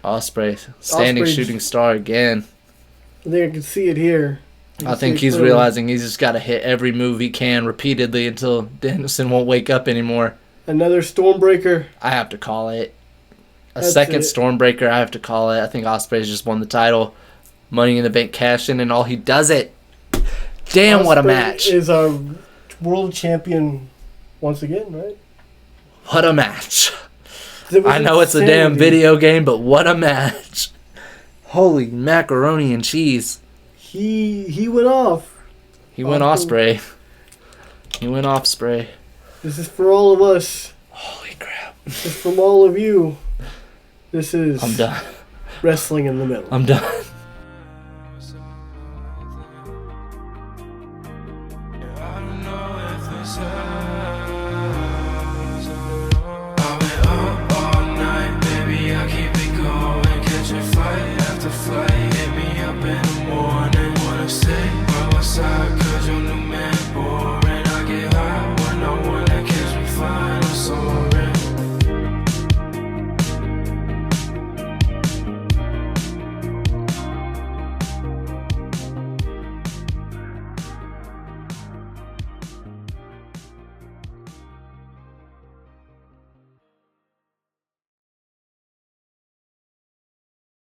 Ospreay, standing shooting star again. I think I can see it here. I think he's realizing he's just got to hit every move he can repeatedly until Danielson won't wake up anymore. Another Stormbreaker. I have to call it. Second Stormbreaker, I have to call it. I think Ospreay's just won the title. Money in the Bank cash in and all. He does it. Damn, what a match. Is our world champion once again, right? What a match. I know it's a damn video game, but what a match. Holy macaroni and cheese. He went off. He went Ospreay. He went Ospreay. This is for all of us. Holy crap. This is from all of you. This is... I'm done. Wrestling in the Middle. I'm done.